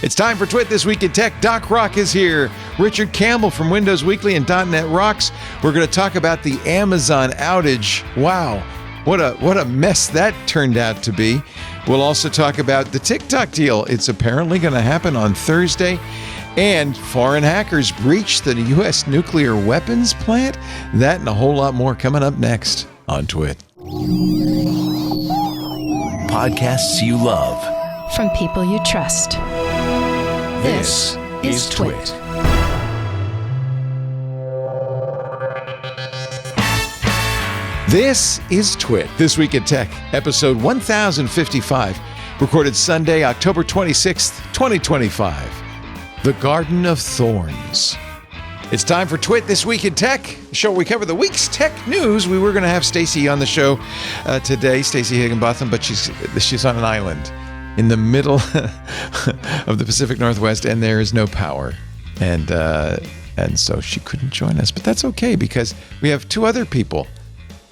It's time for Twit This Week in Tech. Doc Rock is here. Richard Campbell from Windows Weekly and .NET Rocks. We're going to talk about the Amazon outage. Wow, what a mess that turned out to be. We'll also talk about the TikTok deal. It's apparently going to happen on Thursday. And foreign hackers breached the U.S. nuclear weapons plant. That and a whole lot more coming up next on Twit. Podcasts you love. From people you trust. This is Twit. This is Twit, This Week in Tech, episode 1055, recorded Sunday, October 26th, 2025. The Garden of Thorns. It's time for Twit This Week in Tech, the show where we cover the week's tech news. We were going to have Stacy on the show today, Stacy Higginbotham, but she's on an island in the middle of the Pacific Northwest, and there is no power. And so she couldn't join us. But that's okay, because we have two other people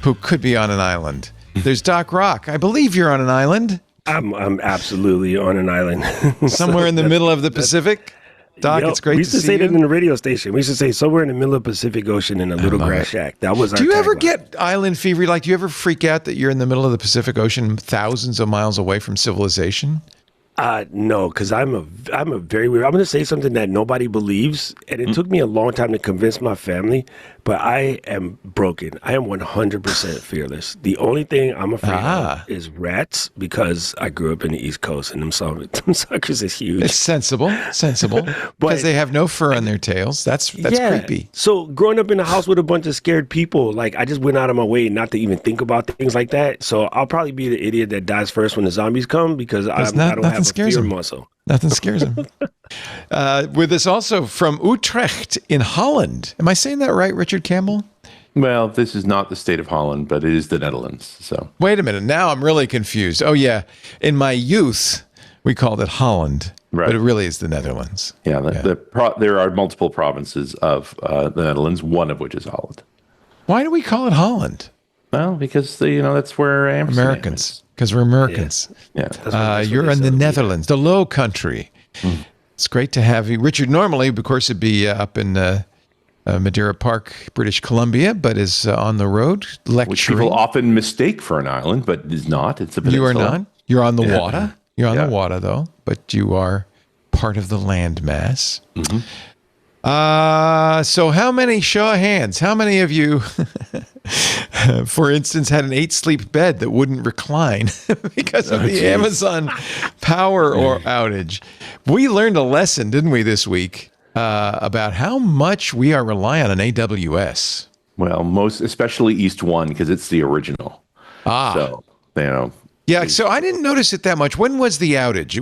who could be on an island. There's Doc Rock. I believe you're on an island. I'm absolutely on an island. Somewhere in the middle of the Pacific. Doc, it's great to see you. We used to say that in the radio station. We used to say somewhere in the middle of the Pacific Ocean in a little grass shack. That was our Do you ever tagline. get island fever? Like, do you ever freak out that you're in the middle of the Pacific Ocean, thousands of miles away from civilization? No, because I'm a very weird. I'm going to say something that nobody believes, and it took me a long time to convince my family, but I am broken. I am 100% fearless. The only thing I'm afraid of is rats, because I grew up in the East Coast, and them suckers is huge. It's sensible, because they have no fur on their tails. That's creepy. So growing up in a house with a bunch of scared people, like, I just went out of my way not to even think about things like that. So I'll probably be the idiot that dies first when the zombies come, because I don't have a fear muscle. Nothing scares him. With us also from Utrecht in Holland. Am I saying that right, Richard Campbell? Well, this is not the state of Holland, but it is the Netherlands. So wait a minute. Now I'm really confused. Oh, yeah. In my youth, we called it Holland, right, but it really is the Netherlands. Yeah. There are multiple provinces of the Netherlands, one of which is Holland. Why do we call it Holland? Well, because that's where Amsterdam Americans. is. Because we're Americans. Yeah. You're in the Netherlands, the Low Country. It's great to have you. Richard, normally, of course, it'd be up in Madeira Park, British Columbia, but is on the road lecturing. Which people often mistake for an island, but is not. It's a peninsula. You are not. You're on the water. You're on the water, though, but you are part of the landmass. Mm-hmm. So how many, show of hands, how many of you, for instance, had an 8-sleep bed that wouldn't recline because of the Amazon power or outage? We learned a lesson, didn't we, this week, about how much we are relying on AWS. Well, especially East 1, because it's the original. So, Yeah, so I didn't notice it that much. When was the outage? It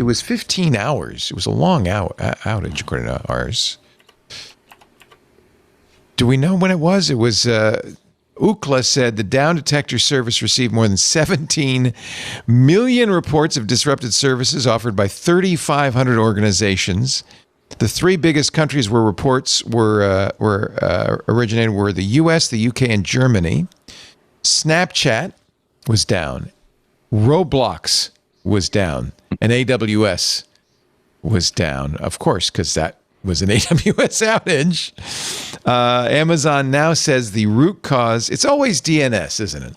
was 15 hours. It was a long outage, according to ours. Do we know when it was? It was, Ookla said the Down Detector service received more than 17 million reports of disrupted services offered by 3,500 organizations. The three biggest countries where reports were originated were the U.S., the U.K., and Germany. Snapchat was down. Roblox was down, and AWS was down, of course, because that was an AWS outage. Amazon now says the root cause, it's always DNS, isn't it?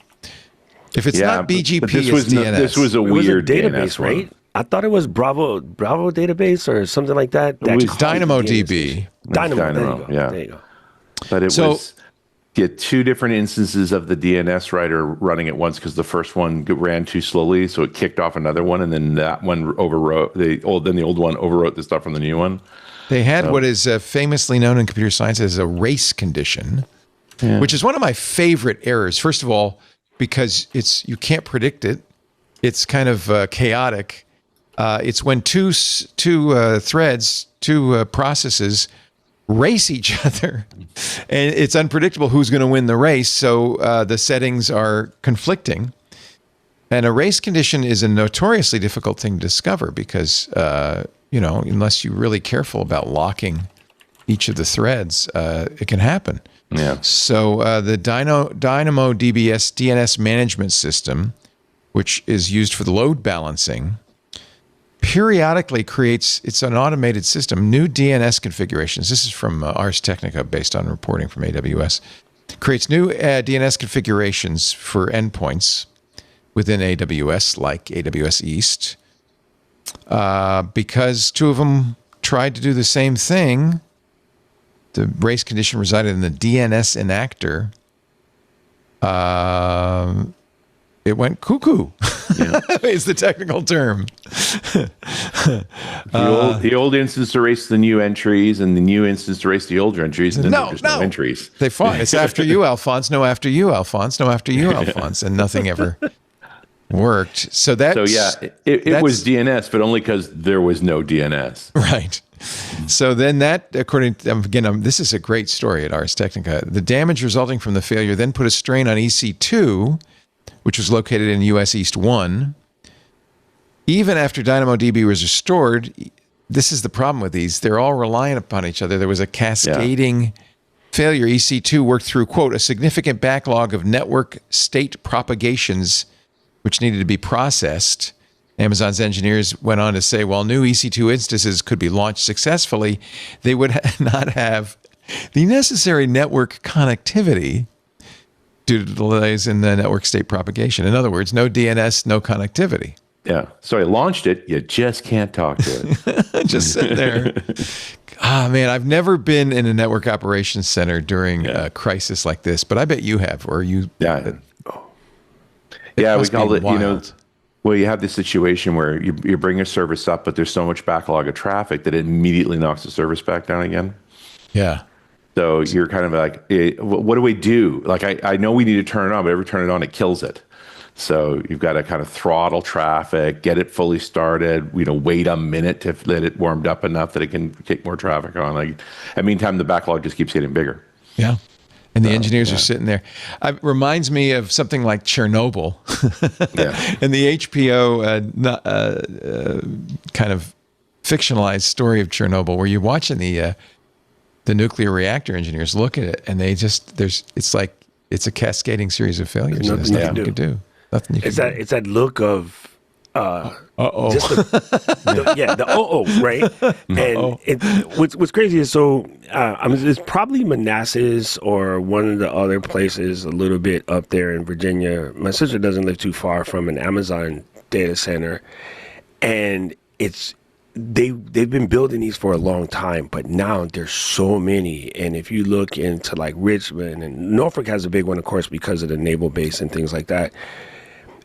If it's not BGP, it's DNS. This was a weird database, right? I thought it was Bravo database or something like that. It was DynamoDB. Dynamo, yeah. There you go. But it was... Get two different instances of the DNS writer running at once, because the first one ran too slowly, so it kicked off another one, and then that one overwrote the old one overwrote the stuff from the new one. They had what is famously known in computer science as a race condition, which is one of my favorite errors. First of all, because you can't predict it. It's kind of chaotic. It's when two threads, two processes race each other, and it's unpredictable who's going to win the race, so the settings are conflicting. And a race condition is a notoriously difficult thing to discover because, unless you're really careful about locking each of the threads, it can happen. Yeah. So the Dynamo DBS DNS management system, which is used for the load balancing, periodically creates, it's an automated system, new DNS configurations. This is from Ars Technica based on reporting from AWS. Creates new DNS configurations for endpoints within AWS, like AWS East, because two of them tried to do the same thing. The race condition resided in the DNS enactor. It went cuckoo, is the technical term. The old instance erased the new entries, and the new instance erased the older entries, and then there's no entries. They fought. It's after you, Alphonse. No, after you, Alphonse. No, after you, Alphonse. And nothing ever worked. So it was DNS, but only because there was no DNS. Right. So then that, according to, again, this is a great story at Ars Technica. The damage resulting from the failure then put a strain on EC2, which was located in US East 1. Even after DynamoDB was restored, this is the problem with these. They're all reliant upon each other. There was a cascading failure. EC2 worked through, quote, a significant backlog of network state propagations, which needed to be processed. Amazon's engineers went on to say, while new EC2 instances could be launched successfully, they would not have the necessary network connectivity due to delays in the network state propagation. In other words, no DNS, no connectivity. Yeah. So I launched it. You just can't talk to it. Just sit there. Man, I've never been in a network operations center during a crisis like this, but I bet you have, or you. Yeah. We call it, wild. Well, you have this situation where you bring a service up, but there's so much backlog of traffic that it immediately knocks the service back down again. Yeah. So you're kind of like, what do we do? Like, I know we need to turn it on, but every turn it on, it kills it. So you've got to kind of throttle traffic, get it fully started, wait a minute to let it warmed up enough that it can kick more traffic on. Like, in the meantime, the backlog just keeps getting bigger. Yeah. And the engineers are sitting there. It reminds me of something like Chernobyl and the HBO kind of fictionalized story of Chernobyl, where you're watching the nuclear reactor engineers look at it, and it's like it's a cascading series of failures. There's nothing you can do. Nothing you can do. It's that look of just the right? And what's crazy is it's probably Manassas or one of the other places a little bit up there in Virginia. My sister doesn't live too far from an Amazon data center, and they've been building these for a long time, but now there's so many. And if you look into like Richmond, and Norfolk has a big one, of course, because of the naval base and things like that.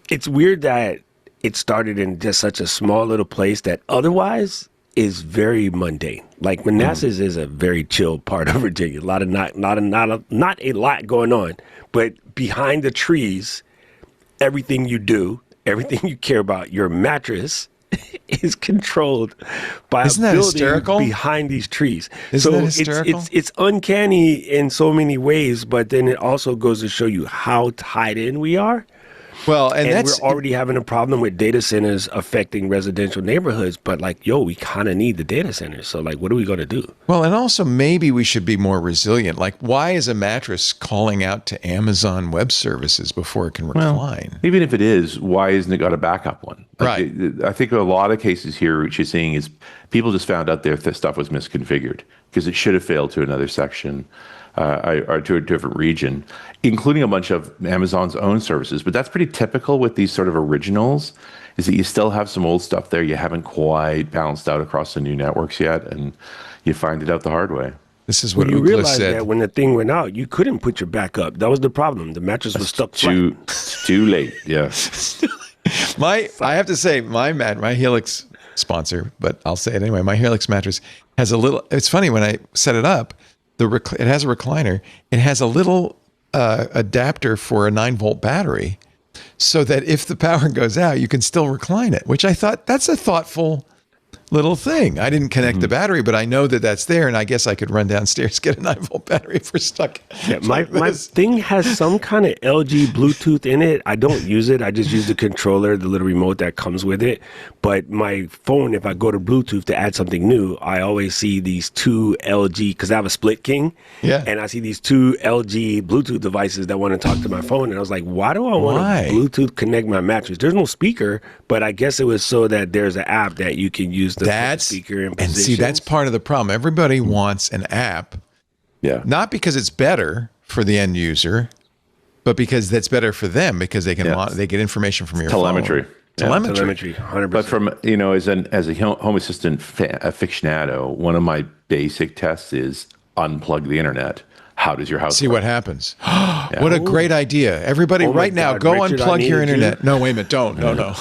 It's weird that it started in just such a small little place that otherwise is very mundane. Like Manassas is a very chill part of Virginia. Not a lot going on, but behind the trees, everything you do, everything you care about, your mattress is controlled by a building hysterical? Behind these trees. Isn't that hysterical? It's uncanny in so many ways, but then it also goes to show you how tied in we are. Well, and we're already having a problem with data centers affecting residential neighborhoods, but we kind of need the data centers. So what are we going to do? Well, and also maybe we should be more resilient. Like, why is a mattress calling out to Amazon Web Services before it can recline? Well, even if it is, why isn't it got a backup one? Right. I think a lot of cases here, what you're seeing is people just found out their stuff was misconfigured because it should have failed to another section. Or to a different region, including a bunch of Amazon's own services. But that's pretty typical with these sort of originals, is that you still have some old stuff there you haven't quite balanced out across the new networks yet, and you find it out the hard way. This is what you Ookla realize said. That when the thing went out, you couldn't put your backup. That was the problem. The mattress was stuck too late. Yeah. I have to say, my Helix sponsor, but I'll say it anyway. My Helix mattress has a little. It's funny when I set it up. It has a recliner. It has a little adapter for a 9-volt battery, so that if the power goes out, you can still recline it. Which I thought that's a thoughtful little thing. I didn't connect the battery, but I know that that's there, and I guess I could run downstairs, get a 9-volt battery if we're stuck. Yeah, my thing has some kind of LG Bluetooth in it. I don't use it. I just use the controller, the little remote that comes with it. But my phone, if I go to Bluetooth to add something new, I always see these two LG, because I have a Split King, and I see these two LG Bluetooth devices that want to talk to my phone. And I was like, why do I want to Bluetooth connect my mattress? There's no speaker, but I guess it was so that there's an app that you can use the speaker and see, that's part of the problem. Everybody wants an app, not because it's better for the end user, but because that's better for them, because they can they get information from your telemetry. phone. Telemetry, 100%. But from as a home assistant aficionado, one of my basic tests is unplug the internet. How does your house see work? what happens? What a great idea. Everybody right now, go Richard, unplug your internet. No, wait a minute. Don't. No.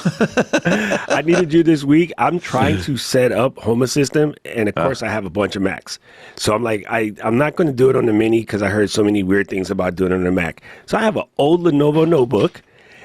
I needed you this week. I'm trying to set up Home Assistant, and of course I have a bunch of Macs. So I'm like, I'm not going to do it on the Mini because I heard so many weird things about doing it on the Mac. So I have an old Lenovo notebook.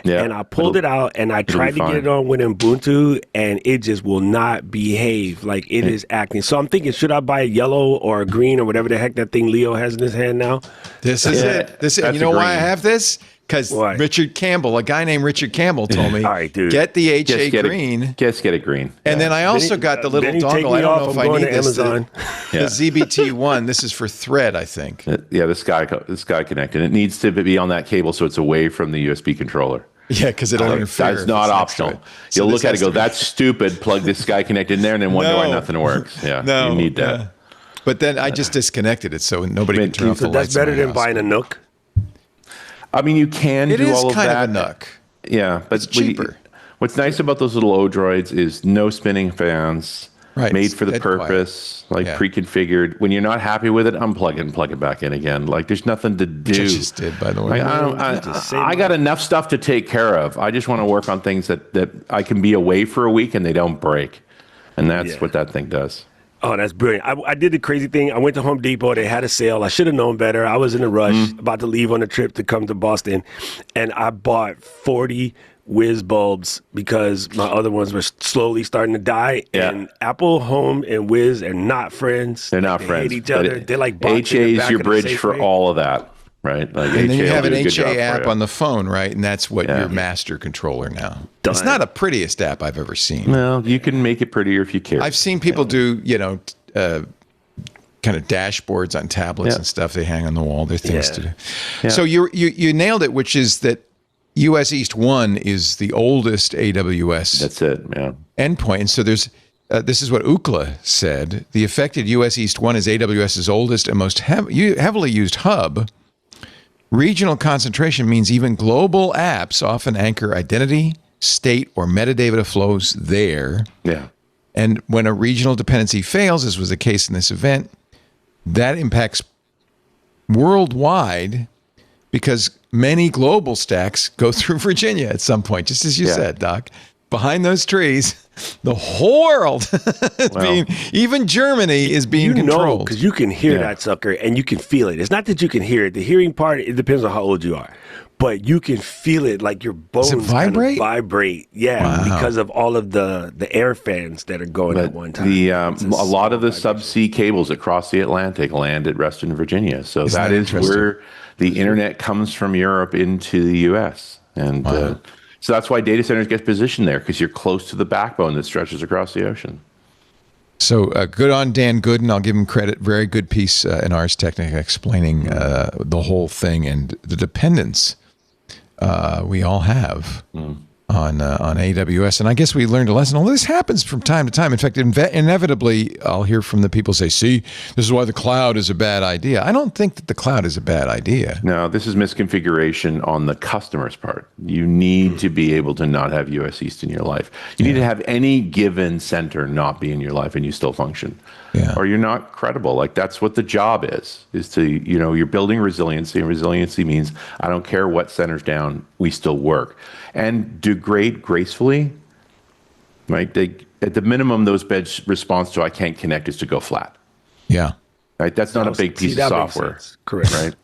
And I pulled it out and I tried to get it on with Ubuntu, and it just will not behave. Like, it is acting. So I'm thinking, should I buy a yellow or a green or whatever the heck that thing Leo has in his hand now? This is it. You know why I have this? Because Richard Campbell, a guy named Richard Campbell, told me, all right, dude, get the HA green. Just get a green. And then I also got the little dongle. I don't know if I need this. The ZBT1. This is for Thread, I think. Yeah, the Sky Connect. And it needs to be on that cable so it's away from the USB controller. Yeah, because it'll interfere. That's not optional. You'll look at it and go, that's stupid. Plug this Sky Connect in there and then wonder why nothing works. Yeah, you need that. Yeah. But then I just disconnected it so nobody can turn off the lights. That's better than buying a Nook? I mean, you can do all of that. It is kind of a Nook. Yeah, but it's cheaper. What's nice about those little Odroids is no spinning fans. Right. Made for the purpose, pre-configured. When you're not happy with it, unplug it and plug it back in again. Like, there's nothing to do. Which I just did, by the way. I got enough stuff to take care of. I just want to work on things that I can be away for a week and they don't break. And that's what that thing does. Oh, that's brilliant. I did the crazy thing. I went to Home Depot. They had a sale. I should have known better. I was in a rush, about to leave on a trip to come to Boston. And I bought 40 Wiz bulbs because my other ones were slowly starting to die. And Apple Home and Wiz are not friends. They're not friends. They hate each other. They're like HA is your bridge for all of that, right? Like, and then you have an HA app on the phone, right? And that's what your master controller now. It's not the prettiest app I've ever seen. Well, you can make it prettier if you care. I've seen people do, kind of dashboards on tablets and stuff. They hang on the wall. They're things to do. Yeah. So you nailed it, which is that US East 1 is the oldest AWS endpoint. And so there's this is what Ookla said. The affected US East 1 is AWS's oldest and most heavily used hub. Regional concentration means even global apps often anchor identity, state, or metadata flows there. Yeah. And when a regional dependency fails, as was the case in this event, that impacts worldwide because many global stacks go through Virginia at some point, just as you said, Doc. Behind those trees, the whole world is even Germany is being controlled. Because you can hear that sucker and you can feel it. It's not that you can hear it. The hearing part, it depends on how old you are. But you can feel it, like your bones vibrate? Kind of vibrate. Yeah, because of all of the air fans that are going at one time. A lot of the subsea cables across the Atlantic land at Reston, Virginia. So that is where the internet comes from Europe into the U.S. And so that's why data centers get positioned there, because you're close to the backbone that stretches across the ocean. So good on Dan Gooden. I'll give him credit. Very good piece in Ars Technica explaining the whole thing and the dependence we all have on AWS. And I guess we learned a lesson. All this happens from time to time. In fact, inevitably, I'll hear from the people say, see, this is why the cloud is a bad idea. I don't think that the cloud is a bad idea. No, this is misconfiguration on the customer's part. You need to be able to not have US East in your life. You need to have any given center not be in your life and you still function. Yeah. Or you're not credible. Like, that's what the job is to, you're building resiliency, and resiliency means I don't care what center's down, we still work. And degrade gracefully, right? At the minimum, those beds response to I can't connect is to go flat. Yeah. Right? That's not a big piece of software. Correct. Right?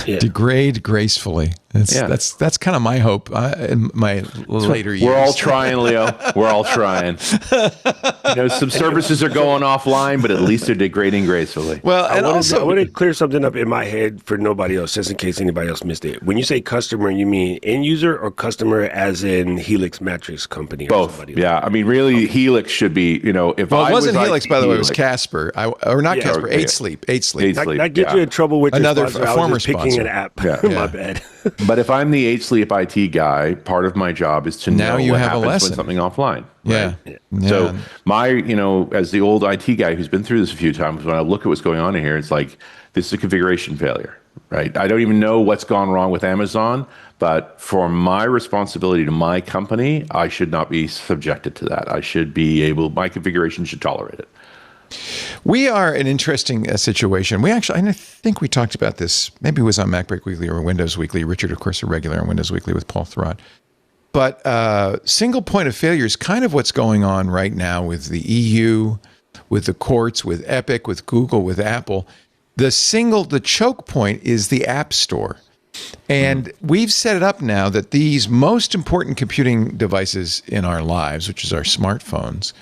Degrade gracefully. That's kind of my hope in my later years. We're all trying, Leo. We're all trying. Some services are going offline, but at least they're degrading gracefully. Well, and I also, want to clear something up in my head for nobody else, just in case anybody else missed it. When you say customer, you mean end user or customer as in Helix Mattress Company? Or Both. somebody Yeah. like Like Really, Helix should be, if well, I it wasn't was Helix, IT, by the way. It was Casper. Casper. okay. 8Sleep. 8Sleep. that gets you in trouble with Another your sponsor. I former was just picking sponsor. an app. Yeah. My bad. But if I'm the 8Sleep IT guy, part of my job is to Now know you what have a happens lesson. when something offline. Yeah. Right? Yeah. So as the old IT guy who's been through this a few times, when I look at what's going on in here, it's like, this is a configuration failure, right? I don't even know what's gone wrong with Amazon, but for my responsibility to my company, I should not be subjected to that. My configuration should tolerate it. We are an interesting situation. I think we talked about this. Maybe it was on MacBreak Weekly or Windows Weekly. Richard, of course, a regular on Windows Weekly with Paul Thurrott. But single point of failure is kind of what's going on right now with the EU, with the courts, with Epic, with Google, with Apple. The choke point is the App Store. And we've set it up now that these most important computing devices in our lives, which is our smartphones,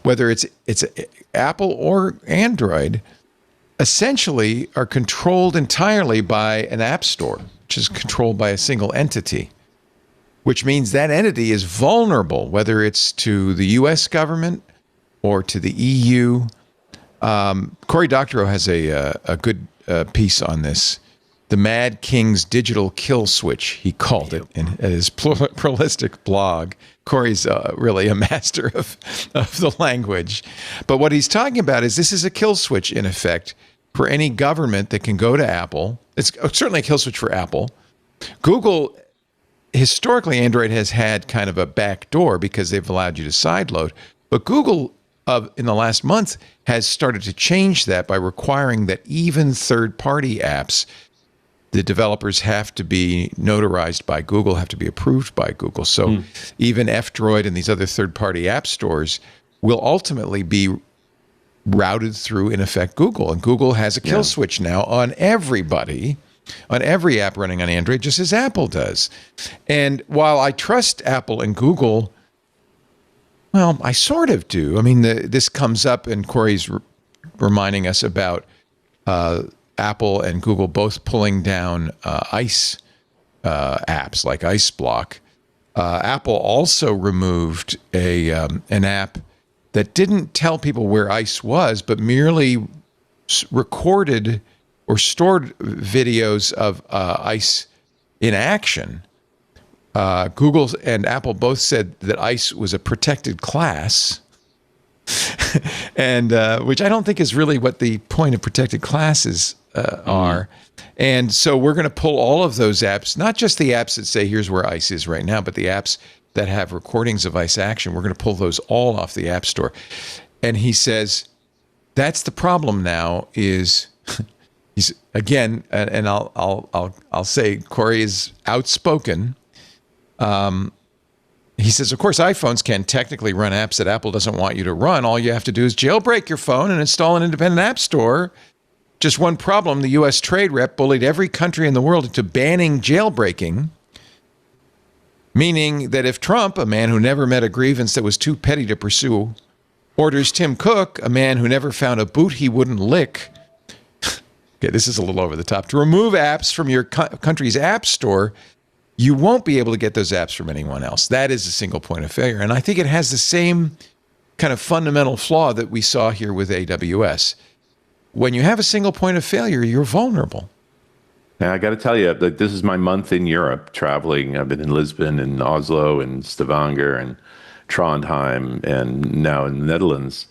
whether it's Apple or Android, essentially are controlled entirely by an app store, which is controlled by a single entity, which means that entity is vulnerable, whether it's to the U.S. government or to the EU. Cory Doctorow has a good piece on this. The Mad King's Digital Kill Switch, he called it in his Pluralistic blog. Cory's really a master of the language. But what he's talking about is this is a kill switch, in effect, for any government that can go to Apple. It's certainly a kill switch for Apple. Google, historically, Android has had kind of a back door because they've allowed you to sideload. But Google, in the last month, has started to change that by requiring that even third-party apps, the developers have to be notarized by Google, have to be approved by Google. So even F-Droid and these other third-party app stores will ultimately be routed through, in effect, Google. And Google has a kill switch now on everybody, on every app running on Android, just as Apple does. And while I trust Apple and Google, well, I sort of do. I mean, this comes up, and Cory's reminding us about Apple and Google both pulling down ICE apps like IceBlock. Apple also removed an app that didn't tell people where ICE was, but merely recorded or stored videos of ICE in action. Google and Apple both said that ICE was a protected class. And which I don't think is really what the point of protected classes are. And so we're going to pull all of those apps, not just the apps that say here's where ICE is right now, but the apps that have recordings of ICE action. We're going to pull those all off the App Store. And he says that's the problem now. Is he's again, and I'll say Cory is outspoken. He says, of course, iPhones can technically run apps that Apple doesn't want you to run. All you have to do is jailbreak your phone and install an independent app store. Just one problem, the U.S. trade rep bullied every country in the world into banning jailbreaking, meaning that if Trump, a man who never met a grievance that was too petty to pursue, orders Tim Cook, a man who never found a boot he wouldn't lick, okay, this is a little over the top, to remove apps from your country's app store, you won't be able to get those apps from anyone else. That is a single point of failure. And I think it has the same kind of fundamental flaw that we saw here with AWS. When you have a single point of failure, you're vulnerable. Now, I got to tell you, that this is my month in Europe traveling. I've been in Lisbon and Oslo and Stavanger and Trondheim and now in the Netherlands.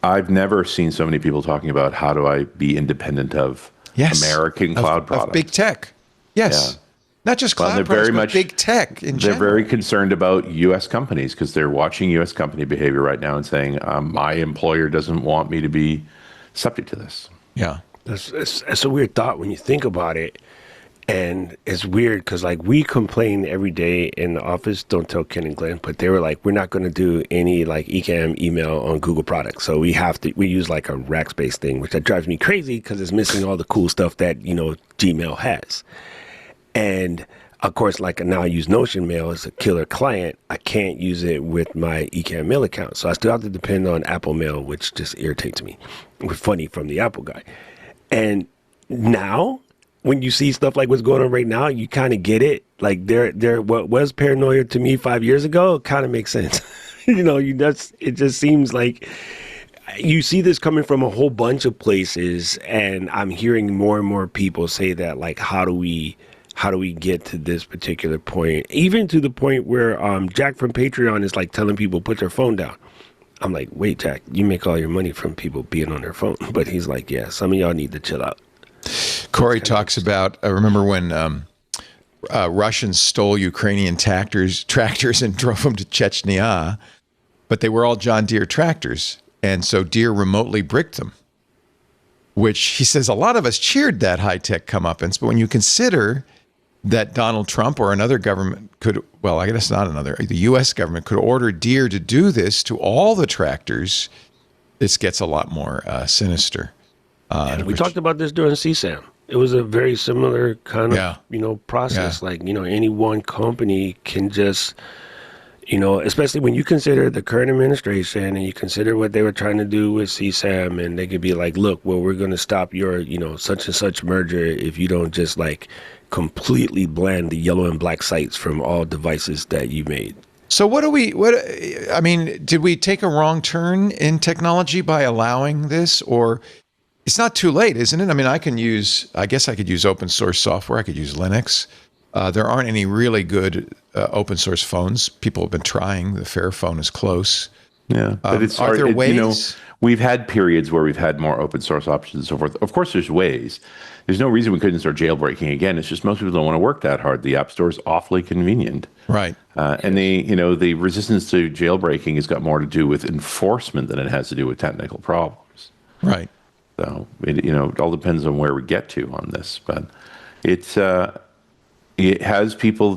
I've never seen so many people talking about how do I be independent of American cloud products. Of big tech. Yes. Yeah. Not just cloud products, but big tech in general. They're very concerned about U.S. companies because they're watching U.S. company behavior right now and saying, my employer doesn't want me to be subject to this. Yeah. That's a weird thought when you think about it. And it's weird because like we complain every day in the office, don't tell Ken and Glenn, but they were like, we're not going to do any like ECAM email on Google products. So we use like a Rackspace thing, which that drives me crazy because it's missing all the cool stuff that, Gmail has. And of course, like now I use Notion Mail as a killer client. I can't use it with my ECAM mail account. So I still have to depend on Apple Mail, which just irritates me. We're funny from the Apple guy. And now, when you see stuff like what's going on right now, you kind of get it. Like they're what was paranoia to me 5 years ago kind of makes sense. It just seems like you see this coming from a whole bunch of places, and I'm hearing more and more people say that, like, how do we get to this particular point? Even to the point where Jack from Patreon is like telling people put their phone down. I'm like, wait, Jack, you make all your money from people being on their phone, but he's like, yeah, some of y'all need to chill out. Corey talks about, I remember when Russians stole Ukrainian tractors and drove them to Chechnya, but they were all John Deere tractors. And so Deere remotely bricked them, which he says a lot of us cheered that high-tech comeuppance. But when you consider that Donald Trump or another government could, well, I guess not another, the U.S. government could order Deere to do this to all the tractors, this gets a lot more sinister. We talked about this during CSAM. It was a very similar kind of, process. Yeah. Like, any one company can just, especially when you consider the current administration and you consider what they were trying to do with CSAM, and they could be like, look, well, we're going to stop your, such and such merger if you don't just like completely blend the yellow and black sites from all devices that you made. So did we take a wrong turn in technology by allowing this, or it's not too late, isn't it? I mean, I guess I could use open source software. I could use Linux. There aren't any really good open source phones. People have been trying. The Fairphone is close. Yeah, but it's are there ways? We've had periods where we've had more open source options and so forth. Of course, there's ways. There's no reason we couldn't start jailbreaking again. It's just most people don't want to work that hard. The App Store is awfully convenient. Right. And the resistance to jailbreaking has got more to do with enforcement than it has to do with technical problems. Right. So it all depends on where we get to on this, but it has people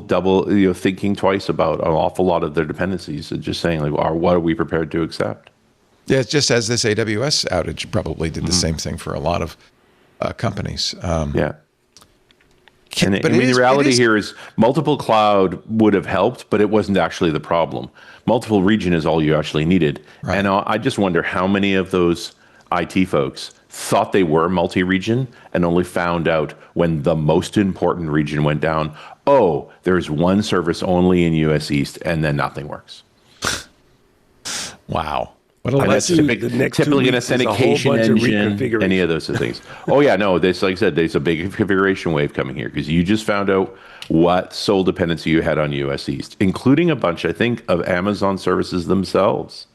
thinking twice about an awful lot of their dependencies and just saying like, what are we prepared to accept? Yeah, it's just as this AWS outage probably did the same thing for a lot of companies. Yeah. The reality here is multiple cloud would have helped, but it wasn't actually the problem. Multiple region is all you actually needed. Right. And I just wonder how many of those IT folks thought they were multi-region and only found out when the most important region went down, oh, there's one service only in US East, and then nothing works. Wow. And that's typically an authentication engine, any of those things. Oh yeah, no, like I said, there's a big configuration wave coming here because you just found out what sole dependency you had on US East, including a bunch, I think, of Amazon services themselves.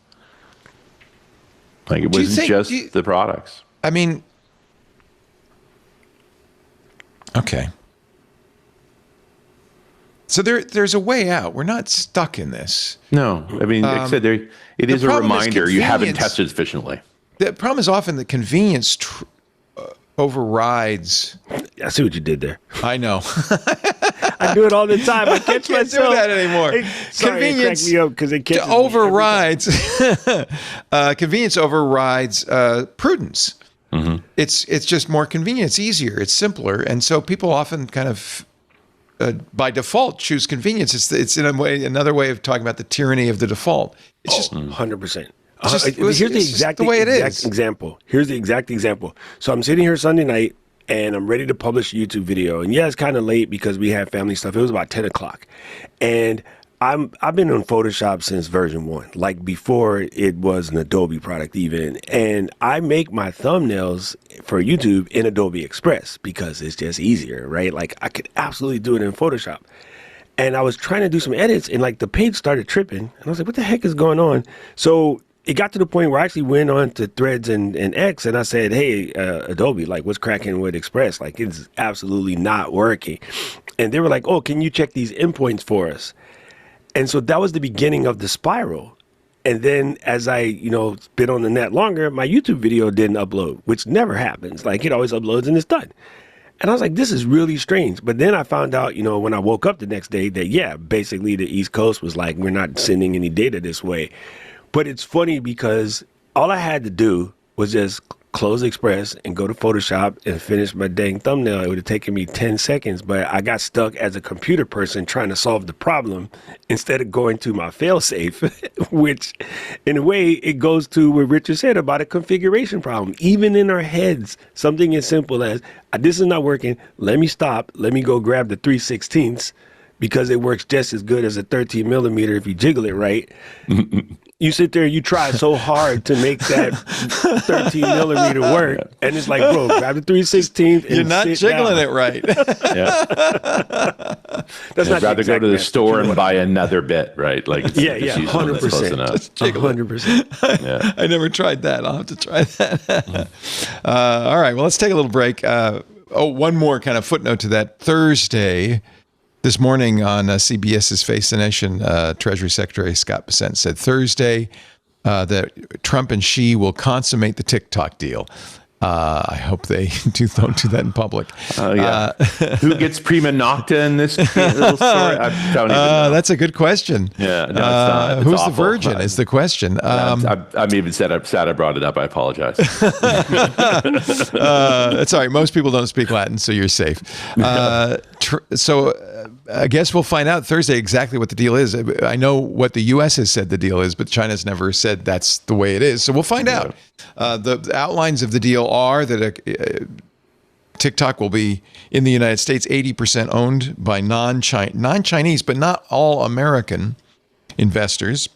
Like it wasn't just the products. I mean, okay. So there's a way out. We're not stuck in this. No, I mean, like I said, it is a reminder you haven't tested sufficiently. The problem is often that convenience overrides. I see what you did there. I know. I do it all the time. I catch can't myself. do that anymore. Convenience it cracked me up it overrides. Convenience overrides prudence. Mm-hmm. It's just more convenient. It's easier. It's simpler, and so people often kind of by default choose convenience. It's in a way another way of talking about the tyranny of the default. It's just 100%. Here's the exact way it is. Example. Here's the exact example. So I'm sitting here Sunday night and I'm ready to publish a YouTube video. And yeah, it's kind of late because we had family stuff. It was about 10 o'clock. And I've been on Photoshop since version 1, like before it was an Adobe product even. And I make my thumbnails for YouTube in Adobe Express because it's just easier, right? Like I could absolutely do it in Photoshop. And I was trying to do some edits and like the page started tripping. And I was like, what the heck is going on? So it got to the point where I actually went on to Threads and X and I said, hey, Adobe, like what's cracking with Express? Like it's absolutely not working. And they were like, oh, can you check these endpoints for us? And so that was the beginning of the spiral. And then as I, been on the net longer, my YouTube video didn't upload, which never happens. Like it always uploads and it's done. And I was like, this is really strange. But then I found out, when I woke up the next day that, basically the East Coast was like, we're not sending any data this way. But it's funny because all I had to do was just close Express and go to Photoshop and finish my dang thumbnail. It would have taken me 10 seconds, but I got stuck as a computer person trying to solve the problem instead of going to my failsafe, which in a way it goes to what Richard said about a configuration problem. Even in our heads, something as simple as, this is not working, let me stop, let me go grab the 3/16 because it works just as good as a 13 millimeter if you jiggle it right. You sit there, you try so hard to make that 13 millimeter work, and it's like, bro, grab the 3/16. You're not jiggling it right. That's not I'd rather go to the store and buy another bit, right? Like, 100%. 100%. Yeah. I never tried that. I'll have to try that. All right, well, let's take a little break. One more kind of footnote to that. Thursday, this morning on CBS's Face the Nation, Treasury Secretary Scott Bessent said Thursday that Trump and Xi will consummate the TikTok deal. I hope they don't do that in public. Who gets prima nocta in this little story? I don't even know. That's a good question. Yeah, no, it's not. It's who's awful. the virgin is the question. I'm even sad I brought it up. I apologize. That's all right. Most people don't speak Latin, so you're safe. So I guess we'll find out Thursday exactly what the deal is. I know what the U.S. has said the deal is, but China's never said that's the way it is. So we'll find out. The outlines of the deal are that TikTok will be in the United States 80% owned by non-Chinese, but not all American investors.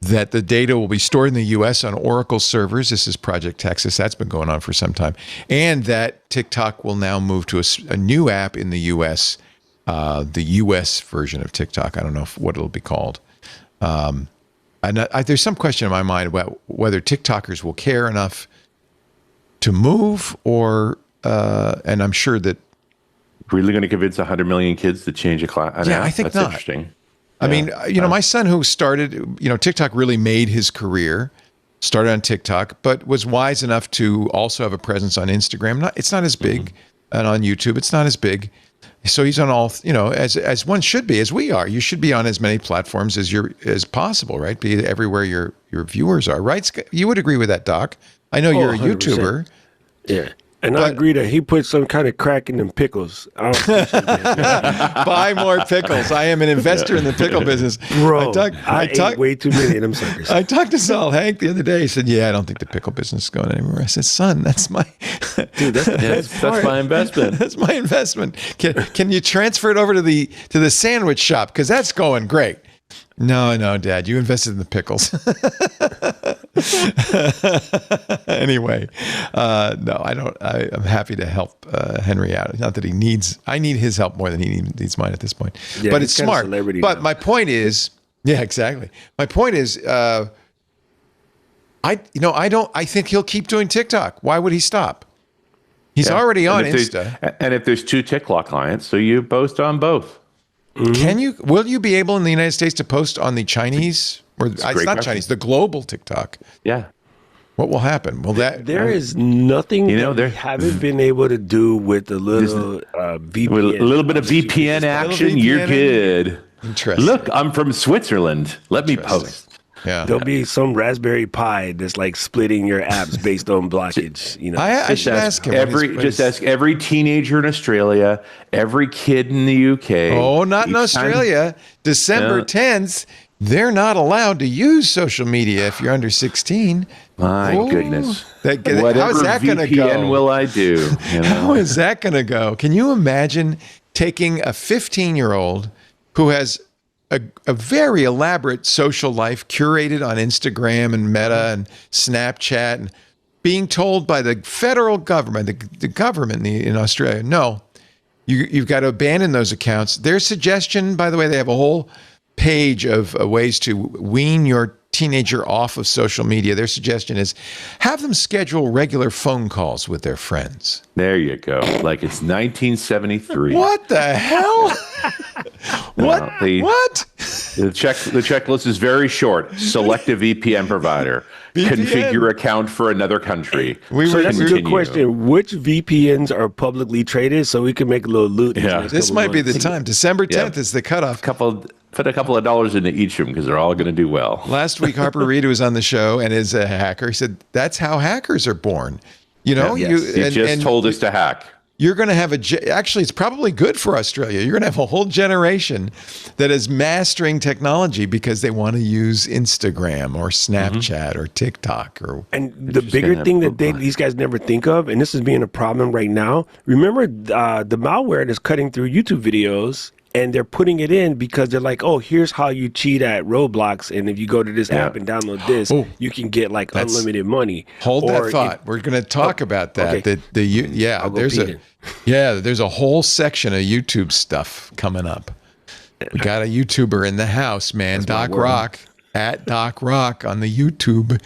That the data will be stored in the U.S. on Oracle servers. This is Project Texas. That's been going on for some time. And that TikTok will now move to a new app in the U.S., the U.S. version of TikTok. I don't know what it'll be called. There's some question in my mind about whether TikTokers will care enough to move or, and I'm sure that. Really going to convince 100 million kids to change a class? Yeah, I think that's not. Interesting. I mean, my son who started, TikTok really made his career, started on TikTok, but was wise enough to also have a presence on Instagram. It's not as big, and on YouTube, it's not as big. So he's on all, as one should be, as we are. You should be on as many platforms as possible, right? Be everywhere your viewers are, right? You would agree with that, Doc. I know you're a 100%. YouTuber. Yeah. And I agree that he put some kind of crack in them pickles. Buy more pickles. I am an investor in the pickle business. Bro, I ate way too many of them suckers. I talked to Saul Hank the other day. He said, I don't think the pickle business is going anywhere. I said, son, that's my... Dude, that's my investment. That's my investment. Can you transfer it over to the sandwich shop? Because that's going great. No, Dad, you invested in the pickles. Anyway, no, I don't. I'm happy to help Henry out. Not that I need his help more than he needs mine at this point. Yeah, but it's smart. But now. my point is, exactly. My point is, I think he'll keep doing TikTok. Why would he stop? He's already on Insta. And if there's two TikTok clients, so you post on both. Will you be able in the United States to post on the Chinese, or it's not question. Chinese, the global TikTok? Yeah. What will happen? Will that? There is nothing we haven't been able to do with a little VPN. With a little bit of VPN action, you're good. Interesting. Look, I'm from Switzerland. Let me post. Yeah. There'll be some Raspberry Pi that's like splitting your apps based on blockage. I should ask him. Just ask every teenager in Australia, every kid in the UK. Oh, not in Australia. December 10th, they're not allowed to use social media if you're under 16. My goodness. Whatever how is that going to go? VPN will I do? How is that going to go? Can you imagine taking a 15-year-old who has a very elaborate social life curated on Instagram and Meta and Snapchat and being told by the federal government, the government in Australia, no, you've got to abandon those accounts. Their suggestion, by the way, they have a whole page of ways to wean your teenager off of social media. Their suggestion is have them schedule regular phone calls with their friends. There you go. Like it's 1973. What the hell? What? The checklist is very short. Select a VPN provider. Configure account for another country. So that's a good question. Which VPNs are publicly traded so we can make a little loot? This might be the time. December 10th is the cutoff. Put a couple of dollars into each of them because they're all going to do well. Last week, Harper Reed was on the show and is a hacker. He said, that's how hackers are born. You know, you just told us to hack. You're going to have actually, it's probably good for Australia. You're going to have a whole generation that is mastering technology because they want to use Instagram or Snapchat or TikTok. And the bigger thing that these guys never think of, and this is being a problem right now, remember the malware that's cutting through YouTube videos, and they're putting it in because they're like, oh, here's how you cheat at Roblox. And if you go to this app and download this, you can get like unlimited money. Hold that thought. We're going to talk about that. Okay. There's a whole section of YouTube stuff coming up. We got a YouTuber in the house, man. Doc Rock, at Doc Rock on the YouTube.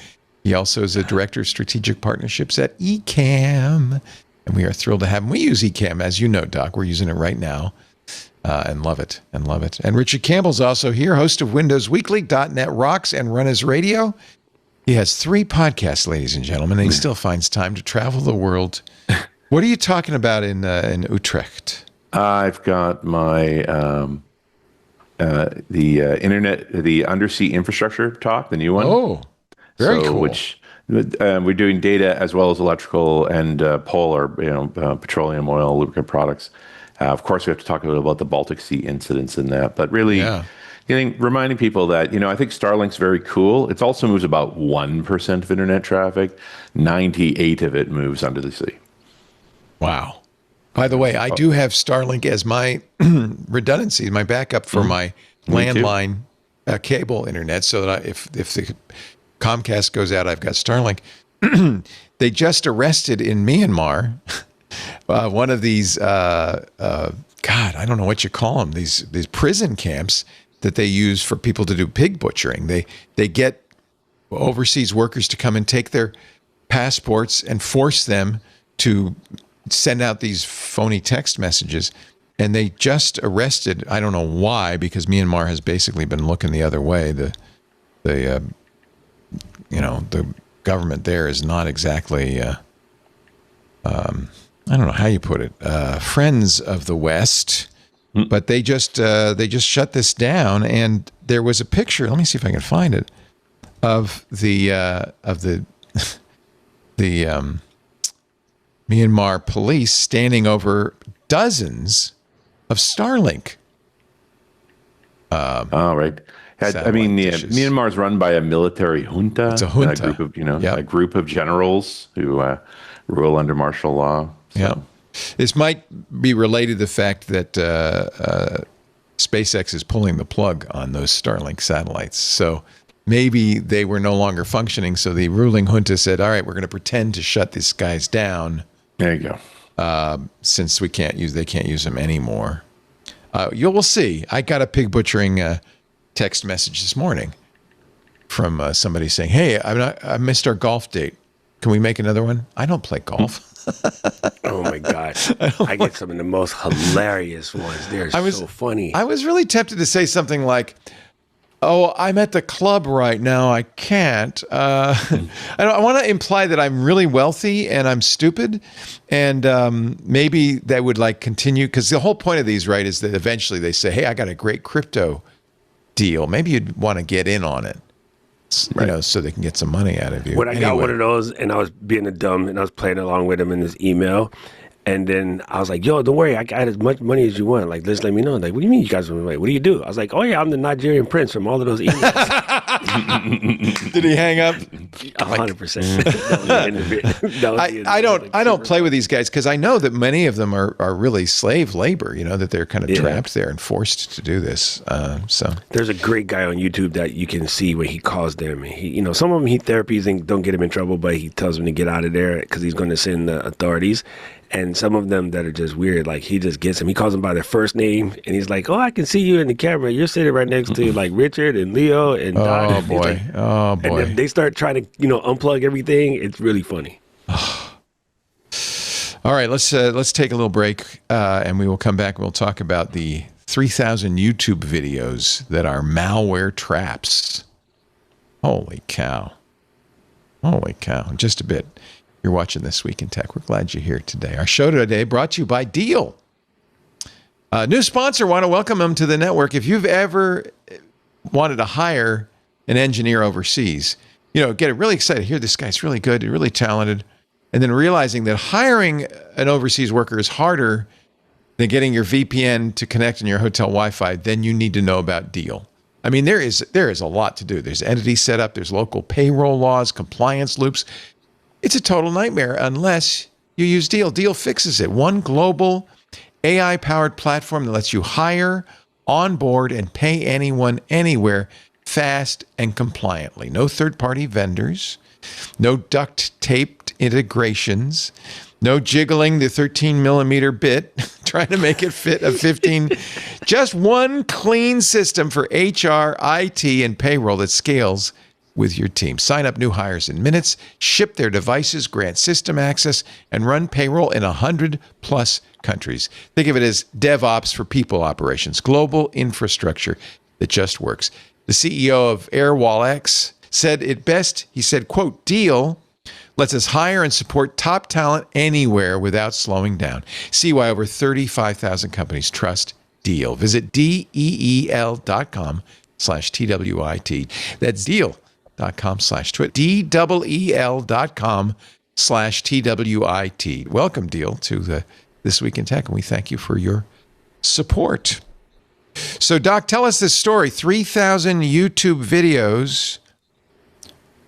He also is a director of strategic partnerships at Ecamm. And we are thrilled to have him. We use Ecamm, as you know, Doc. We're using it right now. And love it. And Richard Campbell's also here, host of Windows Weekly, .NET Rocks, and Run His Radio. He has 3 podcasts, ladies and gentlemen, and he still finds time to travel the world. What are you talking about in Utrecht? I've got my the undersea infrastructure talk, the new one. Oh, very cool. Which we're doing data as well as electrical and polar, petroleum, oil, lubricant products. Of course, we have to talk a little about the Baltic Sea incidents in that, but really reminding people that, I think Starlink's very cool. It also moves about 1% of internet traffic. 98% of it moves under the sea. Wow. By the way, I do have Starlink as my redundancy, my backup for my landline cable internet, so that if the Comcast goes out, I've got Starlink. They just arrested in Myanmar one of these, God, I don't know what you call them, these prison camps that they use for people to do pig butchering. They get overseas workers to come and take their passports and force them to send out these phony text messages. And they just arrested, I don't know why, because Myanmar has basically been looking the other way. The government there is not exactly, I don't know how you put it, friends of the West, but they just shut this down. And there was a picture. Let me see if I can find it of the Myanmar police standing over dozens of Starlink. Right. Myanmar is run by a military junta. It's a junta. A group of generals who rule under martial law. So. Yeah. This might be related to the fact that SpaceX is pulling the plug on those Starlink satellites. So maybe they were no longer functioning. So the ruling junta said, all right, we're going to pretend to shut these guys down. There you go. Since they can't use them anymore. We'll see. I got a pig butchering text message this morning from somebody saying, hey, I missed our golf date. Can we make another one? I don't play golf. Oh my God. I get some of the most hilarious ones. They're so funny. I was really tempted to say something like, oh, I'm at the club right now. I can't. I want to imply that I'm really wealthy and I'm stupid. And maybe that would continue. Because the whole point of these, right, is that eventually they say, hey, I got a great crypto deal. Maybe you'd want to get in on it. Right. So they can get some money out of you. When I got one of those and I was being a dumb and I was playing along with him in this email, and then I was like, yo, don't worry, I got as much money as you want. Like, just let me know. Like, what do you mean you guys want money? What do you do? I was like, oh yeah, I'm the Nigerian prince from all of those emails. Did he hang up? 100%. I don't play with these guys because I know that many of them are really slave labor, that they're kind of trapped there and forced to do this. So there's a great guy on YouTube that you can see when he calls them. He, some of them he therapies and don't get him in trouble, but he tells them to get out of there because he's going to send the authorities. And some of them that are just weird, like he just gets them. He calls them by their first name, and he's like, "Oh, I can see you in the camera. You're sitting right next to like Richard and Leo and Doc." Oh boy! And then they start trying to, unplug everything. It's really funny. All right, let's take a little break, and we will come back. We'll talk about the 3,000 YouTube videos that are malware traps. Holy cow. Holy cow. In just a bit, you're watching This Week in Tech. We're glad you're here today. Our show today brought to you by Deal. New sponsor, want to welcome them to the network. If you've ever wanted to hire an engineer overseas, get really excited. Here, this guy's really good, really talented. And then realizing that hiring an overseas worker is harder than getting your VPN to connect in your hotel Wi-Fi, then you need to know about Deal. I mean, there is a lot to do. There's entity setup, there's local payroll laws, compliance loops. It's a total nightmare unless you use Deal. Deal fixes it. One global AI-powered platform that lets you hire, onboard, and pay anyone, anywhere, fast and compliantly. No third-party vendors, no duct-taped integrations, no jiggling the 13 millimeter bit, trying to make it fit a 15. Just one clean system for HR, IT, and payroll that scales with your team. Sign up new hires in minutes, ship their devices, grant system access, and run payroll in 100+ countries. Think of it as DevOps for people operations, global infrastructure that just works. The CEO of AirWallX said it best. He said, quote, Deal lets us hire and support top talent anywhere without slowing down. See why over 35,000 companies trust Deal. Visit DEEL.com/TWIT. That's Deal.com/twit. DEEL.com/TWIT. Welcome, Deal, to This Week in Tech, and we thank you for your support. So, Doc, tell us this story. 3,000 YouTube videos.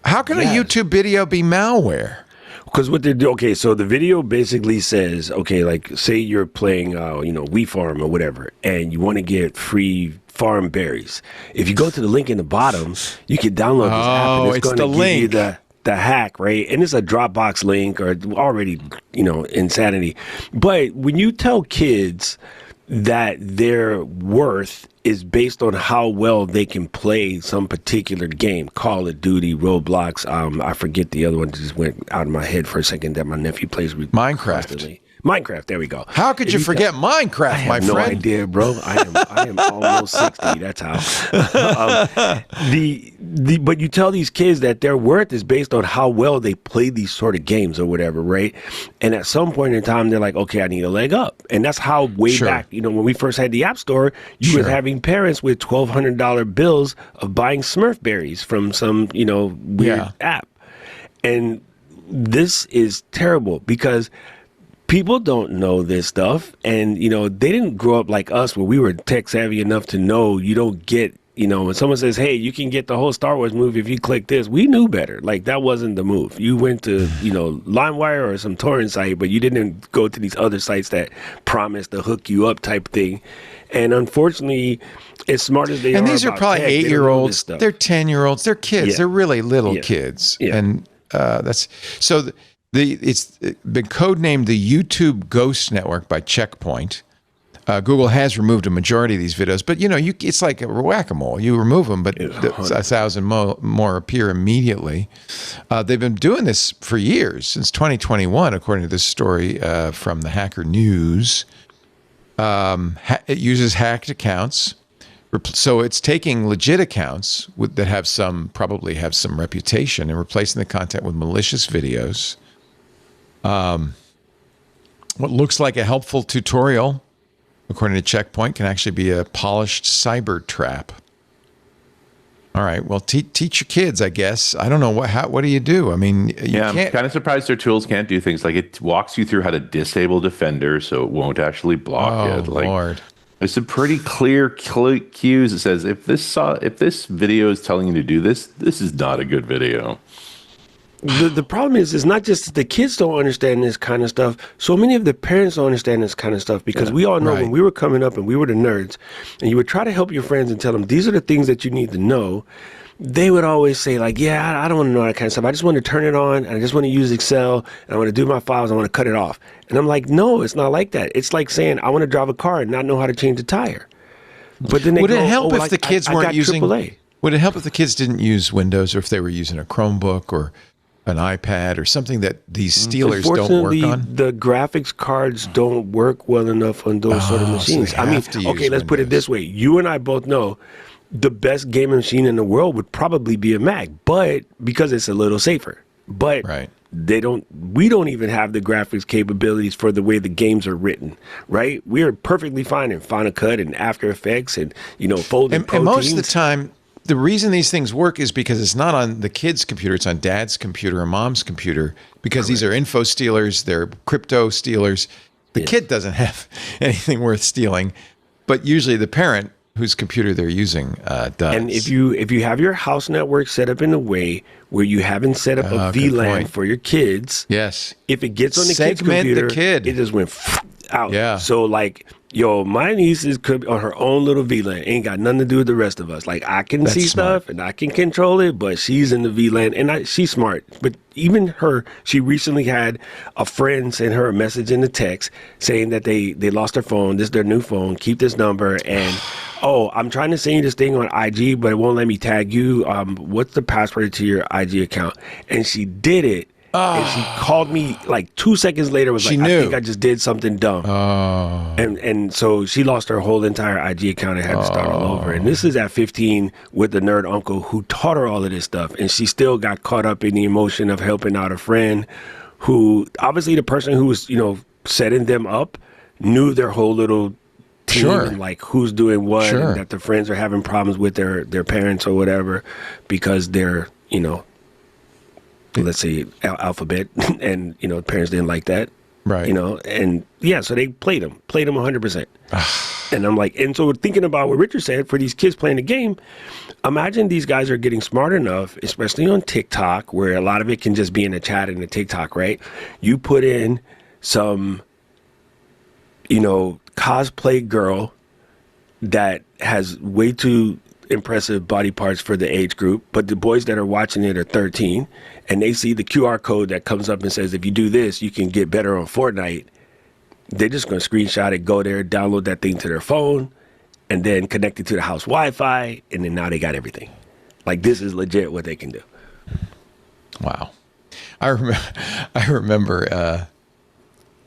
How can a YouTube video be malware? Because what they do, so the video basically says, like say you're playing, Wii Farm or whatever, and you want to get free farm berries. If you go to the link in the bottom, you can download this app, and it's going to give you the hack, right? And it's a Dropbox link or already, insanity. But when you tell kids that their worth is based on how well they can play some particular game, Call of Duty, Roblox, I forget the other one that just went out of my head for a second that my nephew plays with constantly. Minecraft, there we go. How could you forget Minecraft, my friend? I have no idea, bro. I am almost 60. That's how. But you tell these kids that their worth is based on how well they play these sort of games or whatever, right? And at some point in time, they're like, okay, I need a leg up. And that's how way back, when we first had the App Store, you was having parents with $1,200 bills of buying Smurf berries from some, weird app. And this is terrible because people don't know this stuff, and they didn't grow up like us where we were tech savvy enough to know you don't get, when someone says, hey, you can get the whole Star Wars movie if you click this, we knew better. Like, that wasn't the move. You went to LimeWire or some torrent site, but you didn't go to these other sites that promise to hook you up type thing. And unfortunately, as smart as they are, and these are probably 8-year-olds, they're 10-year-olds, they're kids, they're really little kids, and that's so. It's been codenamed the YouTube Ghost Network by Checkpoint. Google has removed a majority of these videos, but it's like a whack-a-mole. You remove them, but 1,000 more appear immediately. They've been doing this for years, since 2021, according to this story from the Hacker News. It uses hacked accounts. So it's taking legit accounts that probably have some reputation and replacing the content with malicious videos. What looks like a helpful tutorial, according to Checkpoint, can actually be a polished cyber trap. All right, well, teach your kids, I guess. I don't know what do you do? I mean, I'm kind of surprised their tools can't do things like it walks you through how to disable Defender so it won't actually block it. Oh, Lord. There's some pretty clear cues. It says if this video is telling you to do this, this is not a good video. The problem is, it's not just the kids don't understand this kind of stuff. So many of the parents don't understand this kind of stuff because we all know when we were coming up and we were the nerds and you would try to help your friends and tell them, these are the things that you need to know. They would always say like, I don't want to know that kind of stuff. I just want to turn it on and I just want to use Excel and I want to do my files. I want to cut it off. And I'm like, no, it's not like that. It's like saying, I want to drive a car and not know how to change a tire. But then would it help if the kids weren't using AAA. Would it help if the kids didn't use Windows or if they were using a Chromebook or an iPad or something that these stealers don't work Unfortunately, on? the graphics cards don't work well enough on those sort of so machines. they I mean, have to okay, use let's put it Windows. this way. You and I both know the best gaming machine in the world would probably be a Mac, but because it's a little safer. But Right. we don't even have the graphics capabilities for the way the games are written, right? We are perfectly fine in Final Cut and After Effects and, folding And most of the proteins. time, the reason these things work is because it's not on the kid's computer, it's on dad's computer or mom's computer, because these are info stealers, they're crypto stealers. The kid doesn't have anything worth stealing, but usually the parent whose computer they're using does. And if you have your house network set up in a way where you haven't set up a good VLAN point. for your kids, Yes. if it gets on the kid's Segment the computer, kid. it just went out. Yeah. So like, my niece could be on her own little VLAN. Ain't got nothing to do with the rest of us. Like I can That's see smart. stuff and I can control it, but she's in the VLAN and she's smart. But even her, she recently had a friend send her a message in the text saying that they lost their phone. This is their new phone. Keep this number and I'm trying to send you this thing on IG, but it won't let me tag you. What's the password to your IG account? And she did it. And she called me like 2 seconds later. Was She like, knew. I think I just did something dumb. And so she lost her whole entire IG account and had to start all over. And this is at 15 with the nerd uncle who taught her all of this stuff. And she still got caught up in the emotion of helping out a friend who obviously the person who was, setting them up knew their whole little team Sure. and like who's doing what Sure. and that their friends are having problems with their parents or whatever because they're, let's say alphabet and, parents didn't like that. Right. And yeah, so they played them 100%. And I'm like, and so thinking about what Richard said for these kids playing the game, imagine these guys are getting smart enough, especially on TikTok, where a lot of it can just be in the chat and the TikTok, right? You put in some, cosplay girl that has way too impressive body parts for the age group, but the boys that are watching it are 13, and they see the QR code that comes up and says, if you do this, you can get better on Fortnite. They're just going to screenshot it, go there, download that thing to their phone, and then connect it to the house Wi-Fi, and then now they got everything. Like, this is legit what they can do. Wow. I remember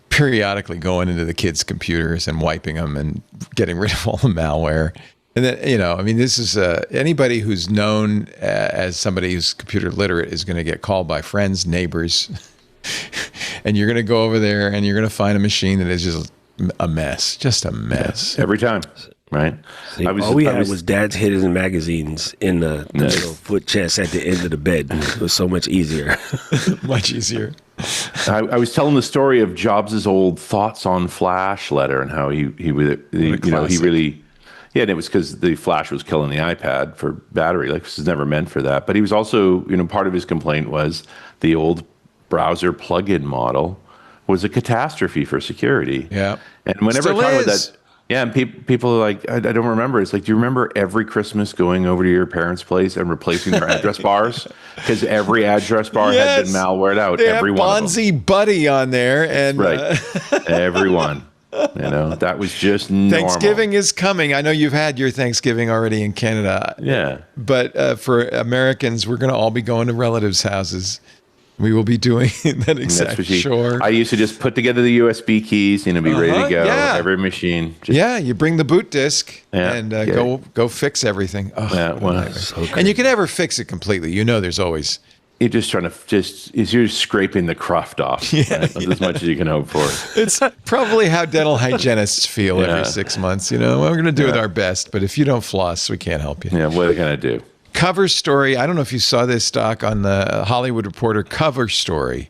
periodically going into the kids' computers and wiping them and getting rid of all the malware. And then, this is anybody who's known as somebody who's computer literate is going to get called by friends, neighbors, and you're going to go over there and you're going to find a machine that is just a mess, Every time, right? See, all we had was dad's hidden magazines in the little foot chest at the end of the bed. It was so much easier. much easier. I was telling the story of Jobs' old thoughts on Flash letter and how he really. Yeah, and it was because the Flash was killing the iPad for battery. Like, this is never meant for that. But he was also, part of his complaint was the old browser plugin model was a catastrophe for security. Yeah. And whenever Still I talk about is. that, yeah, and people are like, I don't remember. It's like, do you remember every Christmas going over to your parents' place and replacing their address bars? Because every address bar had been malwared out. They Every have one of them. Bonzi Buddy on there. And Right. Every one. That was just normal. Thanksgiving is coming. I know you've had your Thanksgiving already in Canada. Yeah. But for Americans, we're going to all be going to relatives' houses. We will be doing that exact chore. I used to just put together the USB keys, be ready to go. Yeah. Every machine. You bring the boot disk and yeah. go fix everything. Oh, Yeah, what a nightmare. so And you can never fix it completely. There's always. You're just trying to you're scraping the cruft off. Right? That's as much as you can hope for. It's probably how dental hygienists feel every 6 months. We're going to do it our best, but if you don't floss, we can't help you. Yeah, what are they going to do? Cover story. I don't know if you saw this, Doc, on the Hollywood Reporter cover story.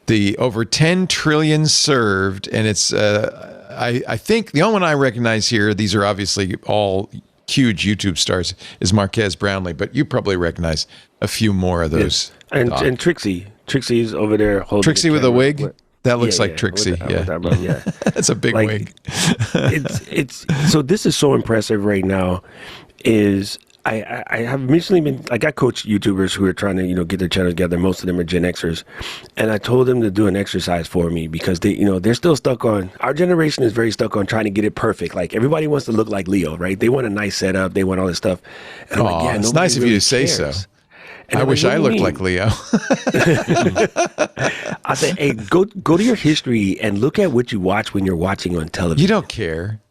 The over 10 trillion served, and it's I think the only one I recognize here. These are obviously all huge YouTube stars. Is Marquez Brownlee, but you probably recognize a few more of those. Yeah. And Trixie's over there holding Trixie the with a camera. wig. That looks like Trixie. Yeah. That's a big Like, wig. it's so this is so impressive right now. I have recently been like, I coach YouTubers who are trying to get their channel together. Most of them are Gen Xers, and I told them to do an exercise for me because they're still stuck on, our generation is very stuck on trying to get it perfect. Like, everybody wants to look like Leo, right? They want a nice setup, they want all this stuff. And I'm like, It's nice of you to say so. I wish I looked like Leo. I said, hey, go to your history and look at what you watch when you're watching on television. You don't care.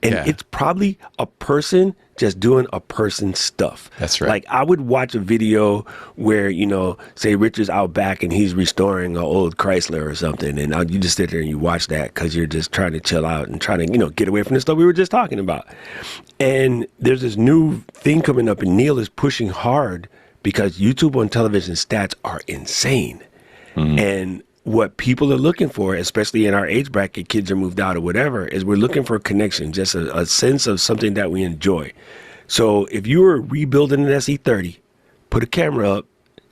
And it's probably a person just doing a person's stuff. That's right. Like I would watch a video where, say Richard's out back and he's restoring an old Chrysler or something. And you just sit there and you watch that because you're just trying to chill out and trying to, get away from the stuff we were just talking about. And there's this new thing coming up and Neil is pushing hard because YouTube on television stats are insane. And what people are looking for, especially in our age bracket, kids are moved out or whatever, is we're looking for a connection, just a sense of something that we enjoy. So if you were rebuilding an SE30, put a camera up,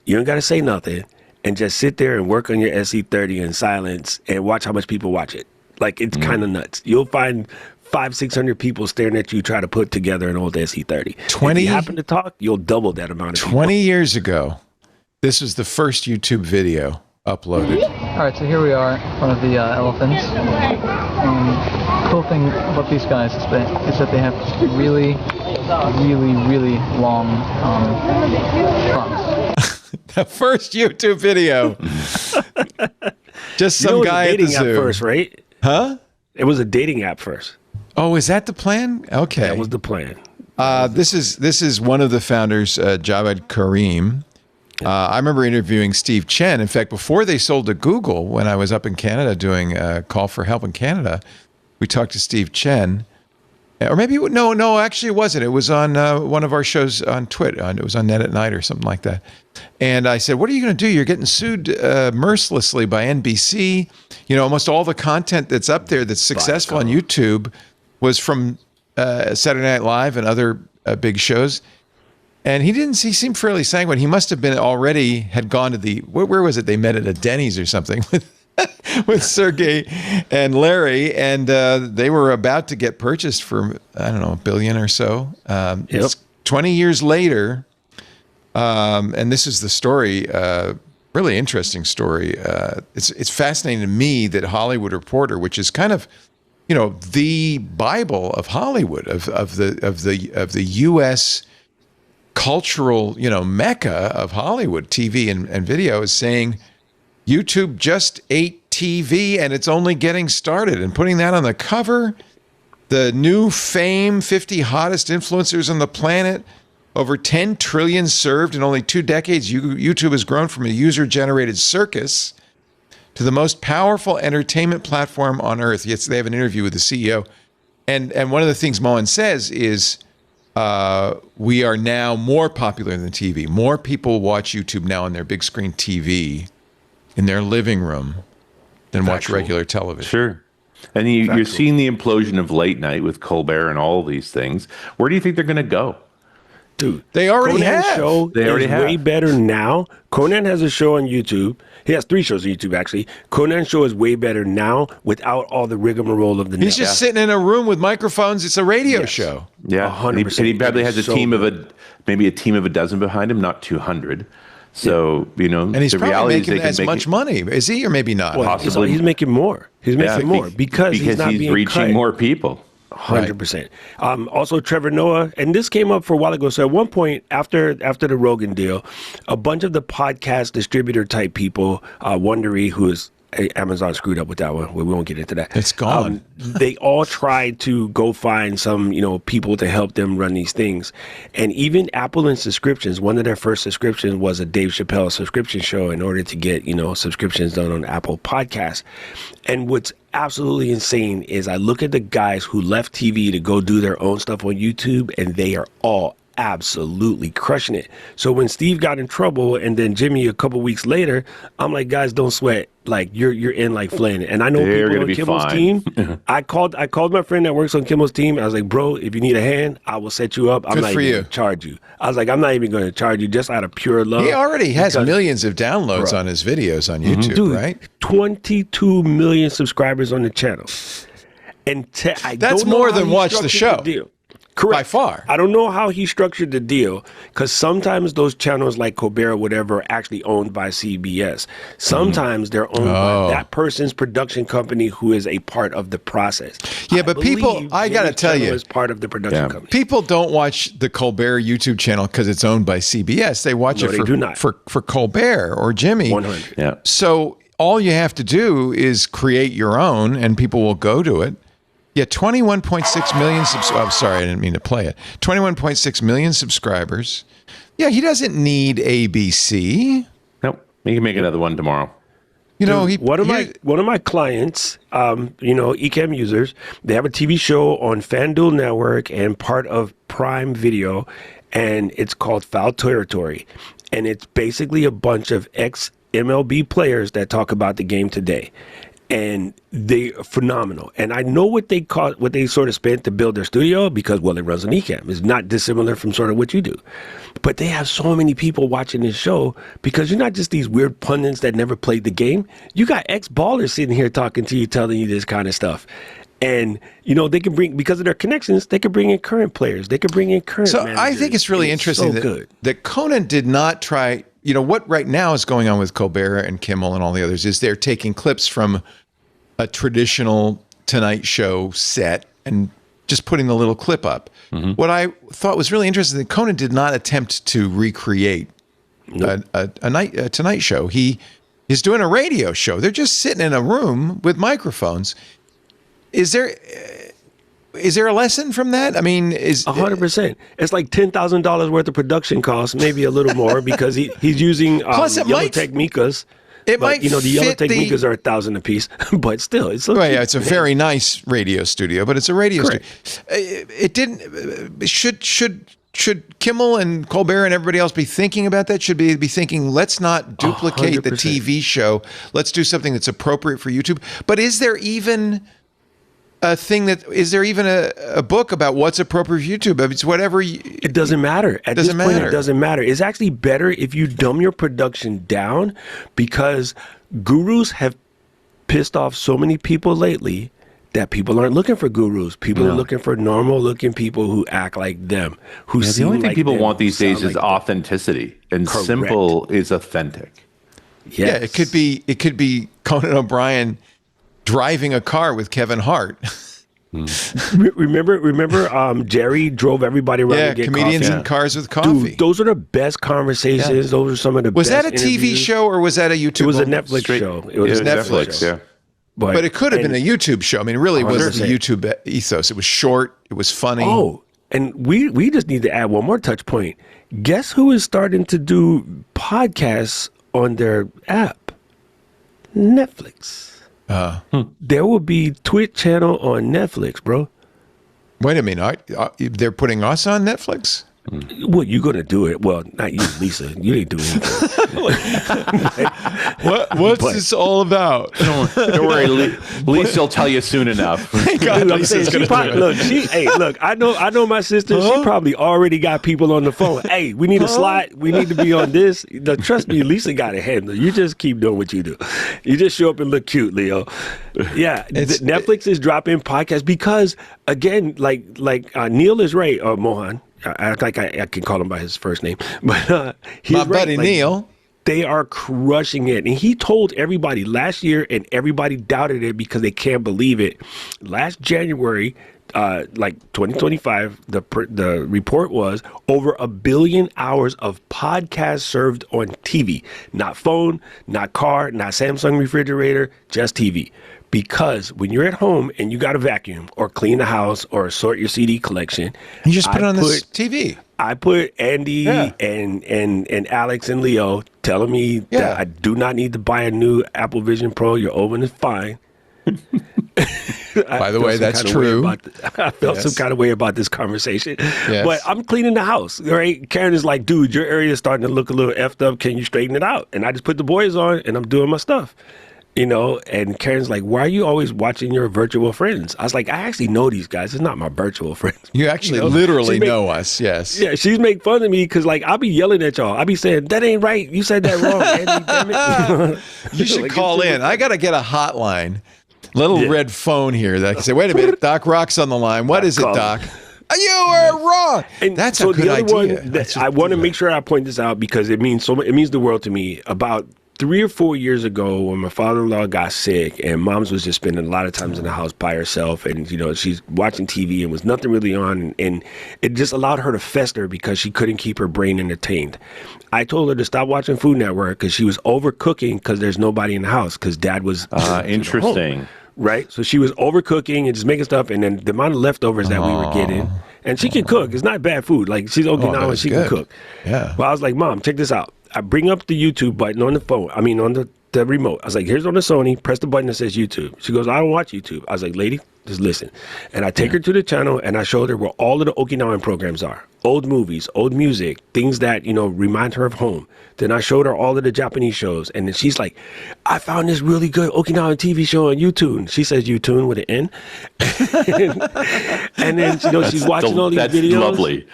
you don't got to say nothing, and just sit there and work on your SE30 in silence and watch how much people watch it. Like, it's kind of nuts. You'll find 500-600 people staring at you try to put together an old SE30. 20 If you happen to talk, you'll double that amount of people. 20 years ago, this was the first YouTube video uploaded. All right, so here we are in front of the elephants. The cool thing about these guys is that they have really, really, really long trunks. The first YouTube video. Just some guy at the zoo. It was a dating app first, right? Huh? It was a dating app first. Oh, is that the plan? Okay. That was the plan. This is one of the founders, Jawed Karim. I remember interviewing Steve Chen. In fact, before they sold to Google, when I was up in Canada doing a call for help in Canada, we talked to Steve Chen. Or maybe, no, actually it wasn't. It was on one of our shows on Twit. It was on Net at Night or something like that. And I said, what are you going to do? You're getting sued mercilessly by NBC. Almost all the content that's up there that's successful on YouTube was from Saturday Night Live and other big shows. And he seemed fairly sanguine. He must have been had gone to where was it? They met at a Denny's or something with Sergey and Larry. And they were about to get purchased for, I don't know, $1 billion or so. It's 20 years later. And this is the story, really interesting story. It's fascinating to me that Hollywood Reporter, which is kind of, the Bible of Hollywood, of the U.S. cultural, mecca of Hollywood TV and video, is saying YouTube just ate TV and it's only getting started, and putting that on the cover. The new fame, 50 hottest influencers on the planet, over 10 trillion served in only 2 decades. YouTube has grown from a user-generated circus to the most powerful entertainment platform on earth. Yes, they have an interview with the CEO. And one of the things Mohan says is, we are now more popular than TV. More people watch YouTube now on their big screen TV in their living room than watch regular television. Sure. And you're seeing the implosion of late night with Colbert and all these things. Where do you think they're going to go? Dude, they already Conan's have. Show they already have. Way better now. Conan has a show on YouTube. He has 3 shows on YouTube, actually. Conan's show is way better now without all the rigmarole of the He's just sitting in a room with microphones. It's a radio show. Yeah, 100%. And he probably has a team of maybe a team of a dozen behind him, not 200. So, and he's probably making as much money. Is he, or maybe not? Well, possibly. He's making more. He's making more because he's not being reaching cut. more people. 100%. Also, Trevor Noah, and this came up for a while ago. So at one point, after the Rogan deal, a bunch of the podcast distributor type people, Wondery, who is Amazon screwed up with that one. We won't get into that. It's gone. They all tried to go find some, people to help them run these things. And even Apple and subscriptions, one of their first subscriptions was a Dave Chappelle subscription show in order to get, subscriptions done on Apple Podcasts. And what's absolutely insane is I look at the guys who left TV to go do their own stuff on YouTube, and they are all absolutely crushing it. So when Steve got in trouble and then Jimmy a couple weeks later, I'm like, guys, don't sweat. Like you're in like Flynn. And I know people on Kimmel's team. I called my friend that works on Kimmel's team. I was like, bro, if you need a hand, I will set you up. I'm not even going to charge you. I was like, I'm not even going to charge you, just out of pure love. He already has millions of downloads on his videos on YouTube, dude, right? 22 million subscribers on the channel. And that's more than watch the show. Correct. By far. I don't know how he structured the deal, because sometimes those channels like Colbert or whatever are actually owned by CBS. Sometimes they're owned by that person's production company who is a part of the process. Yeah, but people, I got to tell you, is part of the production company. People don't watch the Colbert YouTube channel because it's owned by CBS. They watch it for Colbert or Jimmy. 100. Yeah. So all you have to do is create your own, and people will go to it. Yeah, 21.6 million I'm sorry, I didn't mean to play it. 21.6 million subscribers. Yeah, he doesn't need ABC. Nope. He can make another one tomorrow. You know, one of my clients, Ecamm users, they have a TV show on FanDuel Network and part of Prime Video, and it's called Foul Territory, and it's basically a bunch of ex-MLB players that talk about the game today. And they are phenomenal. And I know what they sort of spent to build their studio because, well, it runs on Ecamm. It's not dissimilar from sort of what you do. But they have so many people watching this show because you're not just these weird pundits that never played the game. You got ex-ballers sitting here talking to you, telling you this kind of stuff. And, you know, they can bring, because of their connections, they can bring in current players. They can bring in current managers. I think it's really interesting that Conan did not try, you know, what right now is going on with Colbert and Kimmel and all the others is they're taking clips from a traditional Tonight Show set and just putting the little clip up. Mm-hmm. What I thought was really interesting that Conan did not attempt to recreate a Tonight Show. He is doing a radio show. They're just sitting in a room with microphones. Is there a lesson from that? I mean, 100%. It's like $10,000 worth of production costs, maybe a little more, because he's using Yellowtech Micas. But, you know, the Yellow Technicas are $1,000 a piece, but still, it's it's a very nice radio studio, but it's a radio studio. It didn't. Should Kimmel and Colbert and everybody else be thinking about that? Should be thinking, let's not duplicate 100%. The TV show. Let's do something that's appropriate for YouTube. But is there even a thing is there even a book about what's appropriate for YouTube? I mean, it's whatever. It doesn't matter. At this point, it doesn't matter. It's actually better if you dumb your production down, because gurus have pissed off so many people lately that people aren't looking for gurus. People are looking for normal looking people who act like them. The only thing people want these days is authenticity, and simple is authentic. Yes. Yeah, it could be Conan O'Brien driving a car with Kevin Hart. Remember, Jerry drove everybody around to get comedians coffee. in cars with coffee. Dude, those are the best conversations. Yeah. Those are some of the best. Was that a TV show or was that a YouTube? It was a Netflix show. It was Netflix. Yeah. But it could have been a YouTube show. I mean, it really was the YouTube ethos. It was short. It was funny. Oh, and we just need to add one more touch point. Guess who is starting to do podcasts on their app? Netflix. There will be Twitch channel on Netflix, bro. Wait a minute. They're putting us on Netflix? Well, you're going to do it. Well, not you, Lisa. You didn't do anything. What's this all about? Don't worry. Lisa will tell you soon enough. Thank God Lisa's going to do it. Look, I know my sister. She probably already got people on the phone. Hey, we need a slot. We need to be on this. Trust me, Lisa got it handled. You just keep doing what you do. You just show up and look cute, Leo. Yeah, Netflix is dropping podcasts because, again, like Neil is right, or Mohan. I can call him by his first name, but he's my buddy Neil. They are crushing it, and he told everybody last year, and everybody doubted it because they can't believe it. Last January, 2025, the report was over 1 billion hours of podcasts served on TV, not phone, not car, not Samsung refrigerator, just TV. Because when you're at home and you got to vacuum or clean the house or sort your CD collection, you just put it on this TV. I put Andy and Alex and Leo telling me that I do not need to buy a new Apple Vision Pro. Your oven is fine. By the way, that's true. I felt some kind of way about this conversation. Yes. But I'm cleaning the house, right? Karen is like, dude, your area is starting to look a little effed up. Can you straighten it out? And I just put the boys on and I'm doing my stuff. You know, and Karen's like, why are you always watching your virtual friends? I was like, I actually know these guys. It's not my virtual friends. You actually literally know us, yes. Yeah, she's making fun of me because, like, I'll be yelling at y'all. I'll be saying, that ain't right. You said that wrong, Andy, damn it. You should call in. I got to get a hotline, little red phone here that I can say, wait a minute, Doc Rock's on the line. What is it, Doc? You were wrong. And That's so a good the other idea. one that I want to make sure I point this out because it means the world to me. About 3 or 4 years ago, when my father-in-law got sick, and Mom's was just spending a lot of times in the house by herself, and she's watching TV and was nothing really on, and it just allowed her to fester because she couldn't keep her brain entertained. I told her to stop watching Food Network because she was overcooking because there's nobody in the house because Dad was interesting. Right, so she was overcooking and just making stuff, and then the amount of leftovers that we were getting, and she can cook. It's not bad food. Like she's Okinawan, she can cook. Yeah. Well, I was like, Mom, check this out. I bring up the YouTube button on the phone. I mean, on the remote. I was like, here's on the Sony. Press the button that says YouTube. She goes, I don't watch YouTube. I was like, lady, just listen. And I take her to the channel, and I showed her where all of the Okinawan programs are. Old movies, old music, things that, remind her of home. Then I showed her all of the Japanese shows. And then she's like, I found this really good Okinawan TV show on YouTube. She says YouTube with an N. And then, she's watching all these videos. Lovely.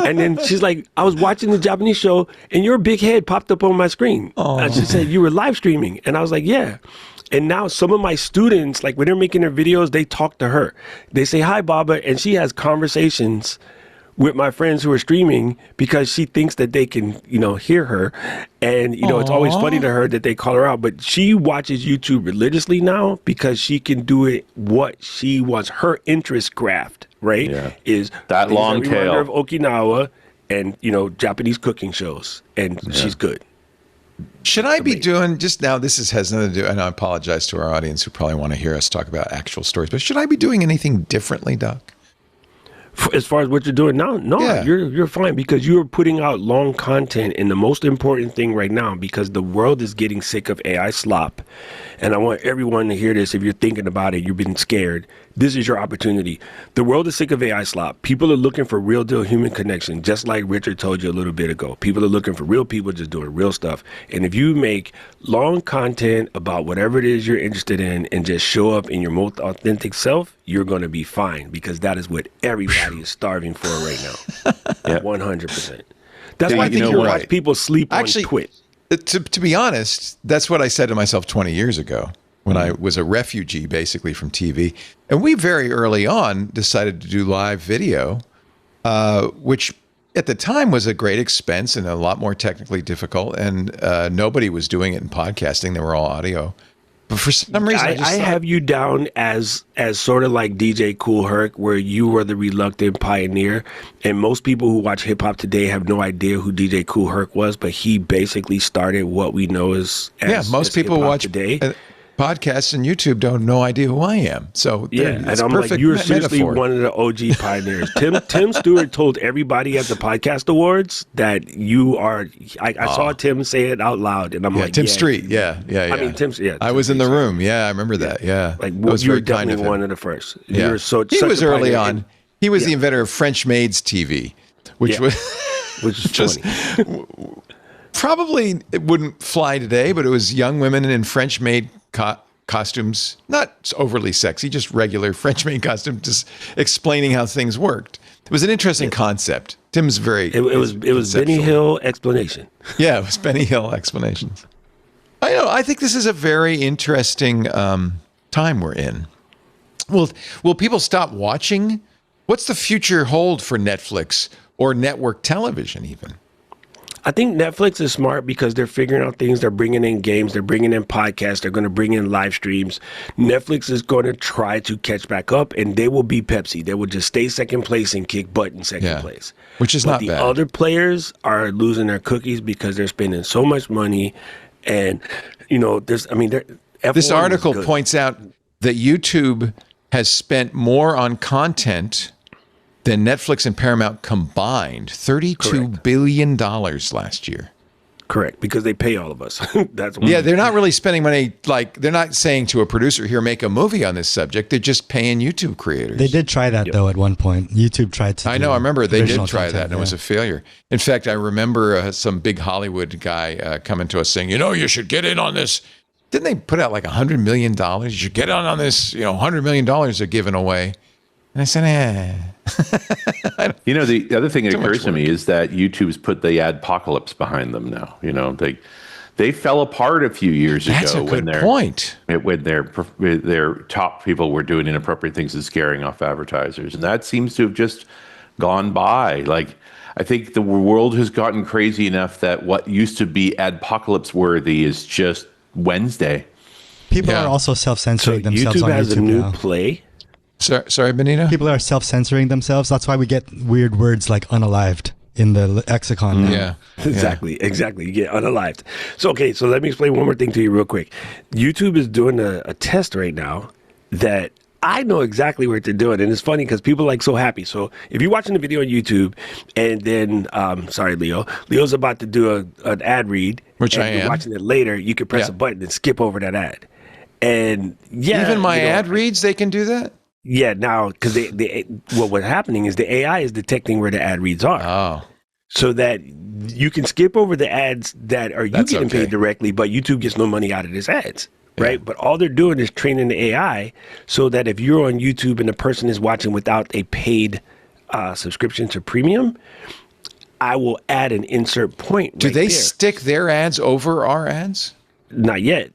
And then she's like, I was watching the Japanese show, and your big head popped up on my screen. And she said, you were live streaming. And I was like, yeah. And now some of my students, like when they're making their videos, they talk to her. They say, hi, Baba. And she has conversations with my friends who are streaming because she thinks that they can, hear her. And, it's always funny to her that they call her out. But she watches YouTube religiously now because she can do it what she wants. Her interest graph, right, is that long tail of Okinawa and, Japanese cooking shows. And she's good. Should I be doing just now? This has nothing to do, and I apologize to our audience who probably want to hear us talk about actual stories, but should I be doing anything differently, Doc? As far as what you're doing now, no, you're fine because you're putting out long content. And the most important thing right now, because the world is getting sick of AI slop, and I want everyone to hear this. If you're thinking about it, you've been scared. This is your opportunity. The world is sick of AI slop. People are looking for real deal human connection, just like Richard told you a little bit ago. People are looking for real people just doing real stuff. And if you make long content about whatever it is you're interested in and just show up in your most authentic self, you're going to be fine because that is what everybody is starving for right now. 100%. That's why I think you're right. People sleep on Twitch. To be honest, that's what I said to myself 20 years ago when I was a refugee basically from TV. And we very early on decided to do live video, which at the time was a great expense and a lot more technically difficult. And nobody was doing it in podcasting. They were all audio. But for some reason, I have you down as sort of like DJ Kool Herc, where you were the reluctant pioneer. And most people who watch hip hop today have no idea who DJ Kool Herc was, but he basically started what we know as most people watch today. Podcasts and YouTube don't have no idea who I am. So and I'm like, you're seriously one of the OG pioneers. Tim Stewart told everybody at the Podcast Awards that you are. I saw Tim say it out loud, and I'm like, Tim Street, I mean, Tim. Yeah, I was in the room. Yeah, I remember that. Yeah, like you were definitely one of the first. Yeah, he was early on. He was the inventor of French Maids TV, which was just funny. Probably it wouldn't fly today, but it was young women in French maid costumes, not overly sexy, just regular French maid costumes, just explaining how things worked. It was an interesting concept. Tim's very it was Benny Hill explanation. Yeah, it was Benny Hill explanations. I think this is a very interesting time we're in. Will people stop watching? What's the future hold for Netflix or network television even? I think Netflix is smart because they're figuring out things. They're bringing in games. They're bringing in podcasts. They're going to bring in live streams. Netflix is going to try to catch back up, and they will be Pepsi. They will just stay second place and kick butt in second place. Which is not bad. The other players are losing their cookies because they're spending so much money. And, this article points out that YouTube has spent more on content than Netflix and Paramount combined, $32 billion last year. Correct, because they pay all of us. That's they're not really spending money. Like, they're not saying to a producer, here, make a movie on this subject. They're just paying YouTube creators. They did try that, though, at one point. YouTube tried to I remember they did try that, and it was a failure. In fact, I remember some big Hollywood guy coming to us saying, you should get in on this. Didn't they put out like $100 million? You should get on this, $100 million they're giving away. And I said, the other thing that occurs to me is that YouTube's put the adpocalypse behind them now. They fell apart a few years ago. That's a good point. When their top people were doing inappropriate things and scaring off advertisers. And that seems to have just gone by. Like, I think the world has gotten crazy enough that what used to be adpocalypse worthy is just Wednesday. People Yeah. are also self-censoring themselves YouTube on has YouTube a new now. play. Sorry, Benito? People are self-censoring themselves. That's why we get weird words like unalived in the lexicon now. Yeah. Exactly. You get unalived. So let me explain one more thing to you real quick. YouTube is doing a test right now that I know exactly what they're doing. And it's funny because people are like so happy. So if you're watching the video on YouTube and then, sorry, Leo's about to do an ad read. Which and I you're am. watching it later, you can press Yeah. a button and skip over that ad. And yeah. Even my you know, ad reads, they can do that? Yeah, now, because what's happening is the AI is detecting where the ad reads are. Oh. So that you can skip over the ads that are you That's getting okay. paid directly, but YouTube gets no money out of these ads, right? But all they're doing is training the AI so that if you're on YouTube and the person is watching without a paid subscription to premium, I will add an insert point. Do right they there. stick their ads over our ads? Not yet.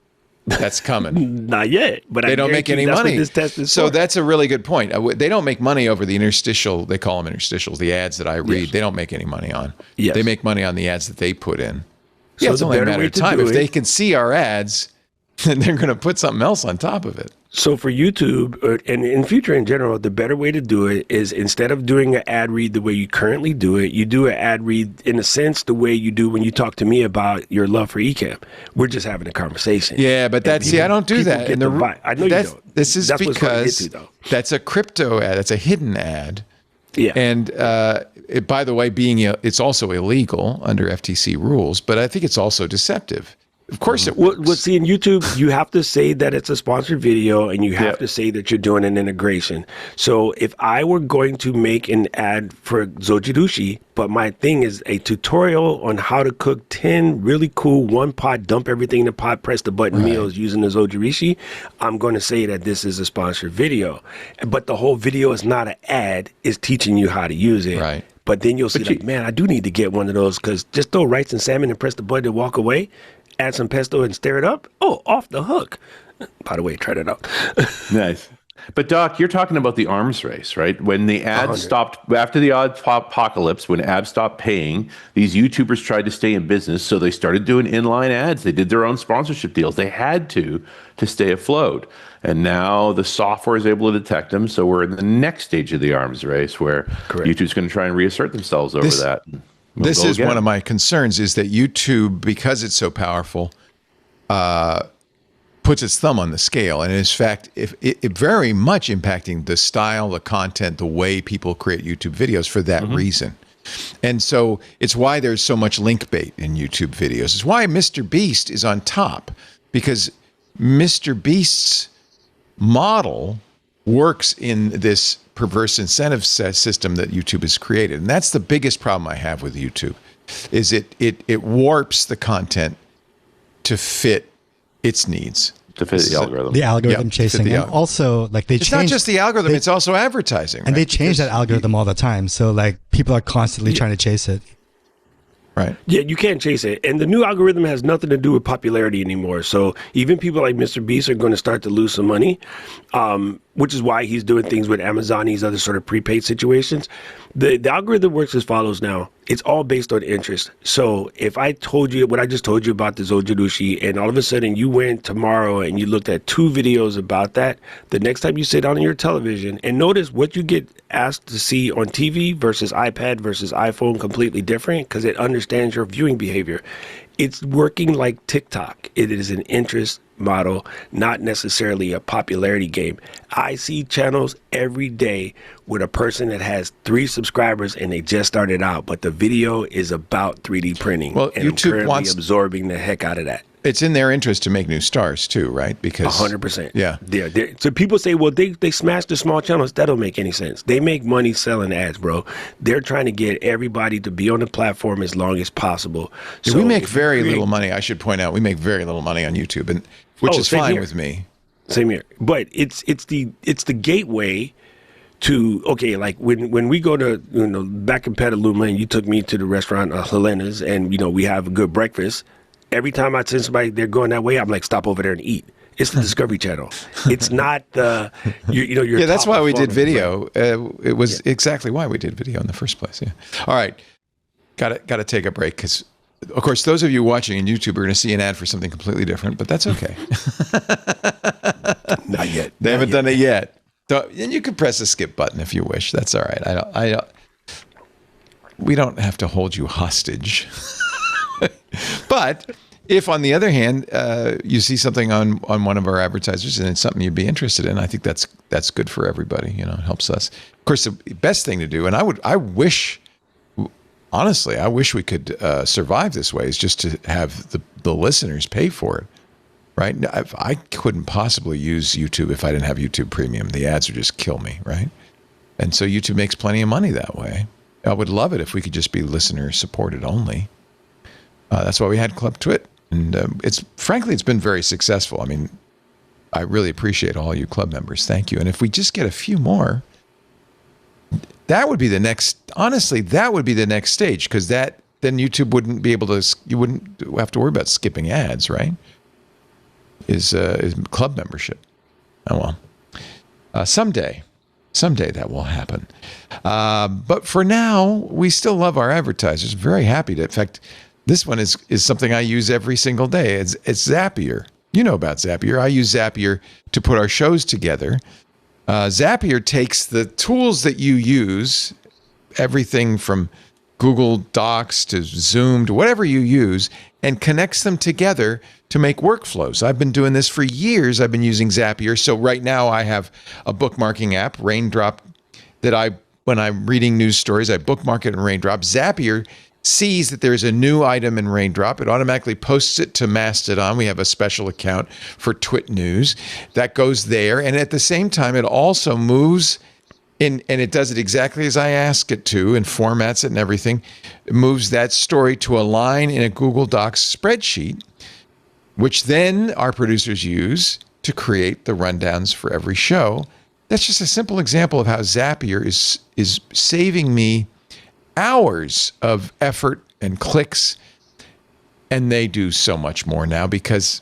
That's coming. Not yet. But They don't make any that's money. What this test is So for. that's a really good point. They don't make money over the interstitial. They call them interstitials. The ads that I read, Yes. they don't make any money on. Yes. They make money on the ads that they put in. So Yeah, it's the only a better matter way of to time. do If it- they can see our ads, then they're going to put something else on top of it. So for YouTube, and in future in general, the better way to do it is instead of doing an ad read the way you currently do it, you do an ad read in a sense the way you do when you talk to me about your love for eCam. We're just having a conversation. Yeah, but And I don't do people that. get And the vibe. I know you don't. This is That's what's hard to get because to, though. that's a crypto ad. That's a hidden ad. Yeah. And by the way, it's also illegal under FTC rules, but I think it's also deceptive. Of course it works. Well, see, in YouTube, you have to say that it's a sponsored video and you have to say that you're doing an integration. So if I were going to make an ad for Zojirushi, but my thing is a tutorial on how to cook 10 really cool one pot, dump everything in the pot, press the button meals using the Zojirushi, I'm going to say that this is a sponsored video. But the whole video is not an ad, it's teaching you how to use it. Right. But then you'll see, man, I do need to get one of those because just throw rice and salmon and press the button and walk away. Add some pesto and stir it up. Oh, off the hook. By the way, try that out. Nice. But Doc, you're talking about the arms race, right? When the ads stopped, after the apocalypse, when ads stopped paying, these YouTubers tried to stay in business, so they started doing inline ads. They did their own sponsorship deals. They had to stay afloat. And now the software is able to detect them, so we're in the next stage of the arms race where YouTube's going to try and reassert themselves over that. This is one of my concerns is that YouTube, because it's so powerful, puts its thumb on the scale. And in fact, it very much impacting the style, the content, the way people create YouTube videos for that reason. And so it's why there's so much link bait in YouTube videos. It's why Mr. Beast is on top, because Mr. Beast's model works in this perverse incentive system that YouTube has created. And that's the biggest problem I have with YouTube, is it warps the content to fit its needs. To fit the algorithm. The algorithm Yeah, chasing. the And also, like, they It's change. not just the algorithm, it's also advertising. and they right? change that algorithm all the time. So, like, people are constantly trying to chase it. Right. Yeah, you can't chase it. And the new algorithm has nothing to do with popularity anymore. So even people like Mr. Beast are going to start to lose some money, which is why he's doing things with Amazon, these other sort of prepaid situations. The algorithm works as follows now. It's all based on interest. So if I told you what I just told you about the Zojirushi, and all of a sudden you went tomorrow and you looked at 2 videos about that, the next time you sit down on your television and notice what you get asked to see on TV versus iPad versus iPhone, completely different because it understands your viewing behavior. It's working like TikTok. It is an interest model, not necessarily a popularity game. I see channels every day with a person that has 3 subscribers and they just started out, but the video is about 3D printing. Well, and I'm YouTube currently wants- absorbing the heck out of that. It's in their interest to make new stars too, right? Because 100%. Yeah. So people say, well, they smash the small channels. That don't make any sense. They make money selling ads, bro. They're trying to get everybody to be on the platform as long as possible. Yeah, So we make if you very create- little money. I should point out, we make very little money on YouTube, and which Oh, is same fine here. with me. Same here. But it's the gateway to, okay, like when we go to, back in Petaluma and you took me to the restaurant Helena's and, we have a good breakfast. Every time I send somebody they're going that way, I'm like, stop over there and eat. It's the Discovery Channel. It's not the your Yeah, that's top why we did performing video. It was exactly why we did video in the first place. Yeah. All right. Got to take a break because, of course, those of you watching on YouTube are going to see an ad for something completely different, but that's okay. Not yet. They haven't done it yet. So, and you can press the skip button if you wish. That's all right. I don't. We don't have to hold you hostage. But if, on the other hand, you see something on one of our advertisers and it's something you'd be interested in, I think that's good for everybody. It helps us. Of course, the best thing to do, and I wish we could survive this way, is just to have the listeners pay for it. Right? I couldn't possibly use YouTube if I didn't have YouTube Premium. The ads would just kill me, right? And so YouTube makes plenty of money that way. I would love it if we could just be listener supported only. That's why we had Club Twit, and it's been very successful. I mean, I really appreciate all you club members. Thank you. And if we just get a few more, that would be the next. Honestly, that would be the next stage, because then YouTube wouldn't be able to. You wouldn't have to worry about skipping ads, right? Is club membership. Oh well, someday that will happen. But for now, we still love our advertisers. Very happy to. In fact, this one is something I use every single day. It's Zapier. You know about Zapier. I use Zapier to put our shows together. Zapier takes the tools that you use, everything from Google Docs to Zoom to whatever you use, and connects them together to make workflows. I've been doing this for years. I've been using Zapier. So right now I have a bookmarking app, Raindrop, that when I'm reading news stories, I bookmark it in Raindrop. Zapier sees that there's a new item in Raindrop. It automatically posts it to Mastodon. We have a special account for Twit News that goes there. And at the same time, it also moves and it does it exactly as I ask it to, and formats it and everything. It moves that story to a line in a Google Docs spreadsheet, which then our producers use to create the rundowns for every show. That's just a simple example of how Zapier is saving me hours of effort and clicks. And they do so much more now because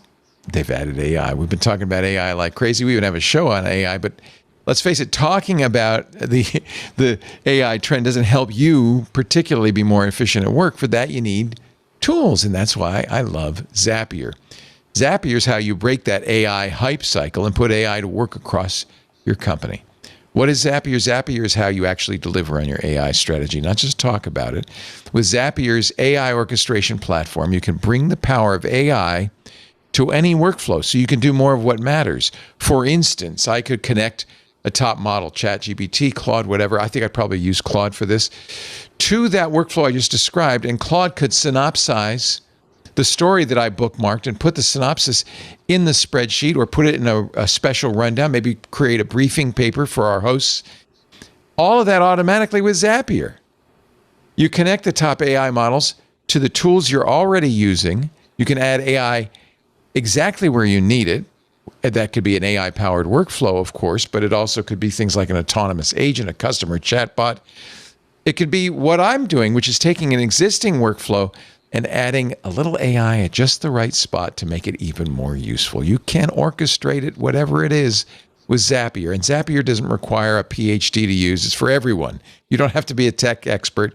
they've added AI. We've been talking about AI like crazy. We even have a show on AI, but let's face it, talking about the AI trend doesn't help you particularly be more efficient at work. For that, you need tools, and that's why I love Zapier. Zapier is how you break that AI hype cycle and put AI to work across your company. What is Zapier? Zapier is how you actually deliver on your AI strategy, not just talk about it. With Zapier's AI orchestration platform, you can bring the power of AI to any workflow so you can do more of what matters. For instance, I could connect a top model, ChatGPT, Claude, whatever. I think I'd probably use Claude for this, to that workflow I just described, and Claude could synopsize the story that I bookmarked and put the synopsis in the spreadsheet or put it in a special rundown, maybe create a briefing paper for our hosts. All of that automatically with Zapier. You connect the top AI models to the tools you're already using. You can add AI exactly where you need it. That could be an AI-powered workflow, of course, but it also could be things like an autonomous agent, a customer chatbot. It could be what I'm doing, which is taking an existing workflow and adding a little AI at just the right spot to make it even more useful. You can orchestrate it, whatever it is, with Zapier. And Zapier doesn't require a PhD to use. It's for everyone. You don't have to be a tech expert.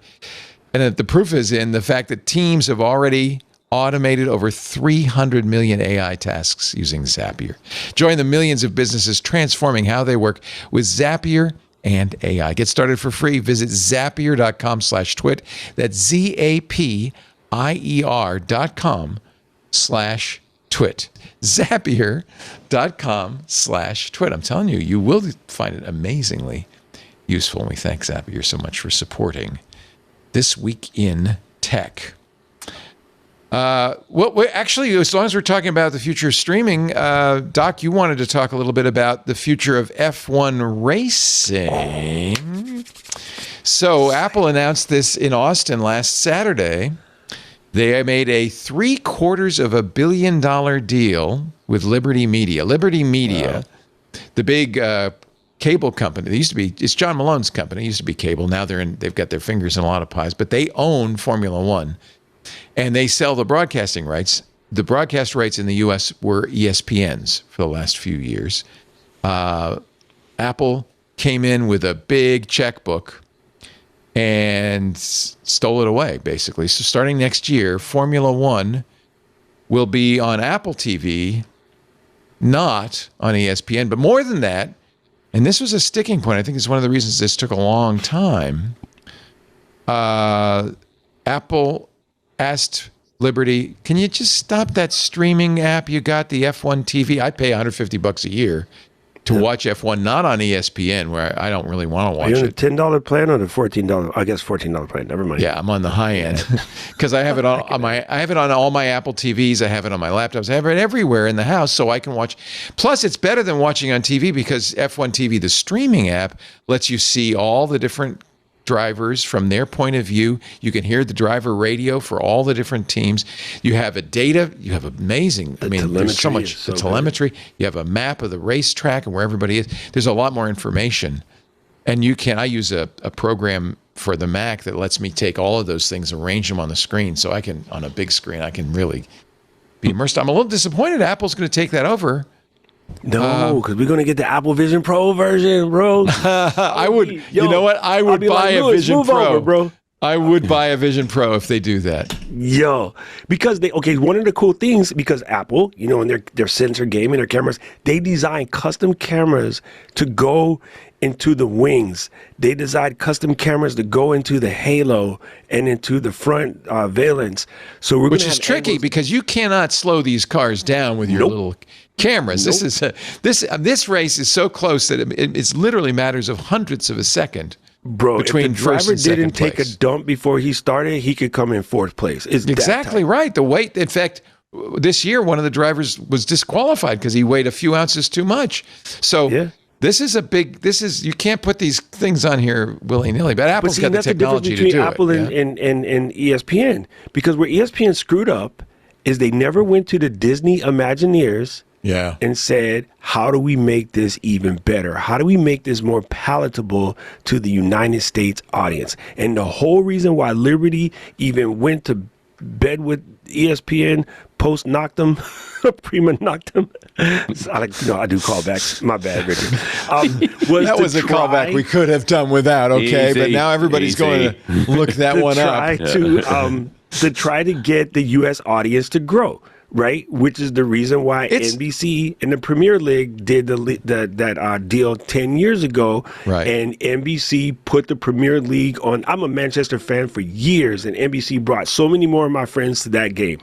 And the proof is in the fact that teams have already automated over 300 million AI tasks using Zapier. Join the millions of businesses transforming how they work with Zapier and AI. Get started for free. Visit zapier.com/twit. That's zapier.com/twit. Zapier.com/twit. I'm telling you, you will find it amazingly useful. And we thank Zapier so much for supporting This Week in Tech. Actually, as long as we're talking about the future of streaming, Doc, you wanted to talk a little bit about the future of F1 racing. So Apple announced this in Austin last Saturday. They made a $750 million deal with Liberty Media. Liberty Media, the big cable company. It's John Malone's company. It used to be cable. Now they've got their fingers in a lot of pies, but they own Formula One. And they sell the broadcasting rights the broadcast rights in the U.S. were ESPN's for the last few years. Apple came in with a big checkbook and stole it away, basically. So starting next year, Formula One will be on Apple TV, not on ESPN. But more than that, and this was a sticking point, I think it's one of the reasons this took a long time, Apple asked Liberty, can you just stop that streaming app you got, the F1 TV? I pay $150 a year to watch F1, not on ESPN, where I don't really want to watch it. Are you on it. the $10 plan or the $14? I guess $14 plan. Never mind. Yeah, I'm on the high end because I have it on I have it on all my Apple TVs. I have it on my laptops. I have it everywhere in the house, so I can watch. Plus, it's better than watching on TV because F1 TV, the streaming app, lets you see all the different drivers from their point of view. You can hear the driver radio for all the different teams. You have a data. You have amazing. There's so much telemetry. You have a map of the racetrack and where everybody is. There's a lot more information, and I use a program for the Mac that lets me take all of those things, arrange them on the screen, so I can, on a big screen, I can really be immersed. I'm a little disappointed Apple's going to take that over. No, because we're going to get the Apple Vision Pro version, bro. I would, you know what? I would buy a Vision Pro. Bro. I would buy a Vision Pro if they do that. Yo, because one of the cool things, because Apple, in their sensor game and their cameras, they design custom cameras to go into the wings. They design custom cameras to go into the halo and into the front valence. So which is tricky because you cannot slow these cars down with your little cameras. Nope. This race is so close that it's literally matters of hundredths of a second. Bro, between if the driver didn't take a dump before he started, he could come in fourth place. It's exactly right. The weight, in fact, this year one of the drivers was disqualified because he weighed a few ounces too much. So this is you can't put these things on here willy-nilly. But Apple's got the technology to do Apple it. And ESPN, because where ESPN screwed up is they never went to the Disney Imagineers and said, how do we make this even better? How do we make this more palatable to the United States audience? And the whole reason why Liberty even went to bed with ESPN, post knocked them, prima knocked them. I do callbacks. My bad, Richard. That was a callback we could have done without, okay? But now everybody's going to look that one up. To try to get the U.S. audience to grow. Right, which is the reason why NBC and the Premier League did that deal 10 years ago. Right. And NBC put the Premier League on. I'm a Manchester fan for years, and NBC brought so many more of my friends to that game.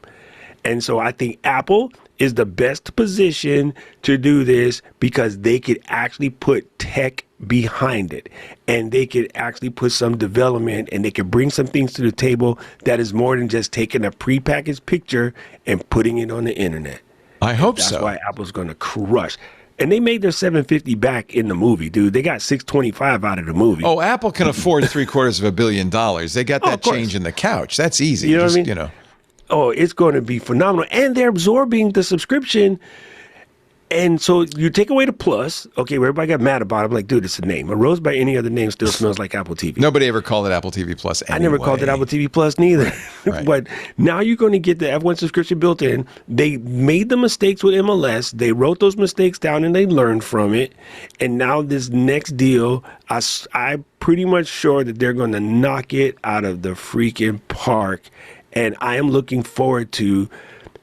And so I think Apple is the best position to do this because they could actually put tech behind it, and they could actually put some development, and they could bring some things to the table that is more than just taking a prepackaged picture and putting it on the internet. I hope so. That's why Apple's going to crush. And they made their $750 back in the movie, dude. They got $625 out of the movie. Oh, Apple can afford $750 million. They got that change in the couch. That's easy. You know what I mean? Oh, it's going to be phenomenal. And they're absorbing the subscription. And so you take away the plus. Okay, where everybody got mad about it. I'm like, dude, it's a name. A rose by any other name still smells like Apple TV. Nobody ever called it Apple TV Plus anyway. I never called it Apple TV Plus neither. Right. But now you're going to get the F1 subscription built in. They made the mistakes with MLS. They wrote those mistakes down and they learned from it. And now this next deal, I'm pretty much sure that they're going to knock it out of the freaking park. And I am looking forward to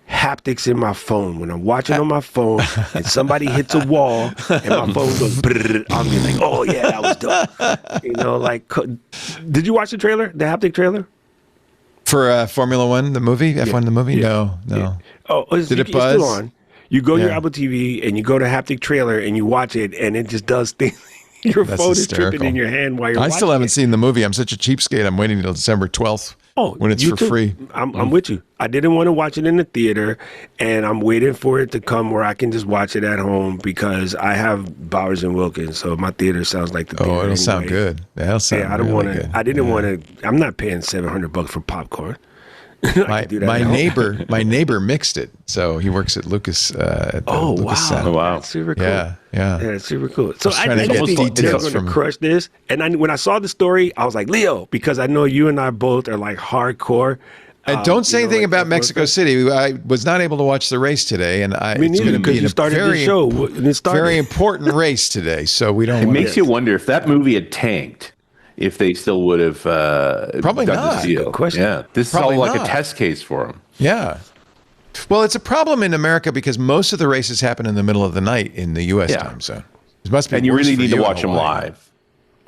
haptics in my phone. When I'm watching on my phone and somebody hits a wall and my phone goes brrr, I'll be like, oh yeah, that was dope. Did you watch the trailer, the haptic trailer? For Formula One, the movie? F1, the movie? No. Yeah. Oh, did it buzz? It's still on. You go to your Apple TV and you go to haptic trailer and you watch it and it just does things. Your phone is tripping in your hand while you're watching. I still haven't seen the movie. I'm such a cheapskate. I'm waiting until December 12th. When it's for free. I'm with you. I didn't want to watch it in the theater, and I'm waiting for it to come where I can just watch it at home because I have Bowers and Wilkins, so my theater sounds like the theater. It'll sound good. That'll sound I don't want to. good. I didn't want to. I'm not paying $700 for popcorn. My neighbor mixed it, so he works at Lucas. Lucas Sound. Oh wow, that's super cool. Yeah, it's super cool. So I think they're going to crush this. And when I saw the story, I was like, Leo, because I know you and I both are like hardcore And don't say anything about Mexico City. I was not able to watch the race today, and it's going to be you started the show. Very important race today. So we don't. It makes you wonder if that movie had tanked, if they still would have probably done not. this deal. Good question. Yeah, this Probably is all like not. a test case for them. Yeah. Well, it's a problem in America because most of the races happen in the middle of the night in the U.S. time zone. It must be. And you worse really for need to in watch them Hawaii. live.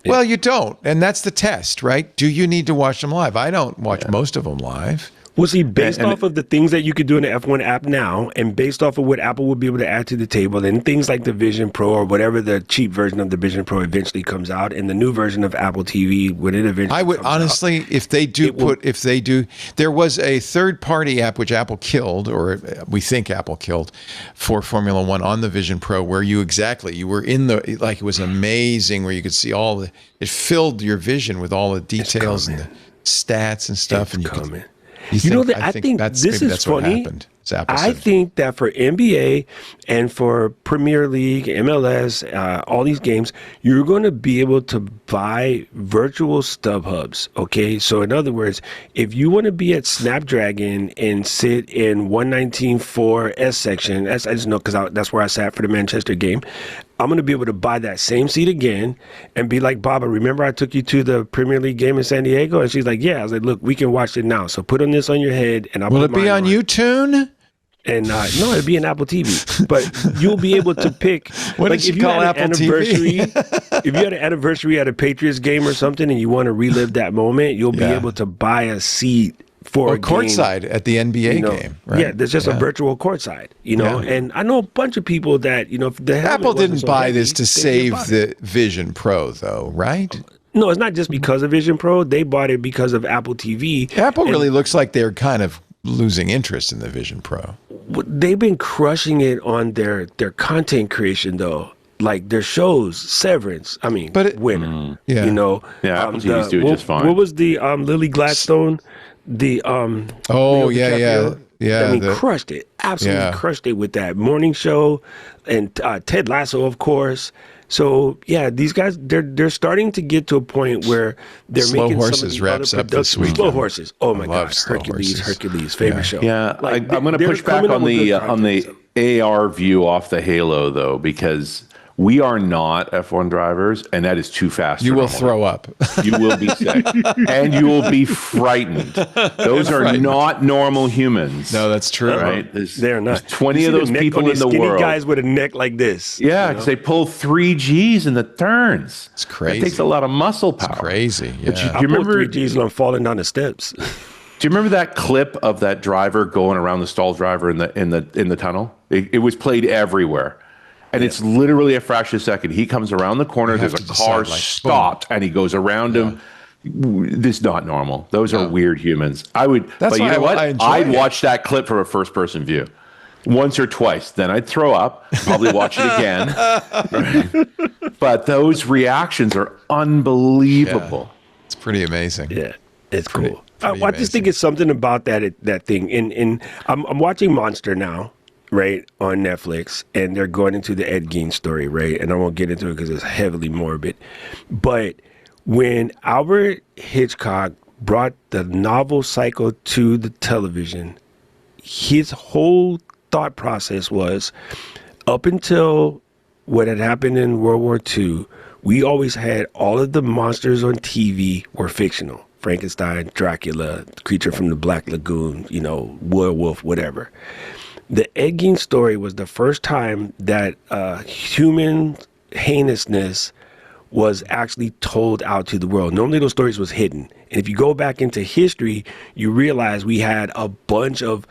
Well, you don't, and that's the test, right? Do you need to watch them live? I don't watch most of them live. Well, see, based off of the things that you could do in the F1 app now, and based off of what Apple would be able to add to the table, and things like the Vision Pro or whatever the cheap version of the Vision Pro eventually comes out, and the new version of Apple TV when it eventually I would comes honestly, out, if they do, there was a third-party app which Apple killed, or we think Apple killed, for Formula One on the Vision Pro, where you were in the, like, it was amazing, where you could see it filled your vision with all the details and the stats and stuff, and I think this is funny. I think that for NBA and for Premier League, MLS, all these games, you're going to be able to buy virtual stub hubs. Okay, so in other words, if you want to be at Snapdragon and sit in 119.4 S section, I just know because that's where I sat for the Manchester game. I'm going to be able to buy that same seat again and be like, Baba, remember I took you to the Premier League game in San Diego? And she's like, yeah. I was like, look, we can watch it now. So put on this on your head. And Will it be on YouTube? And no, it'll be an Apple TV. But you'll be able to pick. What did you call Apple TV? If you had an anniversary at a Patriots game or something and you want to relive that moment, you'll be able to buy a seat for a courtside at the NBA game, right? Yeah, there's just a virtual courtside, and I know a bunch of people that, Apple didn't buy this to save the Vision Pro, though, right? No, it's not just because of Vision Pro. They bought it because of Apple TV. Apple really looks like they're kind of losing interest in the Vision Pro. They've been crushing it on their content creation, though. Like their shows, Severance. I mean, winner. Yeah, Apple TV's doing just fine. What was the Lily Gladstone? The crushed it, absolutely crushed it with that morning show, and Ted Lasso, of course. So these guys, they're starting to get to a point where they're Slow making Horses some of the wraps other up this weekend. Slow Horses. Oh my God, Slow Hercules, Horses. favorite show. Yeah, Like, I'm going to push back on the AR view off the Halo though, because we are not F1 drivers, and that is too fast. You will throw up. You will be sick, and you will be frightened. Those are not normal humans. No, that's true. Right? They're not. There's 20 of those people in the world. Guys with a neck like this. Yeah, because they pull 3 Gs in the turns. It's crazy. It takes a lot of muscle power. It's crazy. Yeah. But I pulled 3 Gs and I'm falling down the steps. Do you remember that clip of that driver going around the stall driver in the tunnel? It was played everywhere. And it's literally a fraction of a second. He comes around the corner, there's a car stopped, and he goes around him. This is not normal. Those are weird humans. But you know what? I'd watch that clip from a first-person view. Once or twice. Then I'd throw up, probably watch it again. Right? But those reactions are unbelievable. Yeah. It's pretty amazing. Yeah, it's cool. I just think it's something about that thing. And I'm watching Monster now. Right, on Netflix, and they're going into the Ed Gein story, right? And I won't get into it because it's heavily morbid. But when Albert Hitchcock brought the novel cycle to the television, his whole thought process was, up until what had happened in World War II, we always had all of the monsters on TV were fictional. Frankenstein, Dracula, Creature from the Black Lagoon, werewolf, whatever. The Ed Gein story was the first time that human heinousness was actually told out to the world. Normally those stories was hidden. And if you go back into history, you realize we had a bunch of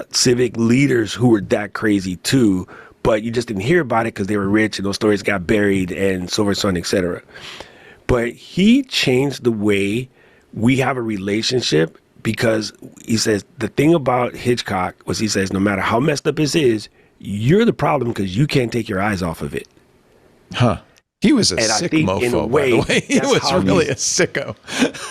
civic leaders who were that crazy too, but you just didn't hear about it because they were rich and those stories got buried and so forth, so on, etc. But he changed the way we have a relationship. Because he says the thing about Hitchcock was he says no matter how messed up this is, you're the problem because you can't take your eyes off of it. Huh. He was a sick mofo, by the way. He was really a sicko.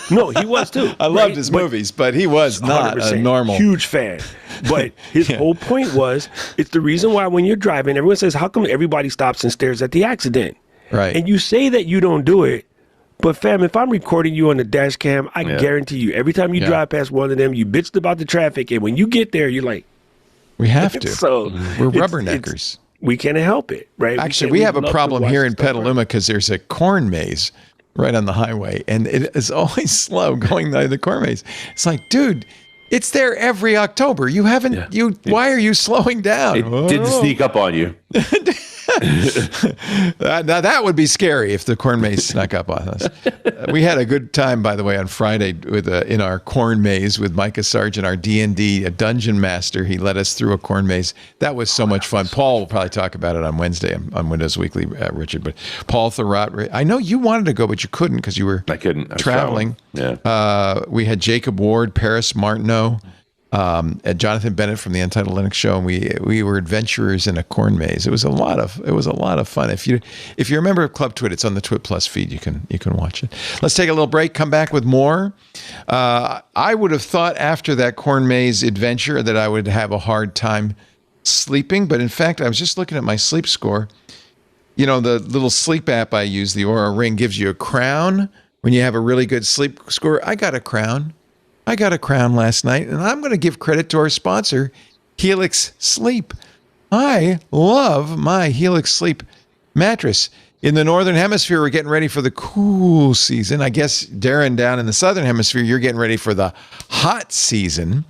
No, he was too. I loved his movies, but he was not a normal. Huge fan. But his whole point was, it's the reason why when you're driving, everyone says, how come everybody stops and stares at the accident? Right. And you say that you don't do it, But fam, if I'm recording you on the dash cam, I guarantee you, every time you drive past one of them, you bitched about the traffic, and when you get there, you're like, we have to. So we're rubberneckers. We can't help it, right? Actually, we have a problem here in Petaluma because there's a corn maze right on the highway, and it is always slow going by the corn maze. It's like, dude, it's there every October. You haven't. Why are you slowing down? It didn't sneak up on you. Now that would be scary if the corn maze snuck up on us. We had a good time, by the way, on Friday with in our corn maze with Micah Sargent, our D&D dungeon master. He led us through a corn maze. That was so much fun. Paul will probably talk about it on Wednesday on Windows Weekly, Richard. But Paul Thurrott, I know you wanted to go, but you couldn't because you were I was traveling. We had Jacob Ward, Paris Martineau, and Jonathan Bennett from the Untitled Linux Show, and we were adventurers in a corn maze. It was a lot of fun. If you're a member of Club Twit, it's on the Twit Plus feed. You can watch it. Let's take a little break. Come back with more. I would have thought after that corn maze adventure that I would have a hard time sleeping, but in fact, I was just looking at my sleep score. You know, the little sleep app I use, the Aura Ring, gives you a crown when you have a really good sleep score. I got a crown last night, and I'm going to give credit to our sponsor, Helix Sleep. I love my Helix Sleep mattress. In the Northern Hemisphere, we're getting ready for the cool season. I guess, Darren, down in the Southern Hemisphere, you're getting ready for the hot season.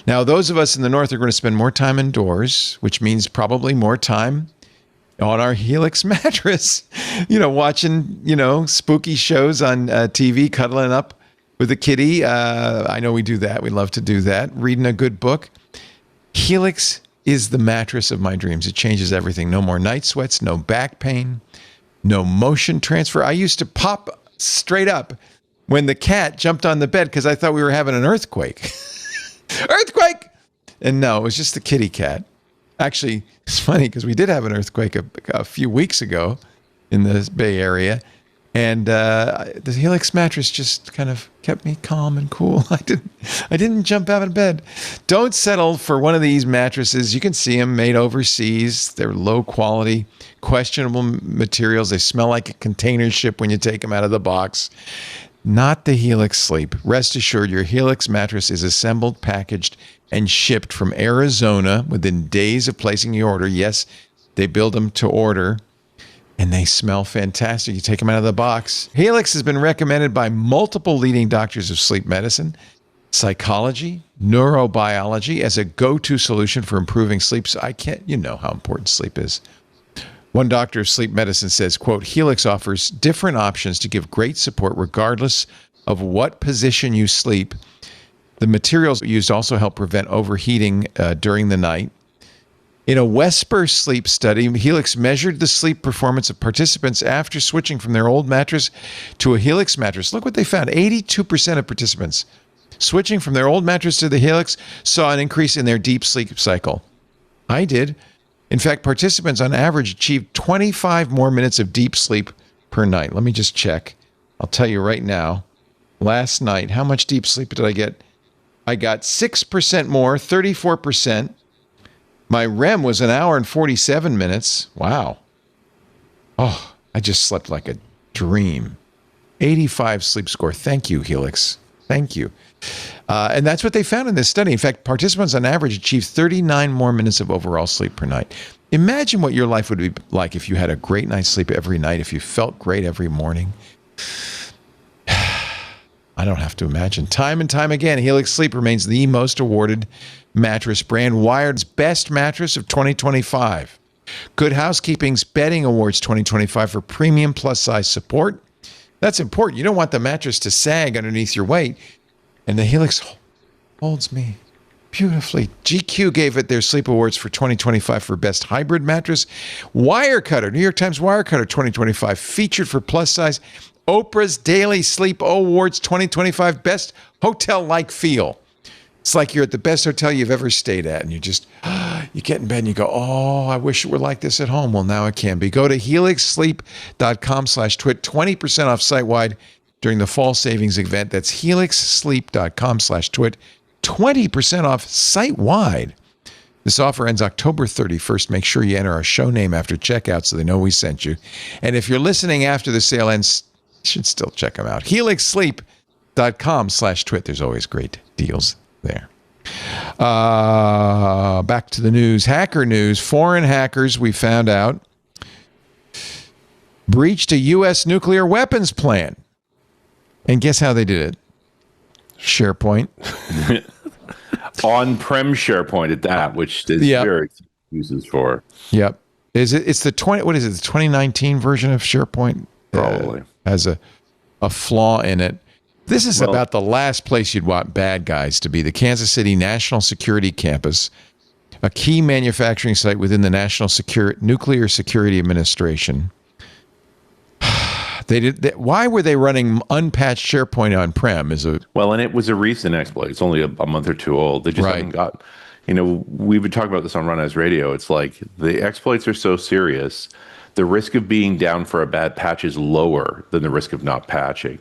Now, those of us in the North are going to spend more time indoors, which means probably more time on our Helix mattress, watching, spooky shows on TV, cuddling up with a kitty. I know we do that. We love to do that. Reading a good book. Helix is the mattress of my dreams. It changes everything. No more night sweats, no back pain, no motion transfer. I used to pop straight up when the cat jumped on the bed because I thought we were having an earthquake. Earthquake! And no, it was just the kitty cat. Actually, it's funny because we did have an earthquake a few weeks ago in the Bay Area. And the Helix mattress just kind of kept me calm and cool. I didn't jump out of bed. Don't settle for one of these mattresses. You can see them made overseas. They're low quality, questionable materials. They smell like a container ship when you take them out of the box. Not the Helix Sleep. Rest assured, your Helix mattress is assembled, packaged, and shipped from Arizona within days of placing your order. Yes, they build them to order. And they smell fantastic. You take them out of the box. Helix has been recommended by multiple leading doctors of sleep medicine, psychology, neurobiology as a go-to solution for improving sleep. So you know how important sleep is. One doctor of sleep medicine says, quote, Helix offers different options to give great support regardless of what position you sleep. The materials used also help prevent overheating during the night. In a Wesper sleep study, Helix measured the sleep performance of participants after switching from their old mattress to a Helix mattress. Look what they found. 82% of participants switching from their old mattress to the Helix saw an increase in their deep sleep cycle. I did. In fact, participants on average achieved 25 more minutes of deep sleep per night. Let me just check. I'll tell you right now. Last night, how much deep sleep did I get? I got 6% more, 34%. My REM was an hour and 47 minutes. Wow. Oh, I just slept like a dream. 85 sleep score. Thank you, Helix. Thank you. And that's what they found in this study. In fact, participants on average achieved 39 more minutes of overall sleep per night. Imagine what your life would be like if you had a great night's sleep every night, if you felt great every morning. I don't have to imagine. Time and time again, Helix Sleep remains the most awarded mattress brand. Wired's Best Mattress of 2025. Good Housekeeping's Bedding Awards 2025 for premium plus-size support. That's important. You don't want the mattress to sag underneath your weight. And the Helix holds me beautifully. GQ gave it their Sleep Awards for 2025 for Best Hybrid Mattress. Wirecutter, New York Times Wirecutter 2025, featured for plus-size. Oprah's Daily Sleep Awards 2025 Best Hotel-Like Feel. It's like you're at the best hotel you've ever stayed at, and you get in bed and you go, oh, I wish it were like this at home. Well, now it can be. Go to helixsleep.com/twit, 20% off site-wide during the fall savings event. That's helixsleep.com/twit, 20% off site-wide. This offer ends October 31st. Make sure you enter our show name after checkout so they know we sent you. And if you're listening after the sale ends, should still check them out. helixsleep.com/twit. There's always great deals there. Back to the news. Hacker news. Foreign hackers, we found out, breached a U.S. nuclear weapons plant. And guess how they did it? SharePoint. On-prem SharePoint at that, which is very uses for. Yep. It's the 2019 version of SharePoint? Probably. Has a flaw in it. This is about the last place you'd want bad guys to be. The Kansas City National Security Campus, a key manufacturing site within the National Nuclear Security Administration. Why were they running unpatched SharePoint on-prem? And it was a recent exploit. It's only a month or two old. They just haven't got. We've been talking about this on Run As Radio. It's like the exploits are so serious, the risk of being down for a bad patch is lower than the risk of not patching.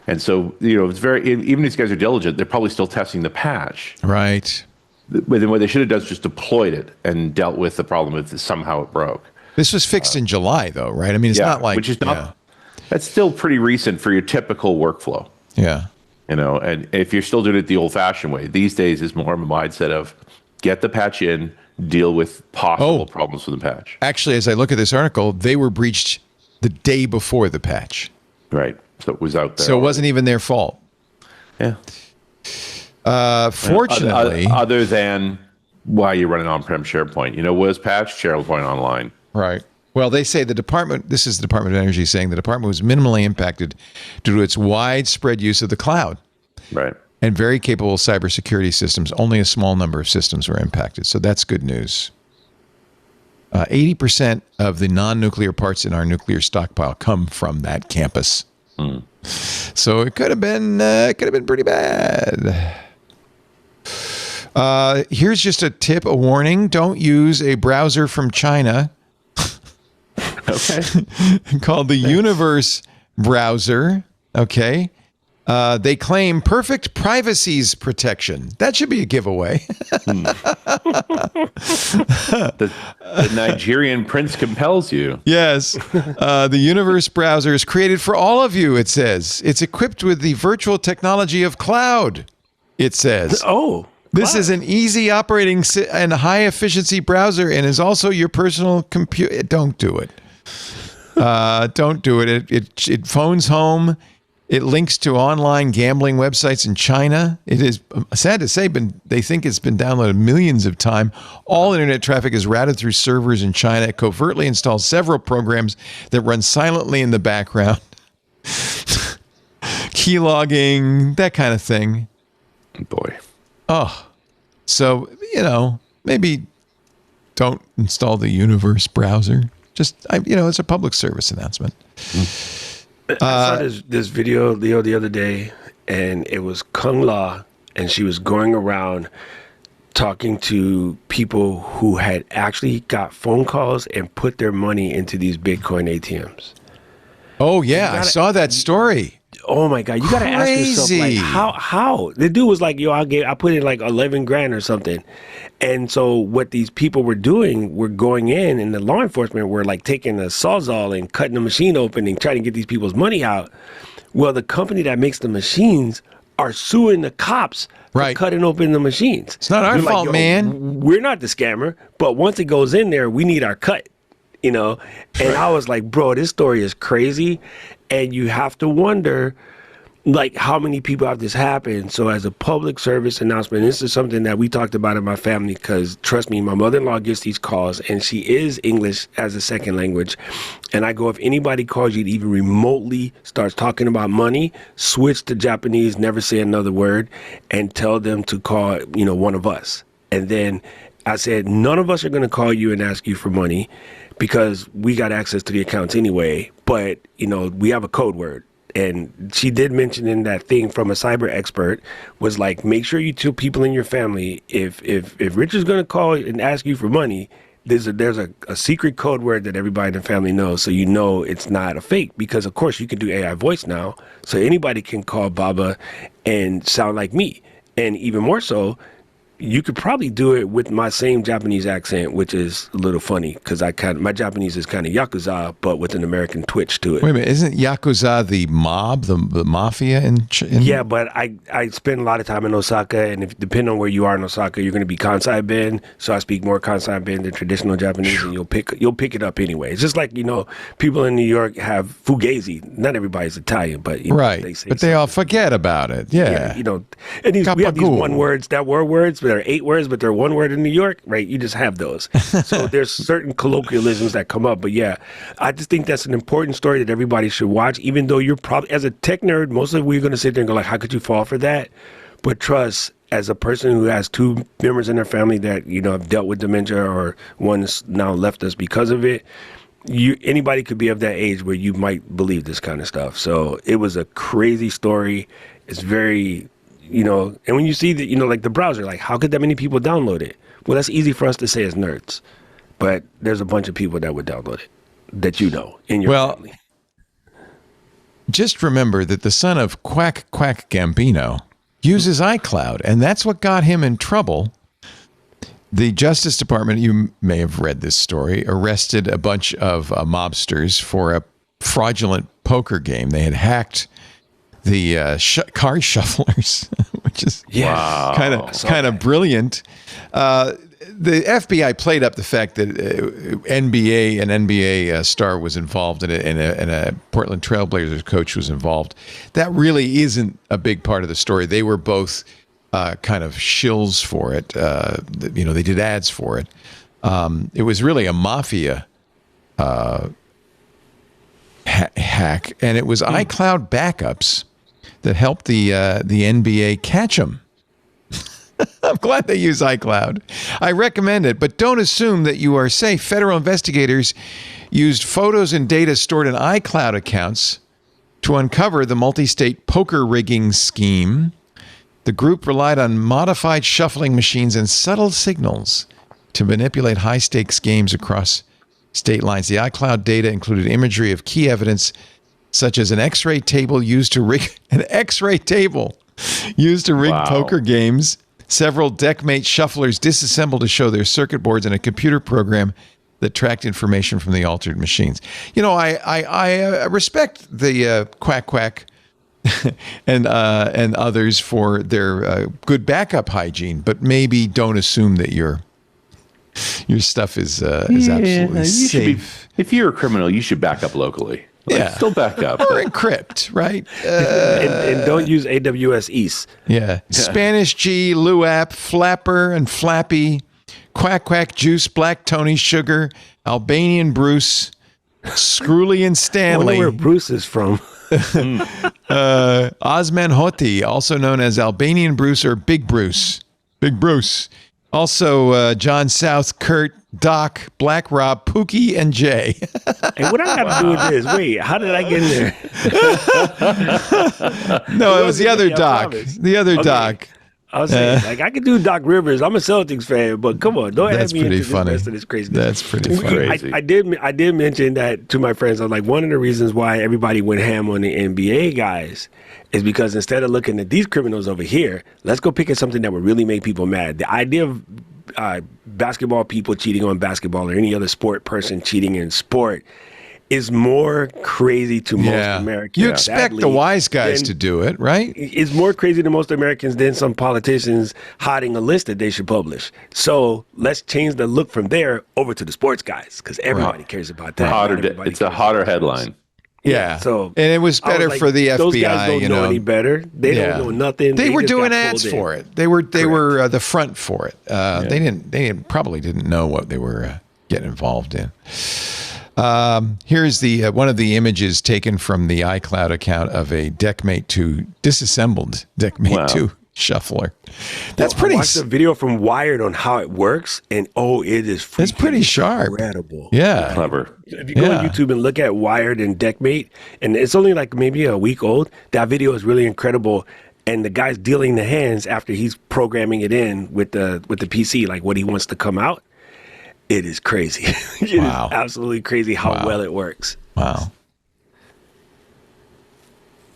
And so, it's even if these guys are diligent, they're probably still testing the patch. Right. But then what they should have done is just deployed it and dealt with the problem if somehow it broke. This was fixed in July, though, right? I mean, it's not like... Which is not... That's still pretty recent for your typical workflow. Yeah. And if you're still doing it the old-fashioned way, these days is more of a mindset of get the patch in, deal with possible problems with the patch. Actually, as I look at this article, they were breached the day before the patch. Right. So it was out there. So it wasn't even their fault. Yeah. Fortunately... Other than why you're running on-prem SharePoint. Was patched SharePoint online. Right. Well, they say this is the Department of Energy saying the department was minimally impacted due to its widespread use of the cloud. Right. And very capable cybersecurity systems. Only a small number of systems were impacted. So that's good news. 80% of the non-nuclear parts in our nuclear stockpile come from that campus. So it could have been pretty bad. Here's just a tip, a warning. Don't use a browser from China. Okay. Called the Universe browser. Okay. They claim perfect privacy's protection. That should be a giveaway. The Nigerian prince compels you. Yes. The Universe browser is created for all of you, it says. It's equipped with the virtual technology of cloud, it says. Oh. This is an easy operating and high efficiency browser and is also your personal computer. Don't do it. Don't do it. It phones home. It links to online gambling websites in China. It is sad to say, but they think it's been downloaded millions of times. All internet traffic is routed through servers in China. It covertly installs several programs that run silently in the background. Keylogging, that kind of thing. Boy. Oh, so, maybe don't install the Universe browser. Just, it's a public service announcement. I saw this video, Leo, the other day, and it was Kung La, and she was going around talking to people who had actually got phone calls and put their money into these Bitcoin ATMs. Oh, yeah, I saw that story. Oh my God, you gotta ask yourself, like, how? The dude was like, I put in like 11 grand or something. And so what these people were doing were going in, and the law enforcement were like taking a Sawzall and cutting the machine open and trying to get these people's money out. Well, the company that makes the machines are suing the cops for cutting open the machines. It's not our fault, man. We're not the scammer, but once it goes in there, we need our cut, And I was like, bro, this story is crazy. And you have to wonder, like, how many people have this happen? So as a public service announcement, this is something that we talked about in my family because, trust me, my mother-in-law gets these calls, and she is English as a second language. And I go, if anybody calls you to even remotely starts talking about money, switch to Japanese, never say another word, and tell them to call, one of us. And then I said, none of us are going to call you and ask you for money because we got access to the accounts anyway. But, we have a code word. And she did mention in that thing from a cyber expert was like, make sure you tell people in your family, if Richard's going to call and ask you for money, there's a secret code word that everybody in the family knows. So it's not a fake, because of course you can do AI voice now. So anybody can call Baba and sound like me. And even more so, you could probably do it with my same Japanese accent, which is a little funny because my Japanese is kind of Yakuza, but with an American twitch to it. Wait a minute, isn't Yakuza the mob, the mafia in Yeah, but I spend a lot of time in Osaka, and depending on where you are in Osaka, you're going to be Kansai Ben, so I speak more Kansai Ben than traditional Japanese, and you'll pick it up anyway. It's just like, people in New York have fugazi. Not everybody's Italian, but right, they say but they all forget about it. Yeah, and we have these one words that were words, but they're 8 words, but they're one word in New York, right? You just have those. So there's certain colloquialisms that come up, but yeah, I just think that's an important story that everybody should watch, even though you're probably, as a tech nerd, most of we're going to sit there and go like, how could you fall for that? But trust, as a person who has 2 members in their family that, have dealt with dementia or one's now left us because of it, anybody could be of that age where you might believe this kind of stuff. So it was a crazy story. It's very, and when you see that, like the browser, like how could that many people download it? Well, that's easy for us to say as nerds, but there's a bunch of people that would download it that in your family. Just remember that the son of Quack Quack Gambino uses iCloud, and that's what got him in trouble. The Justice Department, you may have read this story, arrested a bunch of mobsters for a fraudulent poker game. They had hacked the car shufflers, which is kind of brilliant. The FBI played up the fact that an NBA star was involved in it, and a Portland Trailblazers coach was involved. That really isn't a big part of the story. They were both kind of shills for it. They did ads for it. It was really a mafia hack, and it was iCloud backups that helped the NBA catch them. I'm glad they use iCloud. I recommend it, but don't assume that you are safe. Federal investigators used photos and data stored in iCloud accounts to uncover the multi-state poker rigging scheme. The group relied on modified shuffling machines and subtle signals to manipulate high-stakes games across state lines. The iCloud data included imagery of key evidence, such as an X-ray table used to rig poker games. Several deckmate shufflers disassembled to show their circuit boards, and a computer program that tracked information from the altered machines. I respect the Quack Quack and others for their good backup hygiene, but maybe don't assume that your stuff is absolutely safe. If you're a criminal, you should back up locally. Still back up. Or encrypt, right? And don't use AWS East. Yeah. Spanish G, Luap, Flapper and Flappy, Quack Quack Juice, Black Tony Sugar, Albanian Bruce, Screwly and Stanley. I wonder where Bruce is from. Osman Hoti, also known as Albanian Bruce or Big Bruce. Big Bruce. Also, John South, Kurt, Doc, Black Rob, Pookie, and Jay. Hey, what I got to do with this? Wait, how did I get in there? No, it was the other Doc. The other Doc. I was saying, I could do Doc Rivers. I'm a Celtics fan, but come on, don't add me into the rest of this craziness. That's pretty funny. I did mention that to my friends. I was like, one of the reasons why everybody went ham on the NBA guys is because instead of looking at these criminals over here, let's go pick at something that would really make people mad. The idea of basketball people cheating on basketball or any other sport person cheating in sport is more crazy to most Americans. You expect the wise guys to do it, right? It's more crazy to most Americans than some politicians hiding a list that they should publish. So let's change the look from there over to the sports guys, because everybody cares about that. It's a hotter headline. Yeah. So and it was better for the FBI. Those guys don't know any better. They don't know nothing. They were doing ads for it. They were the front for it. They probably didn't know what they were getting involved in. Here's the one of the images taken from the iCloud account of a disassembled Deckmate 2 shuffler. That's pretty. I watched a video from Wired on how it works, and it is it's pretty sharp. Incredible. Yeah, clever. If you go on YouTube and look at Wired and Deckmate, and it's only like maybe a week old, that video is really incredible. And the guy's dealing the hands after he's programming it in with the PC, like what he wants to come out. It is crazy. It is absolutely crazy how well it works. Wow.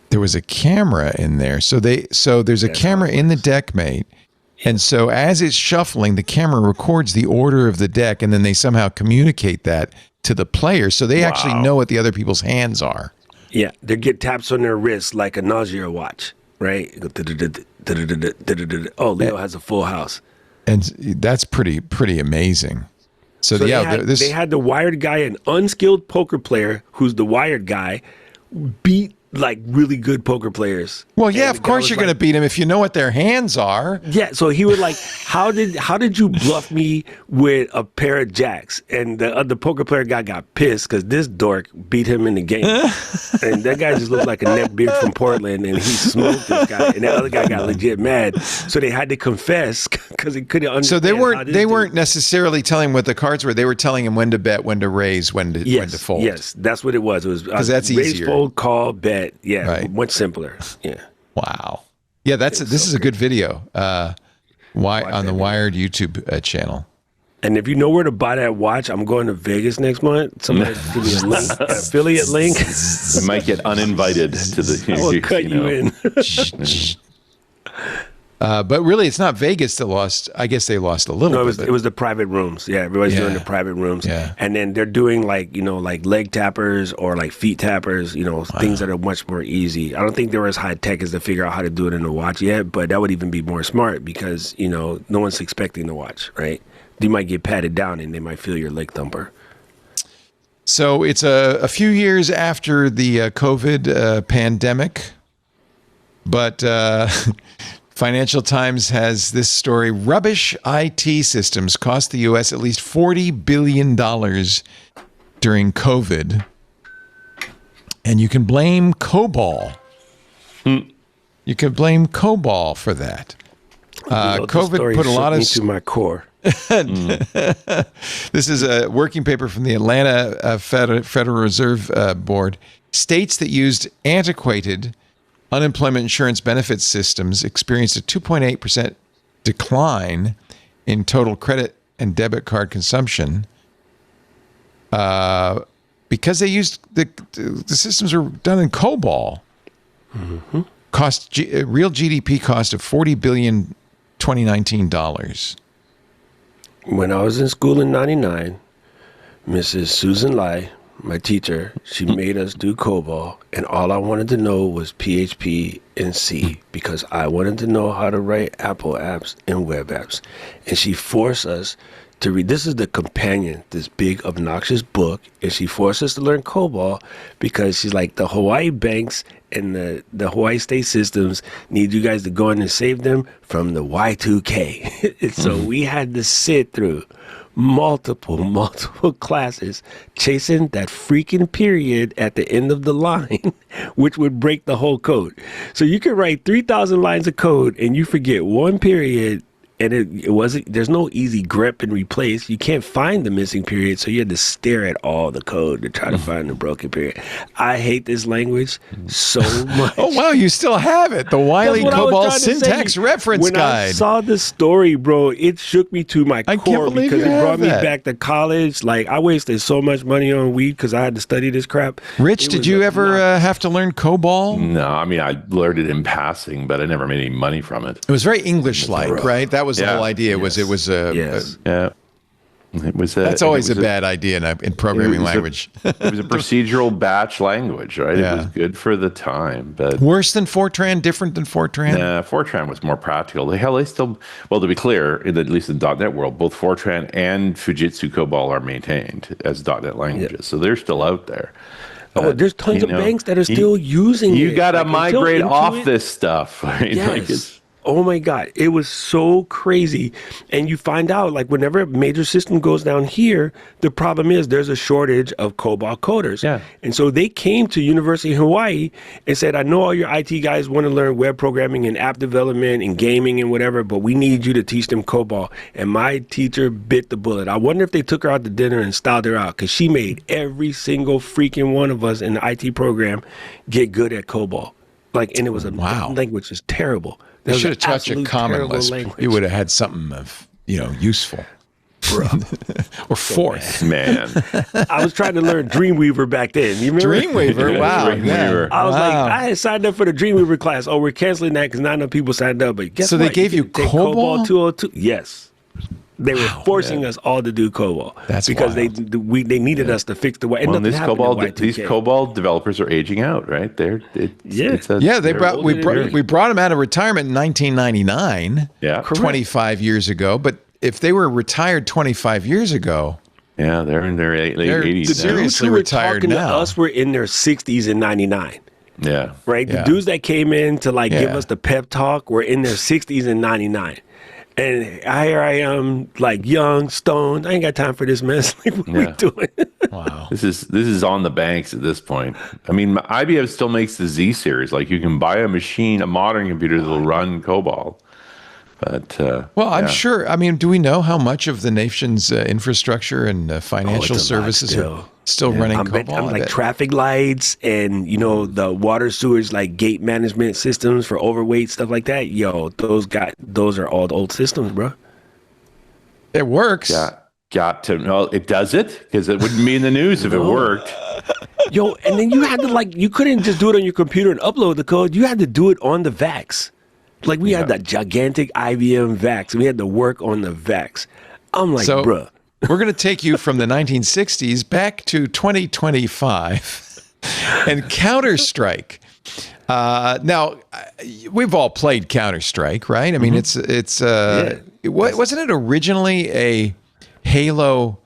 There was a camera in there. So there's a camera in the Deckmate, And so as it's shuffling, the camera records the order of the deck, and then they somehow communicate that to the player. So they actually know what the other people's hands are. Yeah, they get taps on their wrists like a nausea watch, right? Oh, Leo has a full house. And that's pretty amazing. So yeah, they had the wired guy, an unskilled poker player who's the wired guy, beat like really good poker players. Well, yeah, of course you're going to beat him if you know what their hands are. Yeah, so he was like, "How did you bluff me with a pair of jacks?" And the poker player guy got pissed because this dork beat him in the game, and that guy just looked like a neckbeard from Portland, and he smoked this guy, and that other guy got legit mad. So they had to confess because he couldn't understand. So they weren't necessarily telling him what the cards were. They were telling him when to bet, when to raise, when to fold. Yes, that's what it was. It was because that's raise, easier. Fold, call, bet. Yeah, right. Much simpler. Yeah. Wow. Yeah, this is a good video. On the Wired YouTube channel. And if you know where to buy that watch, I'm going to Vegas next month. Somebody give me a link, an affiliate link. You might get uninvited to the. I will cut you in. But really, it's not Vegas that lost. I guess they lost a little bit. It was the private rooms. Yeah, everybody's doing the private rooms. Yeah. And then they're doing like leg tappers or like feet tappers, things that are much more easy. I don't think they're as high tech as to figure out how to do it in the watch yet, but that would even be more smart because, no one's expecting the watch, right? You might get patted down and they might feel your leg thumper. So it's a few years after the COVID pandemic, but Financial Times has this story. Rubbish IT systems cost the U.S. at least $40 billion during COVID. And you can blame COBOL. You can blame COBOL for that. COVID put a lot of... to my core. This is a working paper from the Atlanta Federal Reserve Board. States that used antiquated unemployment insurance benefit systems experienced a 2.8% decline in total credit and debit card consumption because they used the systems were done in COBOL. Mm-hmm. Real GDP cost of $40 billion 2019 dollars. When I was in school in '99, Mrs. Susan Lai, my teacher, she made us do COBOL, and all I wanted to know was PHP and C because I wanted to know how to write Apple apps and web apps. And she forced us to read. This is the companion, this big obnoxious book, and she forced us to learn COBOL because she's like, the Hawaii banks and the Hawaii state systems need you guys to go in and save them from the Y2K. So we had to sit through multiple classes chasing that freaking period at the end of the line, which would break the whole code. So you could write 3,000 lines of code and you forget one period, and it wasn't, there's no easy grep and replace. You can't find the missing period, so you had to stare at all the code to try to find the broken period. I hate this language so much. Oh, wow, you still have it. The Wiley COBOL Syntax Reference Guide. When I saw this story, bro, it shook me to my core because it brought me back to college. Like, I wasted so much money on weed because I had to study this crap. Rich, did you ever have to learn COBOL? No, I mean, I learned it in passing, but I never made any money from it. It was very English-like, right? That was the whole idea. Yes. It was a It was that's always a bad idea in programming language. It was a procedural batch language, right? Yeah. It was good for the time, but worse than Fortran, different than Fortran. Nah, Fortran was more practical. They still, well, to be clear, at least in the .NET world, both Fortran and Fujitsu COBOL are maintained as .NET languages, so they're still out there. Oh, there's tons of banks that are still using it. You got to migrate off this stuff. Right? Yes. Oh my God, it was so crazy. And you find out, like, whenever a major system goes down here, the problem is there's a shortage of COBOL coders. Yeah. And so they came to University of Hawaii and said, I know all your IT guys want to learn web programming and app development and gaming and whatever, but we need you to teach them COBOL. And my teacher bit the bullet. I wonder if they took her out to dinner and styled her out, because she made every single freaking one of us in the IT program get good at COBOL. Like, and it was a language is terrible. They should have taught you Common Lisp. Language. You would have had something of, useful. bro. Or fourth. Man. I was trying to learn Dreamweaver back then. You remember? Dreamweaver. Wow. Dreamweaver. I was like, Wow. I had signed up for the Dreamweaver class. Oh, we're canceling that because not enough people signed up. But guess So what? they gave you can take COBOL? 202. Yes. They were forcing us all to do COBOL. That's because wild. they needed us to fix the way. Well, Nothing happened in these Y2K. COBOL developers are aging out, right? Yeah, we brought them out of retirement in 1999. Yeah. 25 years ago. But if they were retired 25 years ago, Yeah, they're in their late They're 80s. The now. seriously dudes who were retired talking now. to us were in their 60s in 99. Yeah. Right? Yeah. The dudes that came in to give Yeah. us the pep talk were in their 60s and 99. And here I am, young, stoned. I ain't got time for this mess. What we Yeah. doing? wow. This is on the banks at this point. I mean, IBM still makes the Z series. You can buy a machine, a modern computer that'll run COBOL. But Well, I'm yeah. sure. I mean, do we know how much of the nation's infrastructure and financial it's a lot services still. are still running I'm COBOL? I bet. traffic lights and the water sewers, gate management systems for overweight stuff like that. Yo, those are all the old systems, bro. It works. Got to know it does it because it wouldn't be in the news if it worked. Yo, and then you had to you couldn't just do it on your computer and upload the code. You had to do it on the VAX. We had that gigantic IBM VAX. We had to work on the VAX. I'm like, So- bruh. We're going to take you from the 1960s back to 2025 and Counter-Strike. Now, we've all played Counter-Strike, right? I mean, wasn't it originally a Halo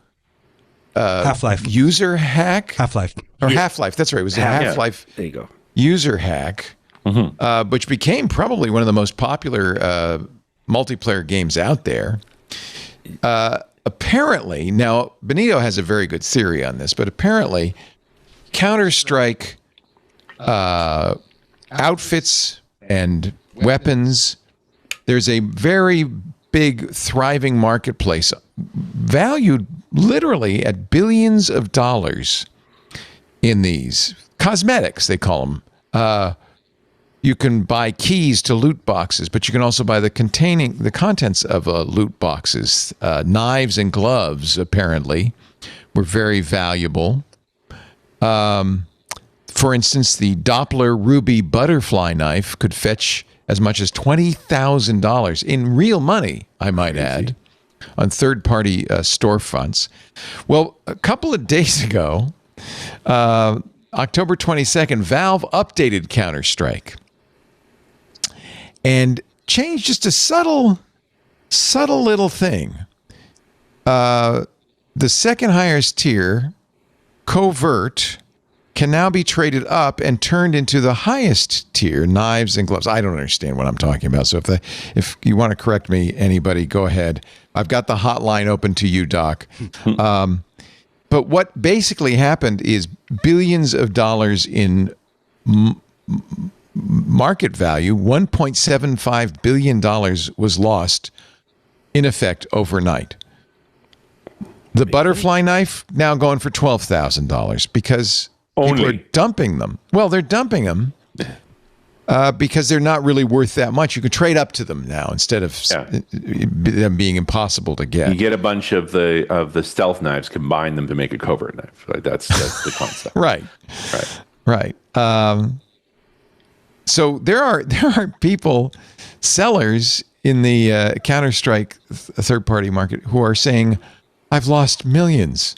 Half-Life. user hack? Half-Life. Or Half-Life. That's right. It was a Half-Life There you go. user hack, which became probably one of the most popular multiplayer games out there. Apparently, now Benito has a very good theory on this, but apparently Counter-Strike outfits and weapons, there's a very big, thriving marketplace valued literally at billions of dollars in these cosmetics, they call them. You can buy keys to loot boxes, but you can also buy the contents of loot boxes. Knives and gloves, apparently, were very valuable. For instance, the Doppler Ruby butterfly knife could fetch as much as $20,000 in real money, I might add, on third-party storefronts. Well, a couple of days ago, October 22nd, Valve updated Counter-Strike and changed just a subtle little thing. The second highest tier, Covert, can now be traded up and turned into the highest tier, knives and gloves. I don't understand what I'm talking about. So if you want to correct me, anybody, go ahead. I've got the hotline open to you, Doc. But what basically happened is billions of dollars in market value, $1.75 billion was lost in effect overnight. The butterfly knife now going for $12,000 because people are dumping them. Well, they're dumping them because they're not really worth that much. You can trade up to them now instead of them being impossible to get. You get a bunch of the stealth knives, combine them to make a covert knife. That's the concept. Right. So there are people, sellers in the Counter-Strike third-party market who are saying, I've lost millions.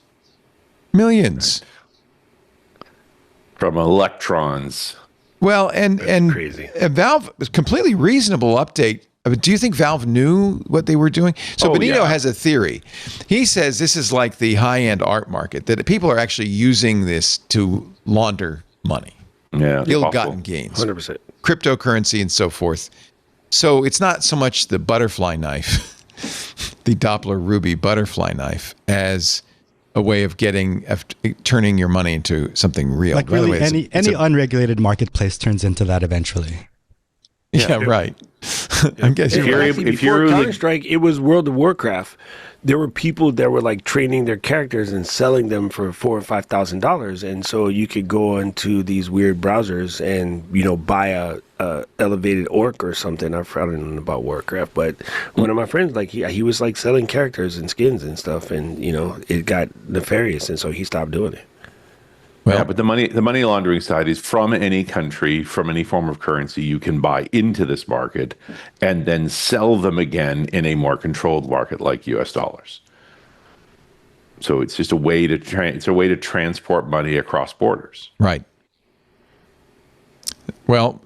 From electrons. Well, and crazy. Valve, completely reasonable update. Do you think Valve knew what they were doing? So Benito has a theory. He says this is like the high-end art market, that people are actually using this to launder money. Yeah. Ill-gotten gains. 100%. Cryptocurrency and so forth. So it's not so much the butterfly knife, the Doppler Ruby butterfly knife, as a way of turning your money into something real. Like By the really, way, any unregulated marketplace turns into that eventually. Yeah, right. I guess If you're right. you're- Before Counter-Strike, it was World of Warcraft. there were people that were like training their characters and selling them for $4,000 or $5,000, and so you could go into these weird browsers and buy a elevated orc or something. I don't know about Warcraft, but one of my friends, like he was like selling characters and skins and stuff, and it got nefarious, and so he stopped doing it. Well, yeah, but the money laundering side is from any country, from any form of currency, you can buy into this market and then sell them again in a more controlled market like US dollars. So it's just a way to transport money across borders. Right. Well,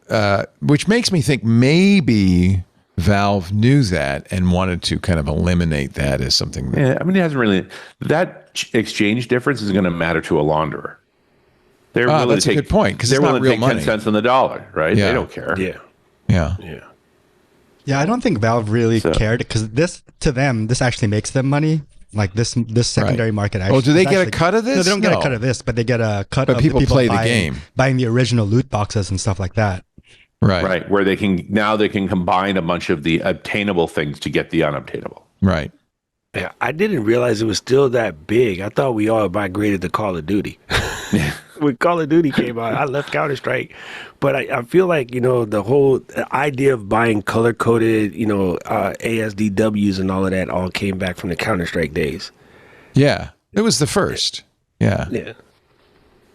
which makes me think maybe Valve knew that and wanted to kind of eliminate that as something. Yeah, I mean, it hasn't really. That exchange difference is going to matter to a launderer. That's a good point, because it's not real money. 10 cents on the dollar, right? Yeah. They don't care. Yeah. Yeah, I don't think Valve really cared, because this actually makes them money. Like this secondary market. Actually, do they get a cut of this? No, they don't get a cut of this, but they get a cut of people the people play the game, buying the original loot boxes and stuff like that. Right. Where they can combine a bunch of the obtainable things to get the unobtainable. Right. Yeah, I didn't realize it was still that big. I thought we all migrated to Call of Duty. When Call of Duty came out, I left Counter-Strike. But I feel like, the whole idea of buying color-coded, ASDWs and all of that all came back from the Counter-Strike days. Yeah, it was the first. Yeah.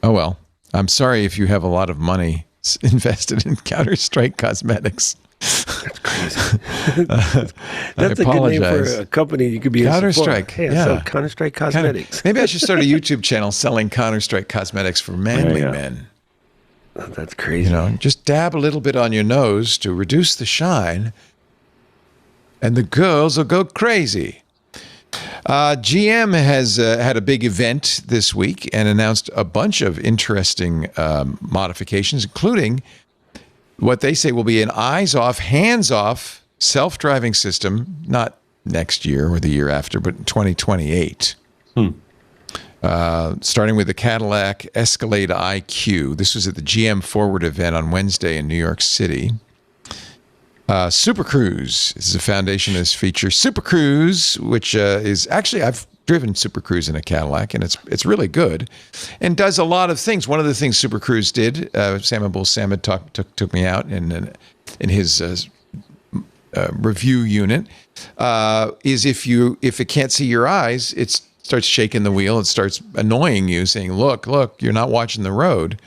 Oh, well, I'm sorry if you have a lot of money invested in Counter-Strike cosmetics. That's crazy. That's a good name for a company. You could be Counter-Strike. So Counter-Strike Cosmetics. Maybe I should start a YouTube channel selling Counter-Strike cosmetics for manly men. Oh, that's crazy. Just dab a little bit on your nose to reduce the shine, and the girls will go crazy. GM has had a big event this week and announced a bunch of interesting modifications, including what they say will be an eyes-off, hands-off self-driving system, not next year or the year after, but in 2028. Starting with the Cadillac Escalade IQ. This was at the GM Forward event on Wednesday in New York City. Super Cruise is the foundation of this feature. Super Cruise, which is actually, I've driven Super Cruise in a Cadillac, and it's really good and does a lot of things. One of the things Super Cruise did, Sam took me out in his review unit, is if it can't see your eyes, it starts shaking the wheel. It starts annoying you, saying, look, you're not watching the road.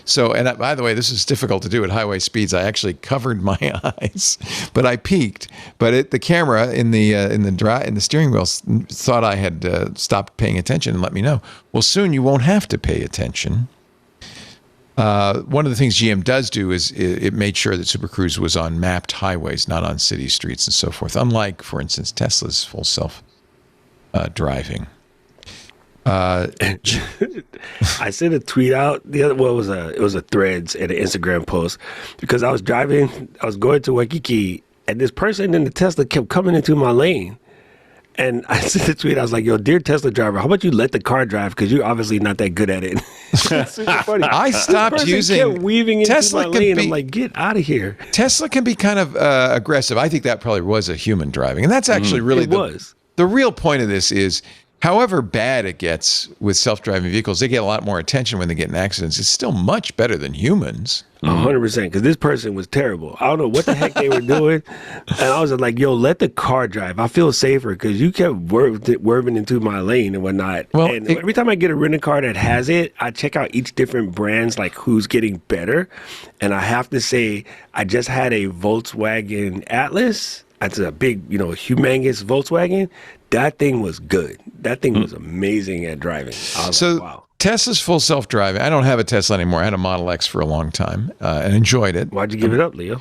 So, and by the way, this is difficult to do at highway speeds. I actually covered my eyes, but I peeked. But the camera in the steering wheel thought I had stopped paying attention and let me know. Well, soon you won't have to pay attention. One of the things GM does do is it made sure that Super Cruise was on mapped highways, not on city streets and so forth. Unlike, for instance, Tesla's full self driving. I sent a tweet out the other. Well, it was a Threads and an Instagram post, because I was going to Waikiki, and this person in the Tesla kept coming into my lane, and I sent a tweet. I was like, "Yo, dear Tesla driver, how about you let the car drive? Because you're obviously not that good at it." It's super funny. I stopped using kept weaving into Tesla. My lane. I'm like, get out of here. Tesla can be kind of aggressive. I think that probably was a human driving, and that's actually really the real point of this is. However bad it gets with self-driving vehicles, they get a lot more attention when they get in accidents. It's still much better than humans. 100%, because this person was terrible. I don't know what the heck they were doing. And I was like, yo, let the car drive. I feel safer, because you kept swerving into my lane and whatnot. Well, and every time I get a rental car that has it, I check out each different brands, like who's getting better. And I have to say, I just had a Volkswagen Atlas. That's a big, humongous Volkswagen. That thing was good. That thing was amazing at driving. I was like, wow. Tesla's full self-driving. I don't have a Tesla anymore. I had a Model X for a long time and enjoyed it. Why'd you give it up, Leo?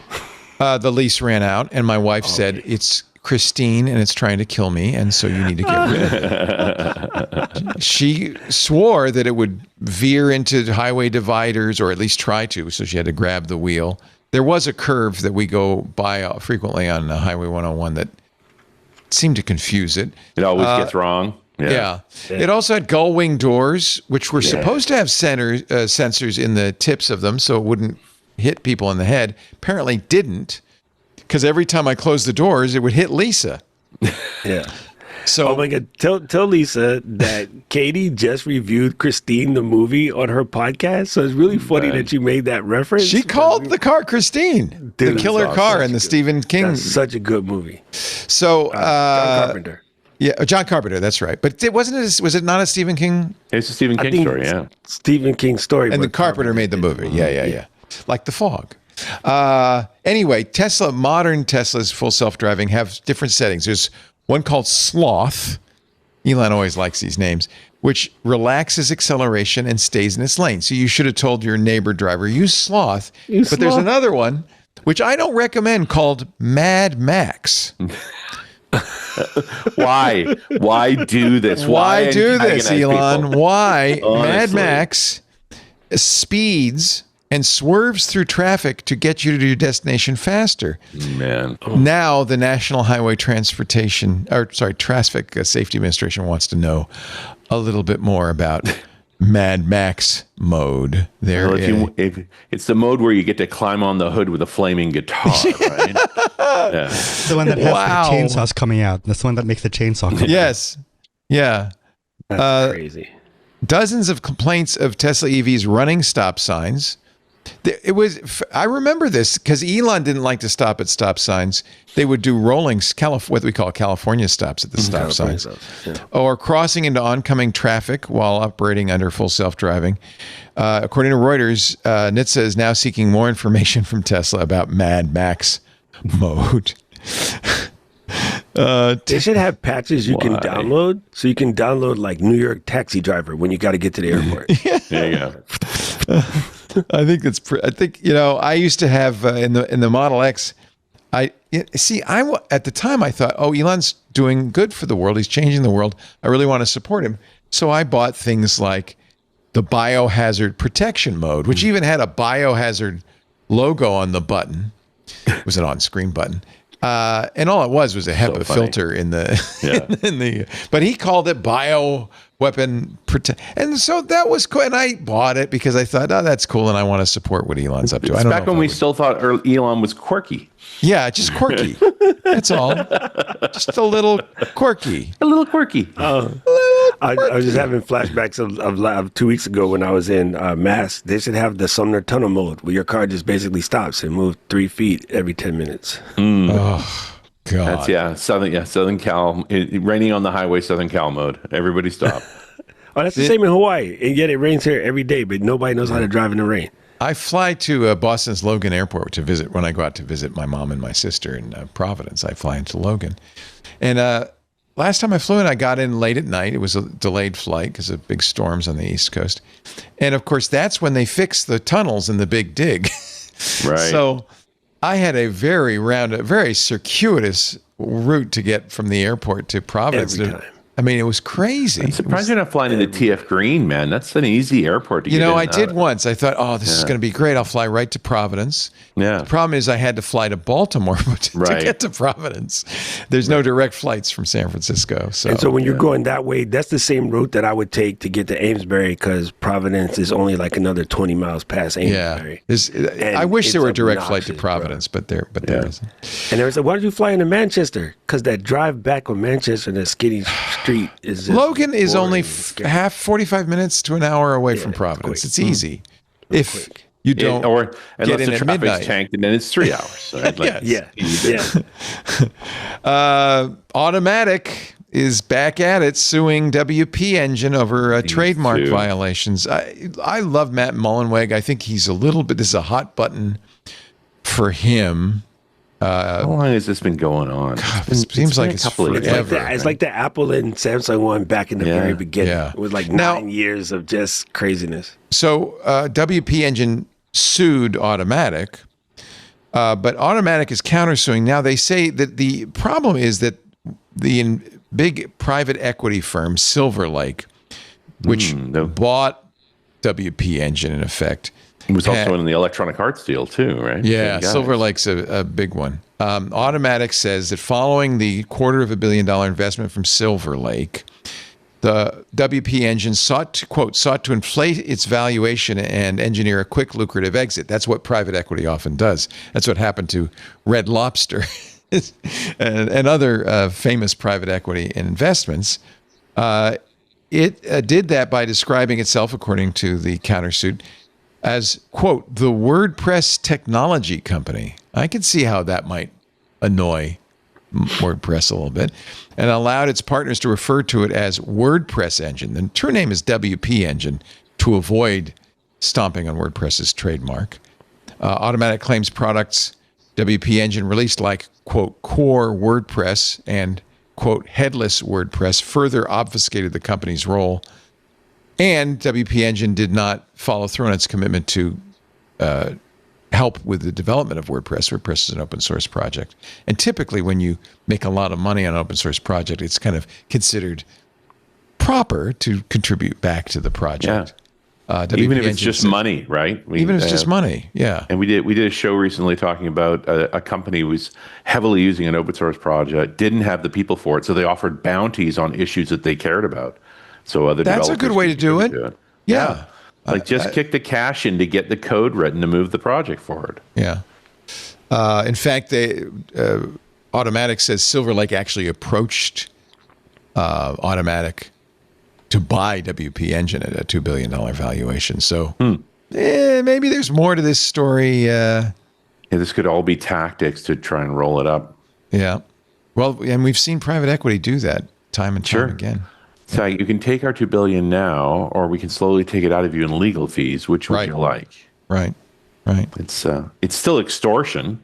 The lease ran out, and my wife said, it's Christine, and it's trying to kill me, and so you need to get rid of it. She swore that it would veer into highway dividers, or at least try to, so she had to grab the wheel. There was a curve that we go by frequently on Highway 101 that seemed to confuse it. It always gets wrong. Yeah. It also had gull wing doors, which were supposed to have sensors in the tips of them so it wouldn't hit people in the head. Apparently didn't, because every time I closed the doors, it would hit Lisa. Yeah. So, oh my God, tell Lisa that Katie just reviewed Christine the movie on her podcast. So it's really funny that you made that reference. she called the car Christine, Dude, the killer that's car awesome. in the Stephen King. That's such a good movie. So, John Carpenter. Yeah, John Carpenter. That's right. But was it not a Stephen King? It's a Stephen I King think story, yeah. Stephen King story. And the but Carpenter made the movie. Yeah. Like The Fog. Anyway, modern Teslas, full self-driving, have different settings. There's one called Sloth. Elon always likes these names, which relaxes acceleration and stays in its lane. So you should have told your neighbor driver, use Sloth. But there's another one, which I don't recommend, called Mad Max. Why? Why do this? Why do this, Elon? People? Why? Honestly. Mad Max speeds and swerves through traffic to get you to your destination faster. Man. Now the National Highway Traffic Safety Administration wants to know a little bit more about Mad Max mode. Well, if it's the mode where you get to climb on the hood with a flaming guitar, right? Yeah. The one that has the chainsaws coming out. That's the one that makes the chainsaw come out. Yes. Yeah. That's crazy. Dozens of complaints of Tesla EVs running stop signs. I remember this because Elon didn't like to stop at stop signs. They would do rolling, what we call California stops at the stop signs, or crossing into oncoming traffic while operating under full self-driving. According to Reuters, NHTSA is now seeking more information from Tesla about Mad Max mode. They should have patches you can download, so you can download like New York taxi driver when you got to get to the airport. There you go. I think I used to have in the Model X. At the time I thought, oh, Elon's doing good for the world. He's changing the world. I really want to support him. So I bought things like the biohazard protection mode, which even had a biohazard logo on the button. It was an on-screen button. And all it was a HEPA filter in the, but he called it bioweapon protect. And so that was cool. And I bought it because I thought, oh, that's cool. And I want to support what Elon's up to. It's back when we still thought Elon was quirky. Yeah, just quirky. That's all. Just a little quirky. A little quirky. I was just having flashbacks of 2 weeks ago when I was in Mass. They should have the Sumner Tunnel mode where your car just basically stops and moves 3 feet every 10 minutes. Oh, God. That's, Southern Cal. Raining on the highway, Southern Cal mode. Everybody stop. Oh, that's the same in Hawaii. And yet it rains here every day, but nobody knows how to drive in the rain. I fly to Boston's Logan Airport to visit when I go out to visit my mom and my sister in Providence. I fly into Logan. And last time I flew in, I got in late at night. It was a delayed flight because of big storms on the East Coast. And of course, that's when they fixed the tunnels in the Big Dig. Right. So I had a very circuitous route to get from the airport to Providence. Every time. I mean, it was crazy. I'm surprised you're not flying into TF Green, man. That's an easy airport to get in. I did once. I thought, oh, this is going to be great. I'll fly right to Providence. Yeah. The problem is I had to fly to Baltimore to get to Providence. There's no direct flights from San Francisco. So when you're going that way, that's the same route that I would take to get to Amesbury because Providence is only like another 20 miles past Amesbury. Yeah. I wish there were a direct flight to Providence, but there isn't. And they were like, why did you fly into Manchester? Because that drive back from Manchester, that skinny street is just Logan is only 45 minutes to an hour away from Providence. It's easy. If you don't get in at midnight. Tanked, and then it's 3 hours. So Automatic is back at it, suing WP Engine over trademark violations. I love Matt Mullenweg. I think he's this is a hot button for him. How long has this been going on? It seems like it's forever. It's like the Apple and Samsung one back in the very beginning. Yeah. It was like 9 years of just craziness. So WP Engine sued Automatic, but Automatic is countersuing. Now they say that the problem is that the big private equity firm Silver Lake, which bought WP Engine in effect. It was also in the Electronic Arts deal too, right? Yeah, Silver Lake's a big one. Automatic says that following the $250 million investment from Silver Lake, the WP Engine sought to inflate its valuation and engineer a quick, lucrative exit. That's what private equity often does. That's what happened to Red Lobster. and other famous private equity investments. It did that by describing itself, according to the countersuit, as, quote, the WordPress technology company. I can see how that might annoy WordPress a little bit, and allowed its partners to refer to it as WordPress Engine. The true name is WP Engine to avoid stomping on WordPress's trademark. Automatic claims products WP Engine released like, quote, core WordPress and, quote, headless WordPress further obfuscated the company's role. And WP Engine did not follow through on its commitment to help with the development of WordPress. WordPress is an open source project. And typically when you make a lot of money on an open source project, it's kind of considered proper to contribute back to the project. Even if it's just money, right? Even if it's just money, yeah. And we did a show recently talking about a company who was heavily using an open source project, didn't have the people for it, so they offered bounties on issues that they cared about. So other that's a good way to do it. Yeah. Like just kick the cash in to get the code written to move the project forward. Yeah. In fact, Automatic says Silver Lake actually approached Automatic to buy WP Engine at a $2 billion valuation. So maybe there's more to this story. This could all be tactics to try and roll it up. Yeah. Well, and we've seen private equity do that time and time again. So you can take our $2 billion now, or we can slowly take it out of you in legal fees. Which would you like? Right. It's still extortion.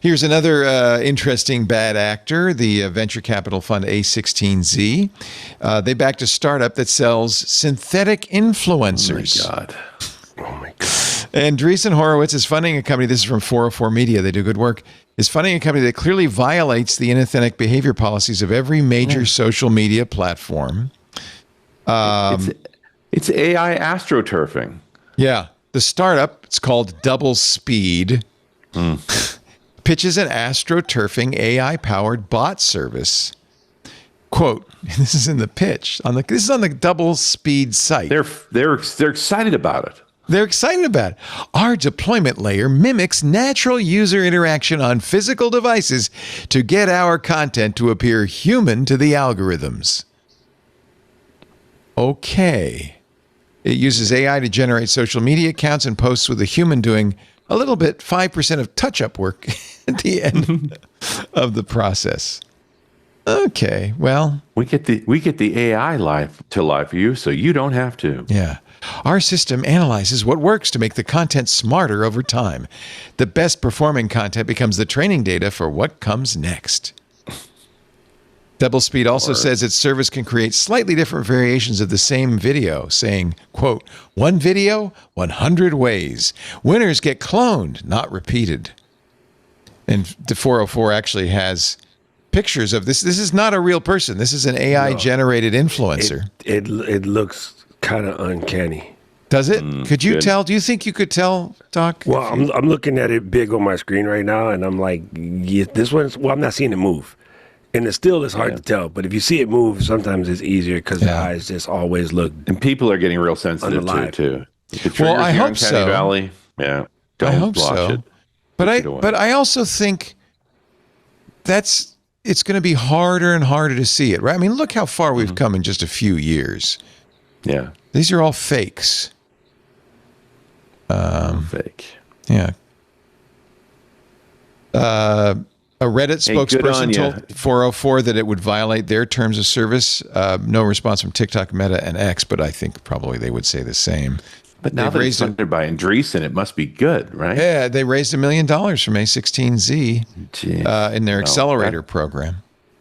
Here's another interesting bad actor, the venture capital fund A16Z. They backed a startup that sells synthetic influencers. Oh my God. Andreessen Horowitz is funding a company, this is from 404 Media, they do good work, is funding a company that clearly violates the inauthentic behavior policies of every major social media platform. It's AI astroturfing. Yeah. The startup, it's called Double Speed, pitches an astroturfing AI-powered bot service. Quote, this is in the pitch. This is on the Double Speed site. They're excited about it. They're excited about it. Our deployment layer mimics natural user interaction on physical devices to get our content to appear human to the algorithms. Okay. It uses AI to generate social media accounts and posts with a human doing a little bit, 5% of touch-up work at the end of the process. Okay, well, we get the AI live for you, so you don't have to. Yeah. Our system analyzes what works to make the content smarter over time. The best performing content becomes the training data for what comes next. Double Speed also says its service can create slightly different variations of the same video, saying, quote, one video, 100 ways. Winners get cloned, not repeated. And the 404 actually has pictures of this. This is not a real person. This is an AI-generated influencer. It looks kind of uncanny. Does it? Could you tell? Do you think you could tell, Doc? Well, I'm looking at it big on my screen right now, and I'm like, yeah, this one's, well, I'm not seeing it move. And it's hard to tell. But if you see it move, sometimes it's easier because the eyes just always look. And people are getting real sensitive to it, too. Well, I hope so. Valley, yeah. Don't I hope watch so. it. But I also think it's going to be harder and harder to see it, right? I mean, look how far we've come in just a few years. Yeah. These are all fakes. Fake. Yeah. A Reddit spokesperson told 404 that it would violate their terms of service. No response from TikTok, Meta, and X, but I think probably they would say the same. But now that it's funded by Andreessen, it must be good, right? Yeah, they raised $1 million from A16Z in their accelerator program.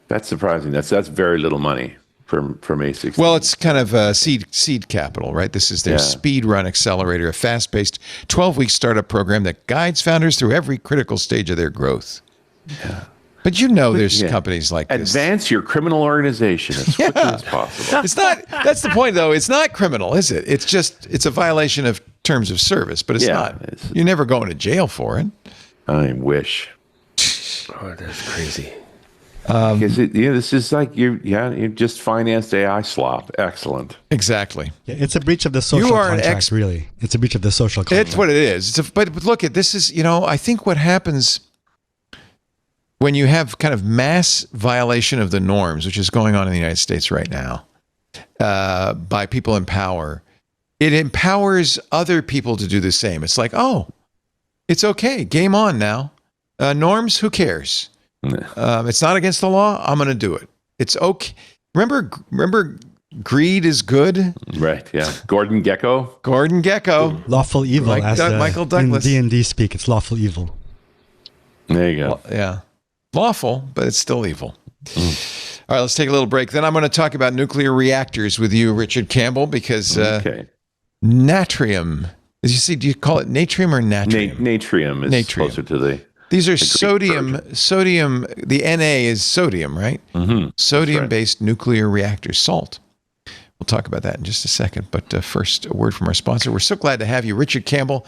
That's surprising. That's very little money from A16. Well, it's kind of seed capital, right? This is their speed run accelerator, a fast-paced 12-week startup program that guides founders through every critical stage of their growth. Yeah. But there's companies like this. Advance your criminal organization as quickly as possible. It's not, that's the point though. It's not criminal, is it? It's a violation of terms of service, but it's not. You're never going to jail for it. I wish. Oh, that's crazy. Because this is like you just financed AI slop. Excellent. Exactly. Yeah, it's a breach of the social contract, really. It's a breach of the social contract. It's what it is. But look, this is, I think what happens when you have kind of mass violation of the norms, which is going on in the United States right now, by people in power, it empowers other people to do the same. It's like, oh, it's okay. Game on now. Norms, who cares? It's not against the law. I'm going to do it. It's okay. Remember, greed is good. Right. Yeah. Gordon Gekko. Lawful evil, Like as Michael Douglas. in D&D speak. It's lawful evil. There you go. Well, yeah. Lawful, but it's still evil. All right, let's take a little break. Then I'm going to talk about nuclear reactors with you, Richard Campbell, because natrium, as you see, do you call it natrium or natrium? Natrium is closer to the... These are sodium, the Na is sodium, right? Mm-hmm. Sodium-based nuclear reactors, salt. We'll talk about that in just a second. But first, a word from our sponsor. We're so glad to have you, Richard Campbell.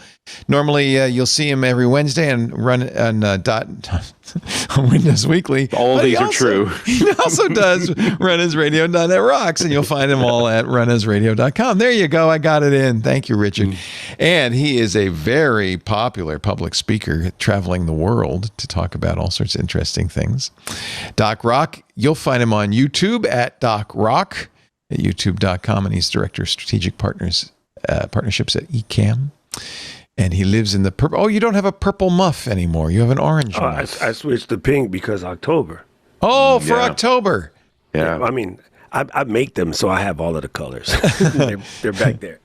Normally, you'll see him every Wednesday and run on on Windows Weekly. All of these are true. He also does RunAsRadio.net Rocks, and you'll find him all at RunAsRadio.com. There you go. I got it in. Thank you, Richard. And he is a very popular public speaker traveling the world to talk about all sorts of interesting things. Doc Rock, you'll find him on YouTube at Doc Rock at youtube.com, and he's director of strategic partnerships at eCam. And he lives in the purple. Oh, you don't have a purple muff anymore. You have an orange muff. I switched to pink because October. Oh, for October. Yeah. I mean, I make them, so I have all of the colors. they're back there.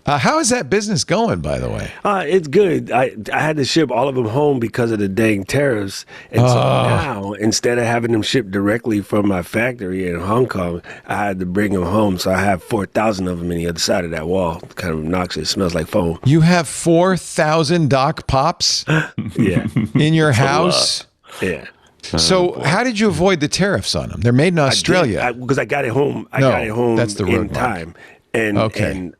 How is that business going, by the way? It's good. I had to ship all of them home because of the dang tariffs. And so now, instead of having them shipped directly from my factory in Hong Kong, I had to bring them home. So I have 4,000 of them on the other side of that wall. Kind of obnoxious. Smells like foam. You have 4,000 Doc Pops Yeah. in your house? Yeah. So how did you avoid the tariffs on them? They're made in Australia. Because I got it home. That's the in road time. And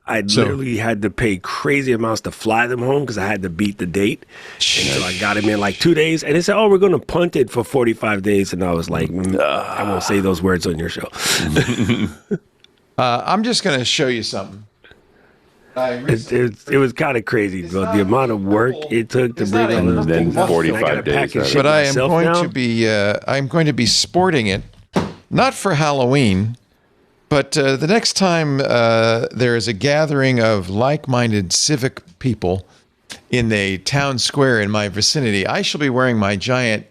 I literally had to pay crazy amounts to fly them home because I had to beat the date. And so I got them in like 2 days. And they said, oh, we're going to punt it for 45 days. And I was like, I won't say those words on your show. I'm just going to show you something. It was kind of crazy, bro. The amount of work it took to bring all those then things. 45 days. But I am going to be sporting it, not for Halloween, but the next time there is a gathering of like-minded civic people in a town square in my vicinity, I shall be wearing my giant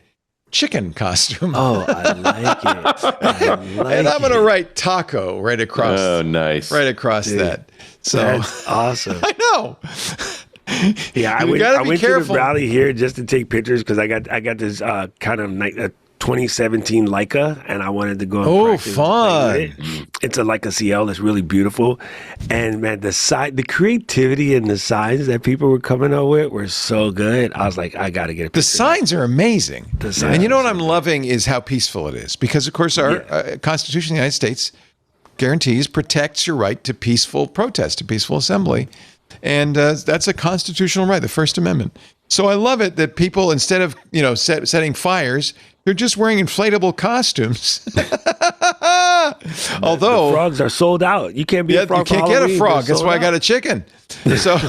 chicken costume. Oh, I like it. And I'm going to write taco right across. Oh, nice. Right across that. So that's awesome. I know. Yeah, I went to the rally here just to take pictures because I got this kind of 2017 Leica, and I wanted to go. And practice fun! with it. It's a Leica CL that's really beautiful, and man, the creativity and the signs that people were coming up with were so good. I was like, I got to get a picture. The signs are amazing, and you know what I'm loving is how peaceful it is, because of course our Constitution of the United States protects your right to peaceful protest, to peaceful assembly. And that's a constitutional right, the First Amendment. So I love it that people, instead of, setting fires, they're just wearing inflatable costumes. Although the frogs are sold out. You can't be a frog. You can't get a frog. That's why I got a chicken. So,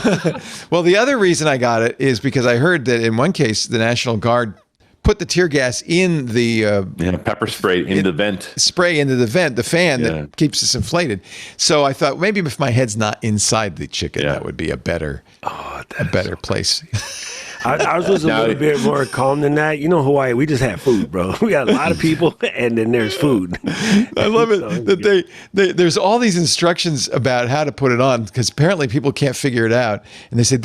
well, the other reason I got it is because I heard that in one case, the National Guard put the tear gas in the pepper spray in the vent. Spray into the vent, the fan that keeps us inflated. So I thought maybe if my head's not inside the chicken, that would be a better place. I was a little bit more calm than that. You know, Hawaii, we just have food, bro. We got a lot of people, and then there's food. I love it that there's all these instructions about how to put it on, because apparently people can't figure it out. And they say,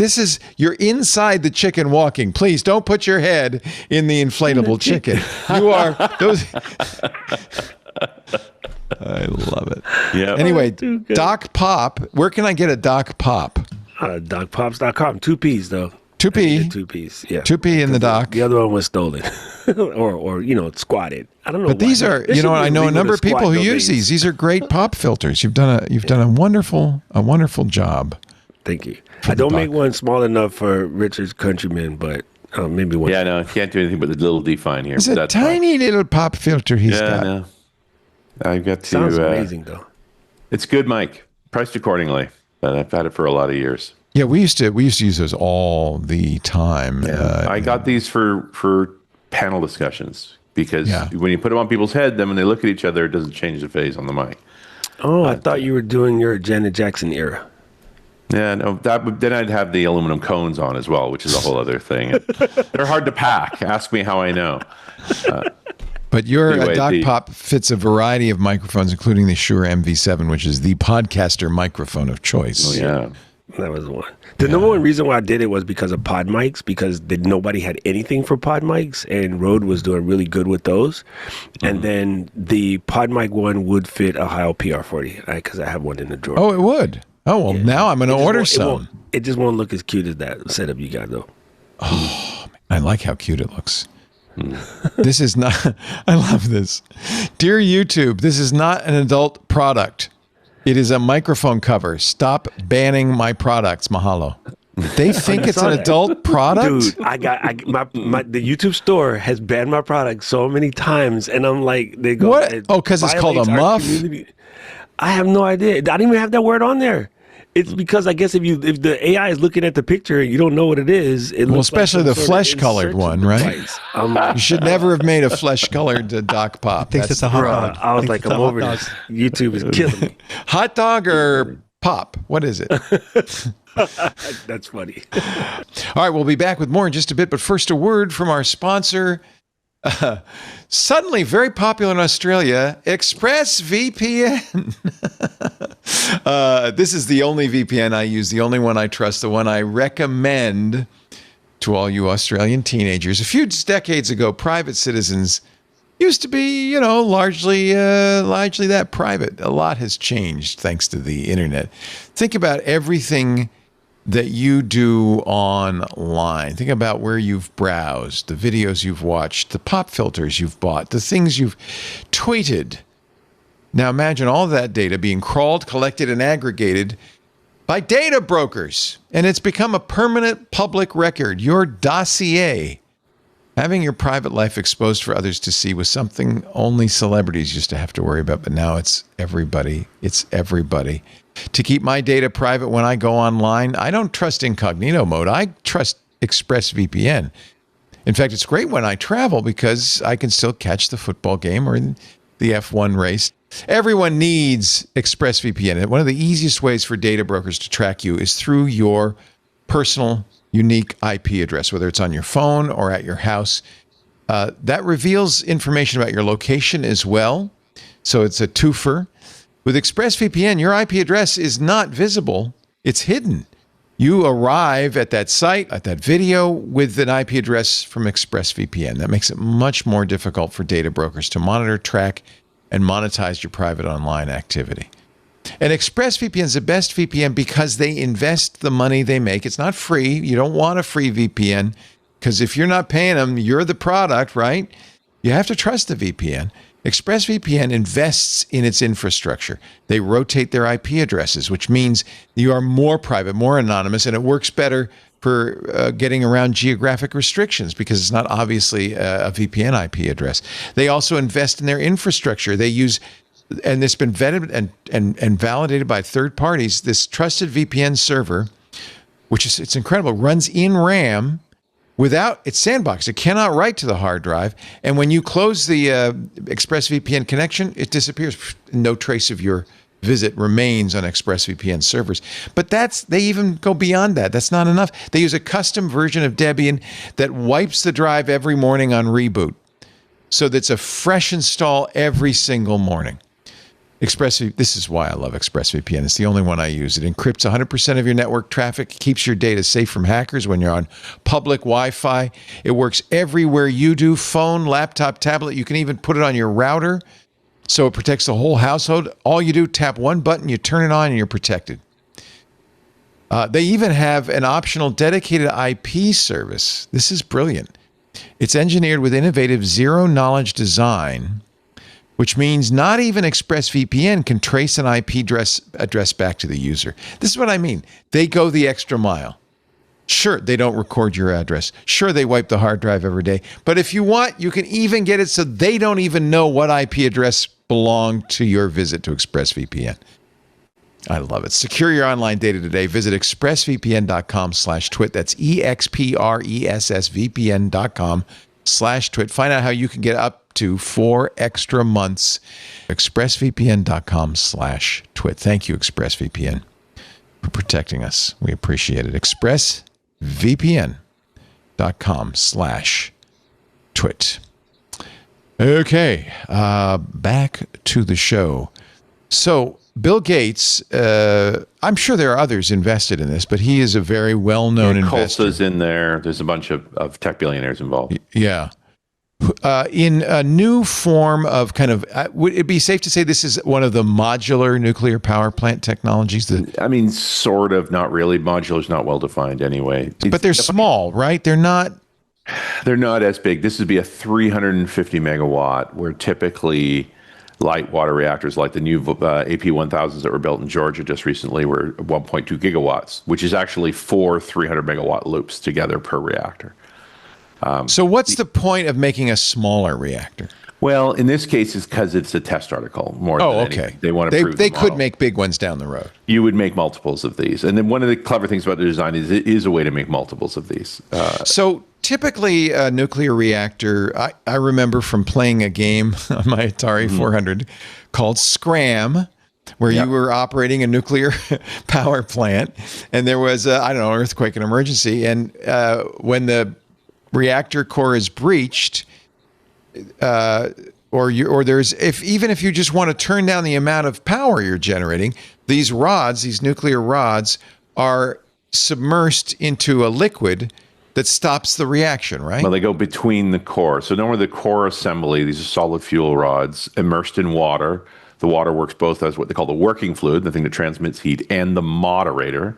you're inside the chicken walking. Please don't put your head in the inflatable chicken. You are those. I love it. Yeah. Anyway, Doc Pop. Where can I get a Doc Pop? DocPops.com. 2 P's though. 2P. 2 P's. Yeah. 2P in the dock. The other one was stolen, or squatted. I don't know. But these are, I know a number of people who use these. These are great pop filters. You've done a wonderful job. Thank you. I don't make one small enough for Richard's Countryman, but maybe one. Yeah, no, can't do anything but the little define here. It's a tiny little pop filter he's got. Yeah, no. I got to. Sounds amazing, though. It's good, Mike. Priced accordingly. But I've had it for a lot of years. Yeah, we used to use those all the time. Yeah. I got these for panel discussions. because when you put them on people's head, then when they look at each other, it doesn't change the phase on the mic. Oh, I thought you were doing your Janet Jackson era. Yeah, no. Then I'd have the aluminum cones on as well, which is a whole other thing. They're hard to pack. Ask me how I know. But your Anyway, Doc the- Pop fits a variety of microphones, incling the Shure MV7, which is the podcaster microphone of choice. Yeah. That was one. The number one reason why I did it was because of pod mics, because nobody had anything for pod mics, and Rode was doing really good with those. And then the pod mic one would fit a Heil PR40, because I have one in the drawer. Oh, it would. Oh, well, now I'm going to order some. It just won't look as cute as that setup you got, though. I like how cute it looks. This is not, I love this. Dear YouTube, this is not an adult product. It is a microphone cover. Stop banning my products. Mahalo. They think it's an adult product? Dude, the YouTube store has banned my product so many times, and I'm like, they go, What? Oh, because it's called a violates our muff? community. I have no idea. I didn't even have that word on there. It's because I guess if the AI is looking at the picture and you don't know what it is, it looks especially like the flesh-colored one, right? You should never have made a flesh-colored Doc Pop. Thinks it's a hot dog. I was Thinks like, it's a I'm hot over dog. this. YouTube is killing me. Hot dog or pop? What is it? That's funny. All right, we'll be back with more in just a bit, but first a word from our sponsor. Suddenly very popular in Australia, ExpressVPN. This is the only VPN I use, the only one I trust, the one I recommend to all you Australian teenagers. A few decades ago, private citizens used to be, largely that private. A lot has changed thanks to the internet. Think about everything that you do online. Think about where you've browsed, the videos you've watched, the pop filters you've bought, the things you've tweeted. Now imagine all of that data being crawled, collected, and aggregated by data brokers. And it's become a permanent public record. Your dossier. Having your private life exposed for others to see was something only celebrities used to have to worry about, but now it's everybody. It's everybody. To keep my data private when I go online, I don't trust incognito mode. I trust ExpressVPN. In fact, it's great when I travel because I can still catch the football game or the F1 race. Everyone needs ExpressVPN. One of the easiest ways for data brokers to track you is through your personal unique IP address, whether it's on your phone or at your house. That reveals information about your location as well. So it's a twofer. With ExpressVPN, your IP address is not visible. It's hidden. You arrive at that site, at that video, with an IP address from ExpressVPN. That makes it much more difficult for data brokers to monitor, track, and monetize your private online activity. And ExpressVPN is the best VPN because they invest the money they make. It's not free. You don't want a free VPN because if you're not paying them, you're the product, right? You have to trust the VPN. ExpressVPN invests in its infrastructure. They rotate their IP addresses, which means you are more private, more anonymous, and it works better for getting around geographic restrictions because it's not obviously a VPN IP address. They also invest in their infrastructure. They use, and it's been vetted and validated by third parties, this trusted VPN server, which is, it's incredible, runs in RAM without, it's sandboxed. It cannot write to the hard drive. And when you close the ExpressVPN connection, it disappears. No trace of your visit remains on ExpressVPN servers. But they even go beyond that. That's not enough. They use a custom version of Debian that wipes the drive every morning on reboot. So that's a fresh install every single morning. This is why I love ExpressVPN. It's the only one I use. It encrypts 100% of your network traffic, keeps your data safe from hackers when you're on public Wi-Fi. It works everywhere you do, phone, laptop, tablet. You can even put it on your router, so it protects the whole household. All you do, tap one button, you turn it on, and you're protected. They even have an optional dedicated IP service. This is brilliant. It's engineered with innovative zero-knowledge design, which means not even ExpressVPN can trace an IP address back to the user. This is what I mean. They go the extra mile. Sure, they don't record your address. Sure, they wipe the hard drive every day. But if you want, you can even get it so they don't even know what IP address belonged to your visit to ExpressVPN. I love it. Secure your online data today. Visit expressvpn.com/twit. That's EXPRESSVPN.com/twit. Find out how you can get up to 4 extra months. ExpressVPN.com/twit. Thank you, ExpressVPN, for protecting us. We appreciate it. ExpressVPN.com/twit. Okay, back to the show. So Bill Gates, I'm sure there are others invested in this, but he is a very well-known investor. Colsa's in there. There's a bunch of tech billionaires involved. Yeah. In a new form of kind of, would it be safe to say this is one of the modular nuclear power plant technologies? I mean, sort of, not really. Modular is not well-defined anyway. But they're small, right? They're not as big. This would be a 350 megawatt, where typically light water reactors like the new AP1000s that were built in Georgia just recently were 1.2 gigawatts, which is actually 4 300 megawatt loops together per reactor. So what's the point of making a smaller reactor? Well, in this case, it's because it's a test article more than anything. They want to prove they the could model. make big ones down the road. You would make multiples of these. And then one of the clever things about the design is it is a way to make multiples of these. So typically a nuclear reactor, I remember from playing a game on my Atari 400 called Scram, where you were operating a nuclear power plant, and there was earthquake and emergency, and when the reactor core is breached, or there's even if you just want to turn down the amount of power you're generating, these nuclear rods are submersed into a liquid that stops the reaction, right? Well, they go between the core. So normally the core assembly, these are solid fuel rods immersed in water. The water works both as what they call the working fluid, the thing that transmits heat, and the moderator.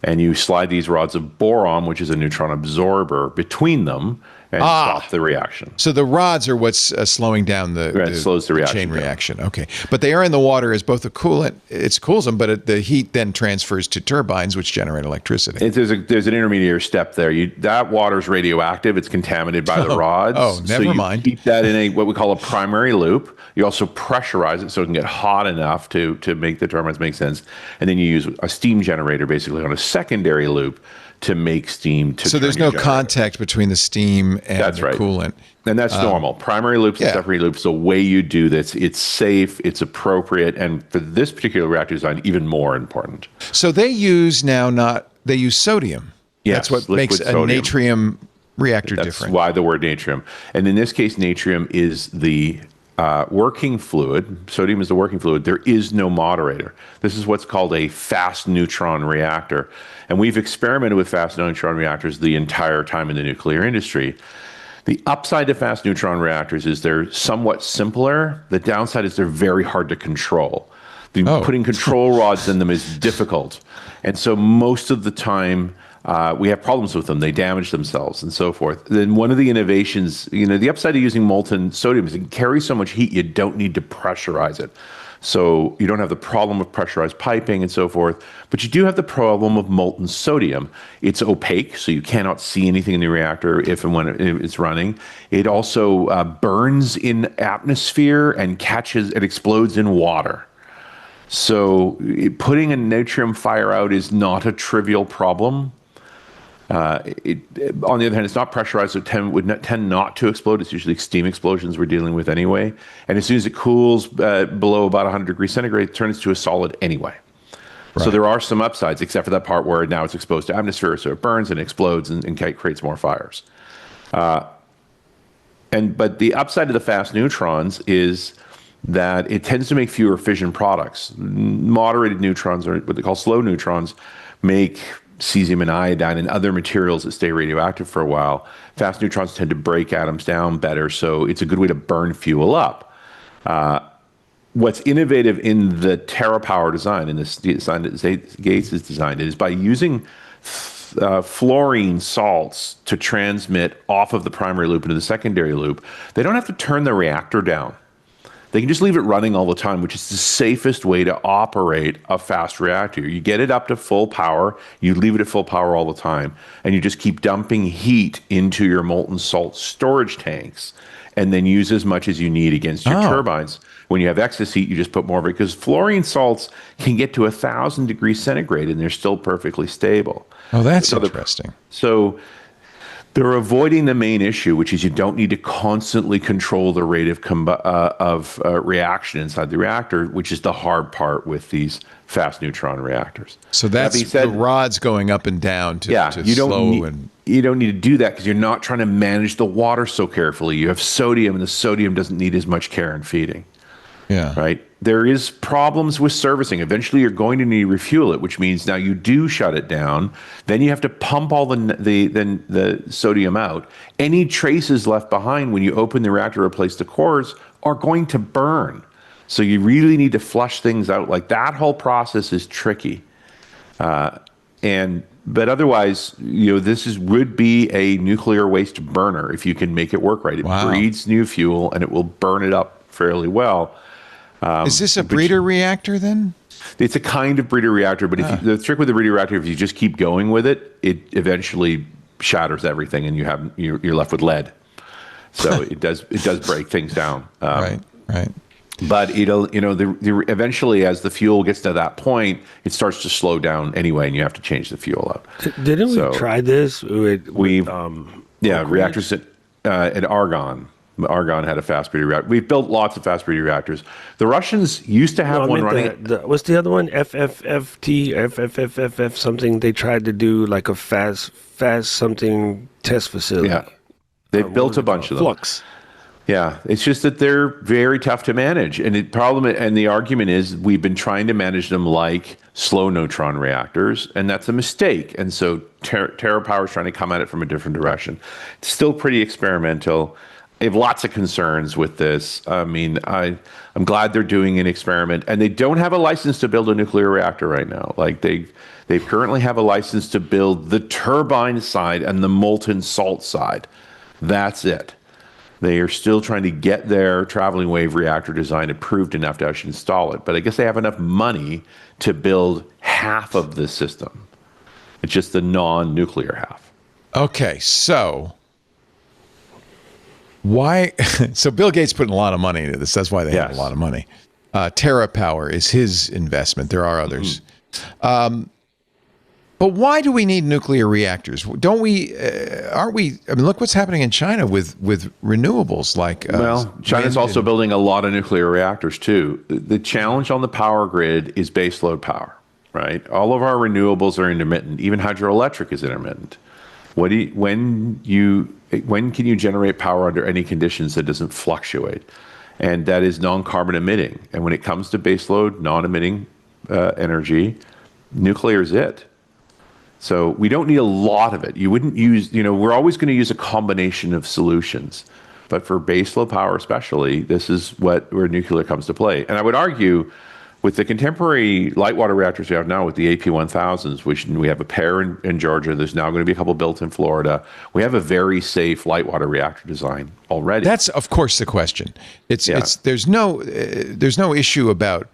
And you slide these rods of boron, which is a neutron absorber, between them and stop the reaction. So the rods are what's slowing down the slows the reaction chain down. reaction. Okay. But they are in the water as both a coolant. It cools them, but the heat then transfers to turbines, which generate electricity. There's an intermediary step there. That water's radioactive. It's contaminated by the rods. Oh, never mind. You keep that in what we call a primary loop. You also pressurize it so it can get hot enough to make the turbines make sense. And then you use a steam generator basically on a secondary loop to make steam. So there's no contact between the steam and the coolant. And that's normal. Primary loops and secondary loops, the way you do this, it's safe, it's appropriate, and for this particular reactor design, even more important. So they use sodium. Yes, that's what makes a natrium reactor different. That's why the word natrium. And in this case, natrium is the working fluid. Sodium is the working fluid. There is no moderator. This is what's called a fast neutron reactor. And we've experimented with fast neutron reactors the entire time in the nuclear industry. The upside to fast neutron reactors is they're somewhat simpler. The downside is they're very hard to control. Putting control rods in them is difficult. And so most of the time, we have problems with them. They damage themselves and so forth. Then one of the innovations, the upside of using molten sodium is it can carry so much heat, you don't need to pressurize it. So you don't have the problem of pressurized piping and so forth, but you do have the problem of molten sodium. It's opaque, so you cannot see anything in the reactor if and when it's running. It also burns in atmosphere and explodes in water. So putting a natrium fire out is not a trivial problem. On the other hand, it's not pressurized, so it would tend not to explode. It's usually steam explosions we're dealing with anyway. And as soon as it cools below about 100 degrees centigrade, it turns to a solid anyway. Right. So there are some upsides, except for that part where now it's exposed to atmosphere, so it burns and explodes and creates more fires. But the upside of the fast neutrons is that it tends to make fewer fission products. Moderated neutrons, or what they call slow neutrons, make cesium and iodine and other materials that stay radioactive for a while. Fast neutrons tend to break atoms down better, so it's a good way to burn fuel up. What's innovative in the TerraPower design, in this design that Gates has designed, is by using fluorine salts to transmit off of the primary loop into the secondary loop, they don't have to turn the reactor down. They can just leave it running all the time, which is the safest way to operate a fast reactor. You get it up to full power, you leave it at full power all the time, and you just keep dumping heat into your molten salt storage tanks, and then use as much as you need against your turbines. When you have excess heat, you just put more of it, because fluorine salts can get to 1,000 degrees centigrade, and they're still perfectly stable. Oh, that's interesting. So They're avoiding the main issue, which is you don't need to constantly control the rate of reaction inside the reactor, which is the hard part with these fast neutron reactors. So that's the rods going up and down to you don't need to do that because you're not trying to manage the water so carefully. You have sodium, and the sodium doesn't need as much care and feeding. Yeah. Right. There is problems with servicing. Eventually, you're going to need to refuel it, which means now you do shut it down. Then you have to pump all the sodium out. Any traces left behind when you open the reactor, replace the cores, are going to burn. So you really need to flush things out. Like that whole process is tricky. But otherwise, this would be a nuclear waste burner if you can make it work right. It breeds new fuel and it will burn it up fairly well. Is this a breeder reactor then? It's a kind of breeder reactor, but the trick with the breeder reactor, if you just keep going with it, it eventually shatters everything, and you're left with lead. So it does break things down. Right. But eventually, as the fuel gets to that point, it starts to slow down anyway, and you have to change the fuel out. Didn't we try this with reactors at Argonne. Argonne had a fast breeder reactor. We've built lots of fast breeder reactors. The Russians used to have one running. What's the other one? FFFT, something. They tried to do like a fast something test facility. Yeah, they've built a bunch of them. Flux. Yeah, it's just that they're very tough to manage, and the argument is we've been trying to manage them like slow neutron reactors, and that's a mistake. And so TerraPower is trying to come at it from a different direction. It's still pretty experimental. I have lots of concerns with this. I mean, I'm glad they're doing an experiment, and they don't have a license to build a nuclear reactor right now. Like they currently have a license to build the turbine side and the molten salt side. That's it. They are still trying to get their traveling wave reactor design approved enough to actually install it. But I guess they have enough money to build half of the system. It's just the non-nuclear half. Okay, so why? So Bill Gates put a lot of money into this. That's why they have a lot of money. TerraPower is his investment. There are others. But why do we need nuclear reactors? Don't we? Aren't we? I mean, look what's happening in China with renewables. Like, China's also building a lot of nuclear reactors too. The challenge on the power grid is baseload power, right? All of our renewables are intermittent. Even hydroelectric is intermittent. When can you generate power under any conditions that doesn't fluctuate? And that is non-carbon emitting. And when it comes to baseload, non-emitting energy, nuclear is it. So we don't need a lot of it. You wouldn't use, we're always going to use a combination of solutions. But for baseload power especially, this is where nuclear comes to play. And I would argue with the contemporary light water reactors we have now with the AP1000s, which we have a pair in Georgia, there's now going to be a couple built in Florida. We have a very safe light water reactor design already. That's, of course, the question. There's no issue about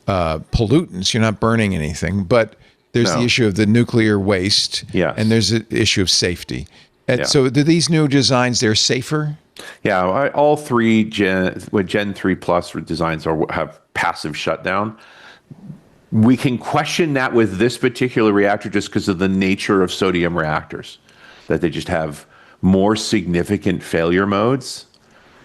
pollutants. You're not burning anything, but there's the issue of the nuclear waste, and there's an issue of safety. And so do these new designs, they're safer? Yeah, all three Gen 3 Plus designs have passive shutdown. We can question that with this particular reactor just because of the nature of sodium reactors, that they just have more significant failure modes,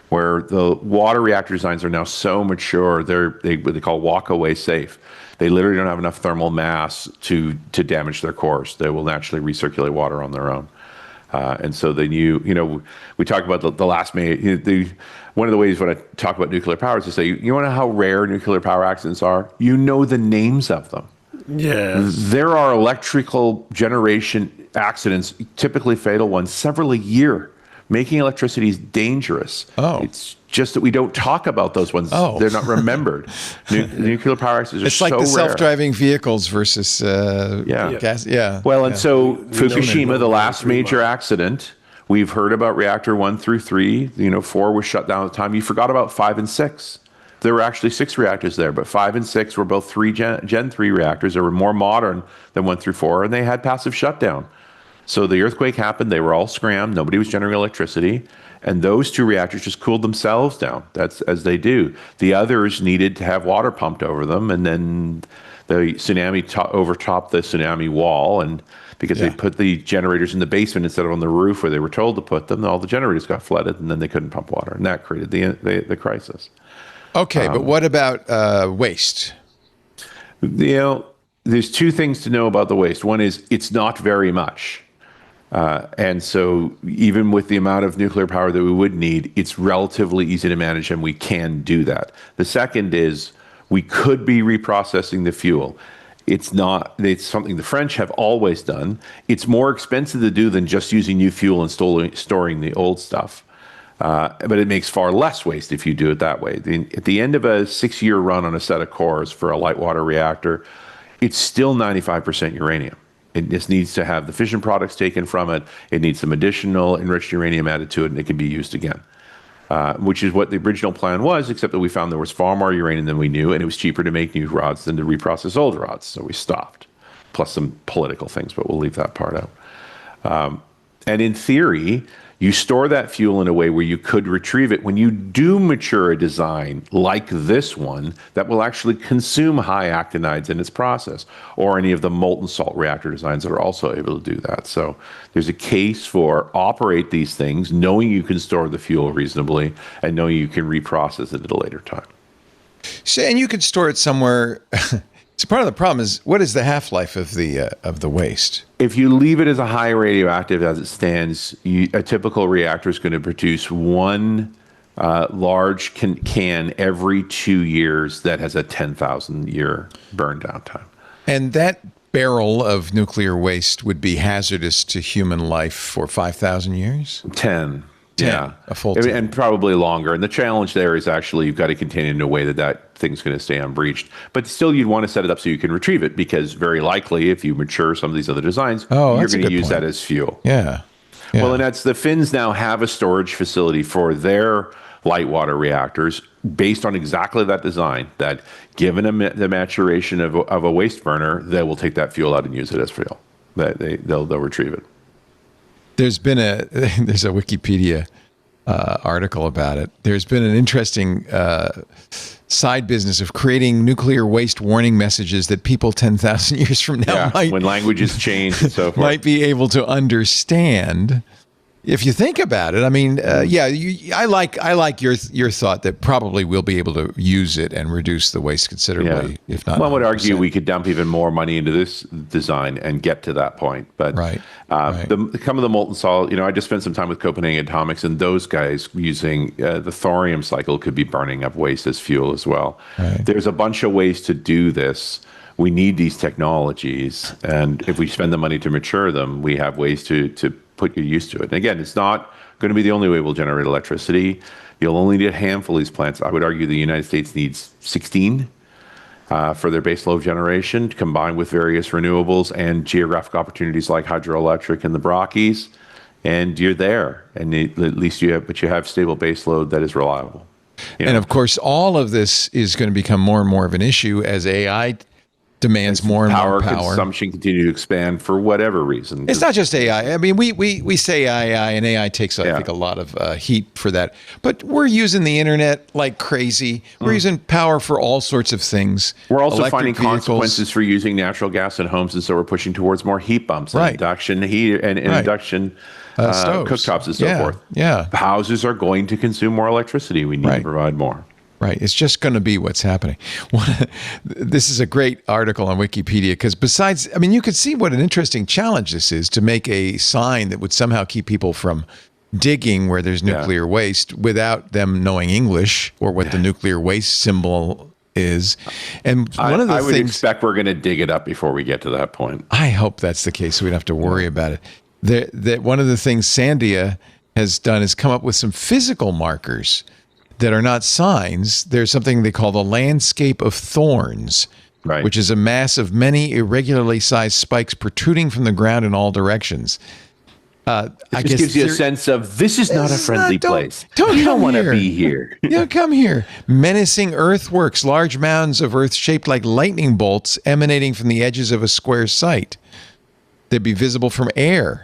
where the water reactor designs are now so mature, what they call walk-away safe. They literally don't have enough thermal mass to damage their cores. They will naturally recirculate water on their own. And so we talk about the last one of the ways when I talk about nuclear power is to say, you want to know how rare nuclear power accidents are? You know the names of them. Yeah. There are electrical generation accidents, typically fatal ones, several a year. Making electricity is dangerous. It's just that we don't talk about those ones. They're not remembered. Nuclear power accidents are so rare. It's like the self-driving vehicles versus gas. Yeah. Well, and so Fukushima, the last major accident, we've heard about reactor 1 through 3. 4 was shut down at the time. You forgot about 5 and 6. There were actually 6 reactors there, but 5 and 6 were both Gen 3 reactors. They were more modern than 1 through 4, and they had passive shutdown. So the earthquake happened, they were all scrammed, nobody was generating electricity, and those 2 reactors just cooled themselves down. That's as they do. The others needed to have water pumped over them, and then the tsunami overtopped the tsunami wall, and because they put the generators in the basement instead of on the roof where they were told to put them. All the generators got flooded, and then they couldn't pump water, and that created the crisis. Okay, but what about waste? There's two things to know about the waste. One is it's not very much. And so even with the amount of nuclear power that we would need, it's relatively easy to manage, and we can do that. The second is we could be reprocessing the fuel. It's something the French have always done. It's more expensive to do than just using new fuel and storing the old stuff. But it makes far less waste if you do it that way. At the end of a 6-year run on a set of cores for a light water reactor, it's still 95% uranium. It just needs to have the fission products taken from it. It needs some additional enriched uranium added to it, and it can be used again, which is what the original plan was, except that we found there was far more uranium than we knew, and it was cheaper to make new rods than to reprocess old rods, so we stopped, plus some political things, but we'll leave that part out. And in theory, you store that fuel in a way where you could retrieve it when you do mature a design like this one that will actually consume high actinides in its process, or any of the molten salt reactor designs that are also able to do that. So there's a case for operate these things, knowing you can store the fuel reasonably and knowing you can reprocess it at a later time. So, and you could store it somewhere. So part of the problem is, what is the half-life of the waste? If you leave it as a high radioactive as it stands, a typical reactor is going to produce one large can every 2 years that has a 10,000-year burn down time. And that barrel of nuclear waste would be hazardous to human life for 5,000 years? 10. 10, yeah, a full 10. And probably longer. And the challenge there is actually you've got to contain it in a way that thing's going to stay unbreached. But still, you'd want to set it up so you can retrieve it, because very likely, if you mature some of these other designs, you're going to use that as fuel. Yeah. Well, and that's the Finns now have a storage facility for their light water reactors based on exactly that design, that given the maturation of a waste burner, they will take that fuel out and use it as fuel. They'll retrieve it. There's a Wikipedia article about it. There's been an interesting side business of creating nuclear waste warning messages that people 10,000 years from now when languages change and so forth, might be able to understand. If you think about it, I mean, I like your thought that probably we'll be able to use it and reduce the waste considerably, if not. One would 100%. argue we could dump even more money into this design and get to that point. But some of the molten salt, I just spent some time with Copenhagen Atomics, and those guys using the thorium cycle could be burning up waste as fuel as well. Right. There's a bunch of ways to do this. We need these technologies, and if we spend the money to mature them, we have ways to put you used to it. And again, it's not going to be the only way we'll generate electricity. You'll only need a handful of these plants. I would argue the United States needs 16 for their base load generation, combined with various renewables and geographic opportunities like hydroelectric in the Rockies. And you're there, and at least you have stable base load that is reliable. And of course, all of this is going to become more and more of an issue as AI demands more and more power. Consumption continue to expand for whatever reason. It's not just AI. I mean, we say AI, and AI takes, I think, a lot of heat for that. But we're using the internet like crazy. We're using power for all sorts of things. We're also finding consequences for using natural gas in homes, and so we're pushing towards more heat pumps and induction heat and induction cooktops and so forth. Yeah, houses are going to consume more electricity. We need to provide more. Right. It's just going to be what's happening. This is a great article on Wikipedia because besides, I mean, you could see what an interesting challenge this is to make a sign that would somehow keep people from digging where there's nuclear waste without them knowing English or what the nuclear waste symbol is. And one of the I would things, expect we're going to dig it up before we get to that point. I hope that's the case so we don't have to worry about it. That one of the things Sandia has done is come up with some physical markers that are not signs. There's something they call the landscape of thorns, which is a mass of many irregularly sized spikes protruding from the ground in all directions. It just gives you a sense of this is not a friendly place. You don't want to be here. Come here. Menacing earthworks, large mounds of earth shaped like lightning bolts emanating from the edges of a square site. They'd be visible from air.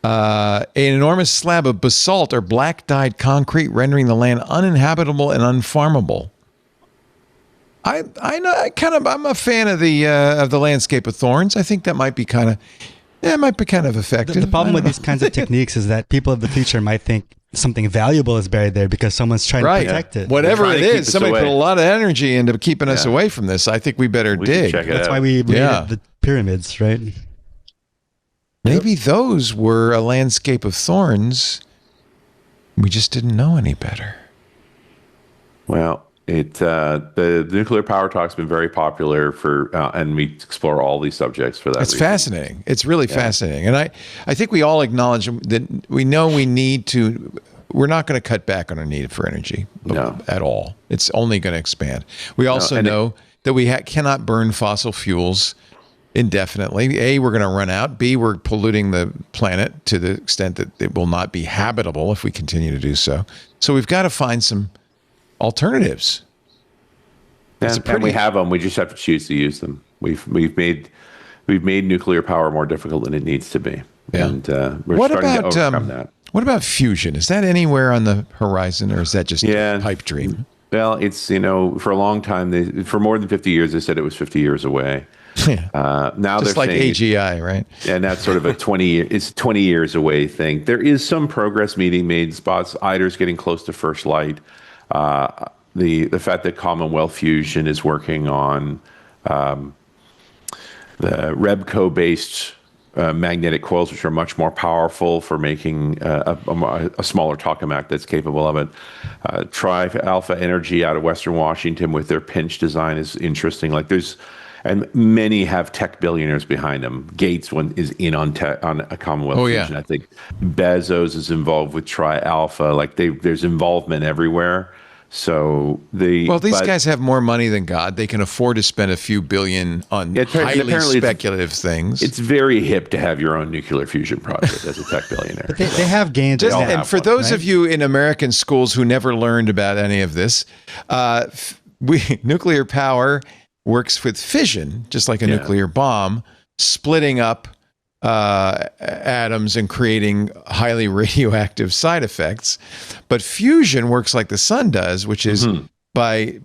An enormous slab of basalt or black dyed concrete rendering the land uninhabitable and unfarmable. I'm a fan of the landscape of thorns. I think that might be kind of Yeah, it might be kind of effective. The problem with these kinds of techniques is that people of the future might think something valuable is buried there because someone's trying to protect it. Whatever They're it trying to keep is, us somebody away. put a lot of energy into keeping us away from this. I think we better We should dig. check it That's out. why we made Yeah. the pyramids, right? Maybe those were a landscape of thorns. We just didn't know any better. Well, the nuclear power talk's been very popular and we explore all these subjects for that It's reason. fascinating. It's really fascinating. And I think we all acknowledge that we know we need to, we're not going to cut back on our need for energy at all. It's only going to expand. We also know that we cannot burn fossil fuels indefinitely. A, we're going to run out. B, we're polluting the planet to the extent that it will not be habitable if we continue to do so. So we've got to find some alternatives. And we have them. We just have to choose to use them. We've made nuclear power more difficult than it needs to be, and we're starting to overcome that. What about fusion? Is that anywhere on the horizon, or is that just a pipe dream? Well, it's for a long time. For more than 50 years, they said it was 50 years away. Now just they're like saying AGI, right? And that's sort of a 20 years away thing. There is some progress being made. Spots ITER's getting close to first light. The fact that Commonwealth Fusion is working on the Rebco-based magnetic coils, which are much more powerful for making a smaller tokamak that's capable of it. Tri-Alpha Energy out of Western Washington with their pinch design is interesting. And many have tech billionaires behind them. Gates is in on a Commonwealth Fusion. I think Bezos is involved with Tri-Alpha. There's involvement everywhere. So these guys have more money than God. They can afford to spend a few billion on highly speculative things. It's very hip to have your own nuclear fusion project as a tech billionaire. But they have gained. And for those of you in American schools who never learned about any of this, nuclear power works with fission, just like a nuclear bomb, splitting up atoms and creating highly radioactive side effects. But fusion works like the sun does, which is by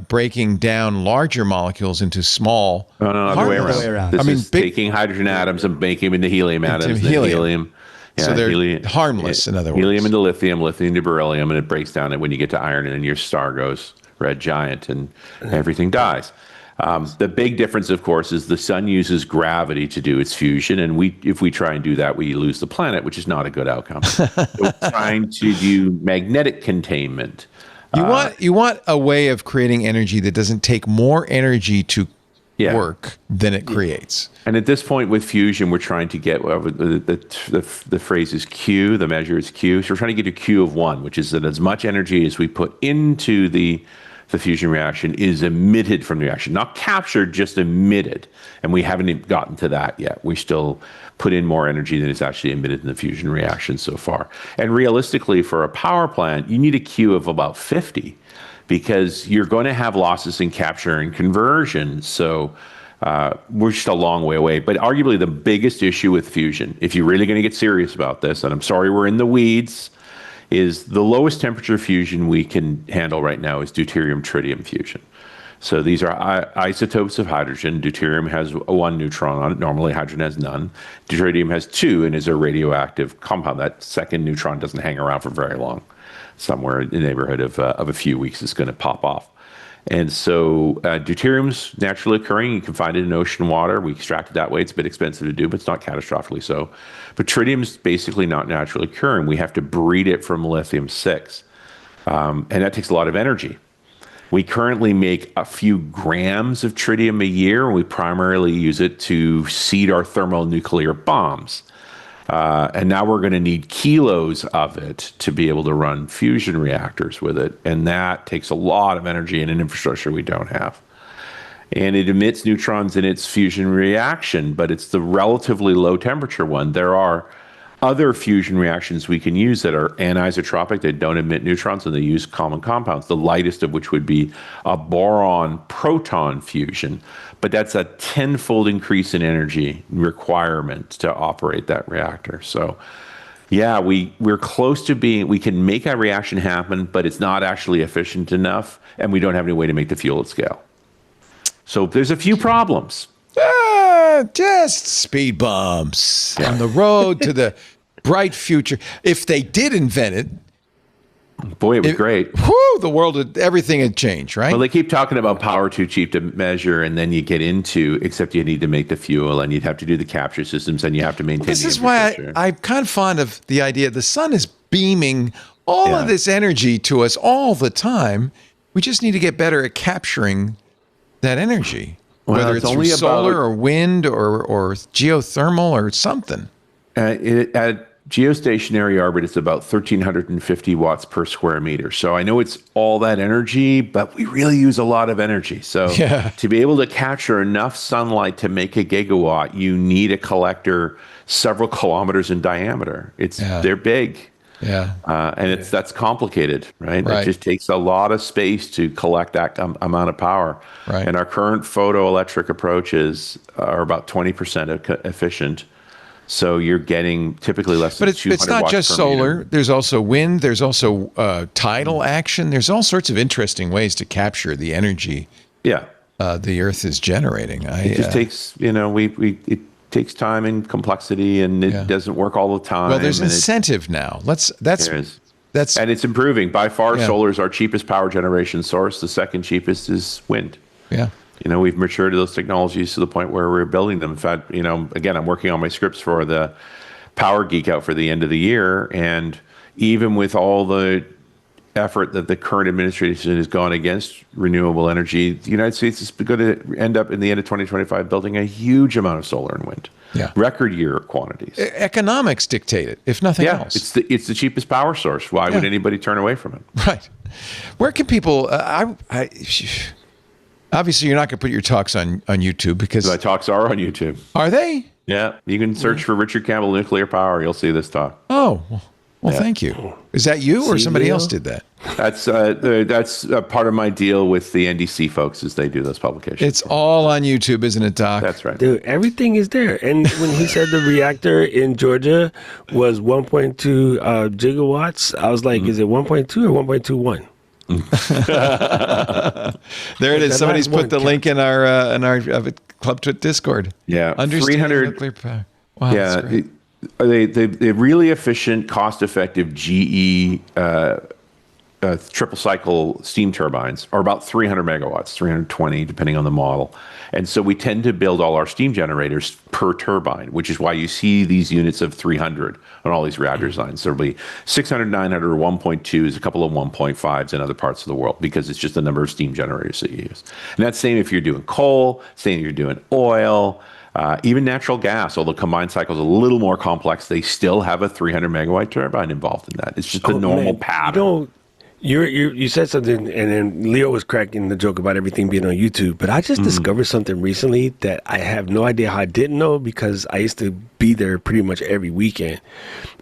breaking down larger molecules into small. No, the way around. This is taking hydrogen atoms and making them into helium atoms. Helium. Yeah, so they're harmless, in other words. Helium into lithium, lithium to beryllium, and it breaks down. And when you get to iron, and then your star goes red giant, and everything dies. The big difference, of course, is the sun uses gravity to do its fusion, and if we try and do that, we lose the planet, which is not a good outcome. So we're trying to do magnetic containment. You want a way of creating energy that doesn't take more energy to work than it creates. And at this point with fusion, we're trying to get the phrase is Q, the measure is Q. So we're trying to get a Q of 1, which is that as much energy as we put into the fusion reaction is emitted from the reaction, not captured, just emitted. And we haven't even gotten to that yet. We still put in more energy than is actually emitted in the fusion reaction so far. And realistically, for a power plant, you need a Q of about 50 because you're going to have losses in capture and conversion. So we're just a long way away. But arguably the biggest issue with fusion, if you're really going to get serious about this, and I'm sorry we're in the weeds, is the lowest temperature fusion we can handle right now is deuterium-tritium fusion. So these are isotopes of hydrogen. Deuterium has 1 neutron on it. Normally hydrogen has none. Deuterium has 2 and is a radioactive compound. That second neutron doesn't hang around for very long. Somewhere in the neighborhood of a few weeks it's going to pop off. And so deuterium's naturally occurring. You can find it in ocean water. We extract it that way. It's a bit expensive to do, but it's not catastrophically so. But tritium's basically not naturally occurring. We have to breed it from lithium-6. And that takes a lot of energy. We currently make a few grams of tritium a year. We primarily use it to seed our thermonuclear bombs. And now we're going to need kilos of it to be able to run fusion reactors with it. And that takes a lot of energy and an infrastructure we don't have. And it emits neutrons in its fusion reaction, but it's the relatively low temperature one. There are other fusion reactions we can use that are anisotropic, they don't emit neutrons, and they use common compounds, the lightest of which would be a boron-proton fusion. But that's a 10-fold increase in energy requirement to operate that reactor. So yeah, we're close to we can make a reaction happen, but it's not actually efficient enough, and we don't have any way to make the fuel at scale. So there's a few problems. just speed bumps on the road to the bright future. If they did invent it, boy, it was great. Whew, the world, everything had changed, right? Well, they keep talking about power too cheap to measure, and then you get into, except you need to make the fuel, and you'd have to do the capture systems, and you have to maintain This the is why infrastructure. I'm kind of fond of the idea the sun is beaming all of this energy to us all the time. We just need to get better at capturing that energy, whether it's through solar or wind or geothermal or something. At geostationary orbit, it's about 1,350 watts per square meter. So I know it's all that energy, but we really use a lot of energy. So to be able to capture enough sunlight to make a gigawatt, you need a collector several kilometers in diameter. They're big. Yeah. And that's complicated, right? It just takes a lot of space to collect that amount of power. Right. And our current photoelectric approaches are about 20% efficient. So you're getting typically less than 200 watts. But it's not just solar. Meter. There's also wind. There's also tidal action. There's all sorts of interesting ways to capture the energy the Earth is generating. It just takes, it takes time and complexity, and it doesn't work all the time. Well, there's incentive now. That's and it's improving. By far, solar is our cheapest power generation source. The second cheapest is wind. Yeah. We've matured those technologies to the point where we're building them. In fact, again, I'm working on my scripts for the Power Geek out for the end of the year. And even with all the effort that the current administration has gone against renewable energy, the United States is going to end up in the end of 2025 building a huge amount of solar and wind. Yeah. Record year quantities. Economics dictate it, if nothing else. It's the cheapest power source. Why would anybody turn away from it? Right. Where can people... Obviously, you're not going to put your talks on YouTube because... My talks are on YouTube. Are they? Yeah. You can search for Richard Campbell Nuclear Power. You'll see this talk. Oh, well, thank you. Is that you or somebody else did that? That's part of my deal with the NDC folks is they do those publications. It's all on YouTube, isn't it, Doc? That's right. Dude, everything is there. And when he said the reactor in Georgia was 1.2 gigawatts, I was like, is it 1.2 or 1.21? There it is. Somebody's put the link in our Club Twit Discord. Yeah, Understanding nuclear power. Wow. Yeah, the really efficient, cost-effective GE triple cycle steam turbines are about 300 megawatts, 320 depending on the model. And so we tend to build all our steam generators per turbine, which is why you see these units of 300 on all these reactor designs. So there'll be 600, 900, or 1.2s, a couple of 1.5s in other parts of the world because it's just the number of steam generators that you use. And that's same if you're doing coal, same if you're doing oil, even natural gas, although combined cycle is a little more complex, they still have a 300 megawatt turbine involved in that. It's just a normal pattern. You said something, and then Leo was cracking the joke about everything being on YouTube. But I just discovered something recently that I have no idea how I didn't know because I used to be there pretty much every weekend.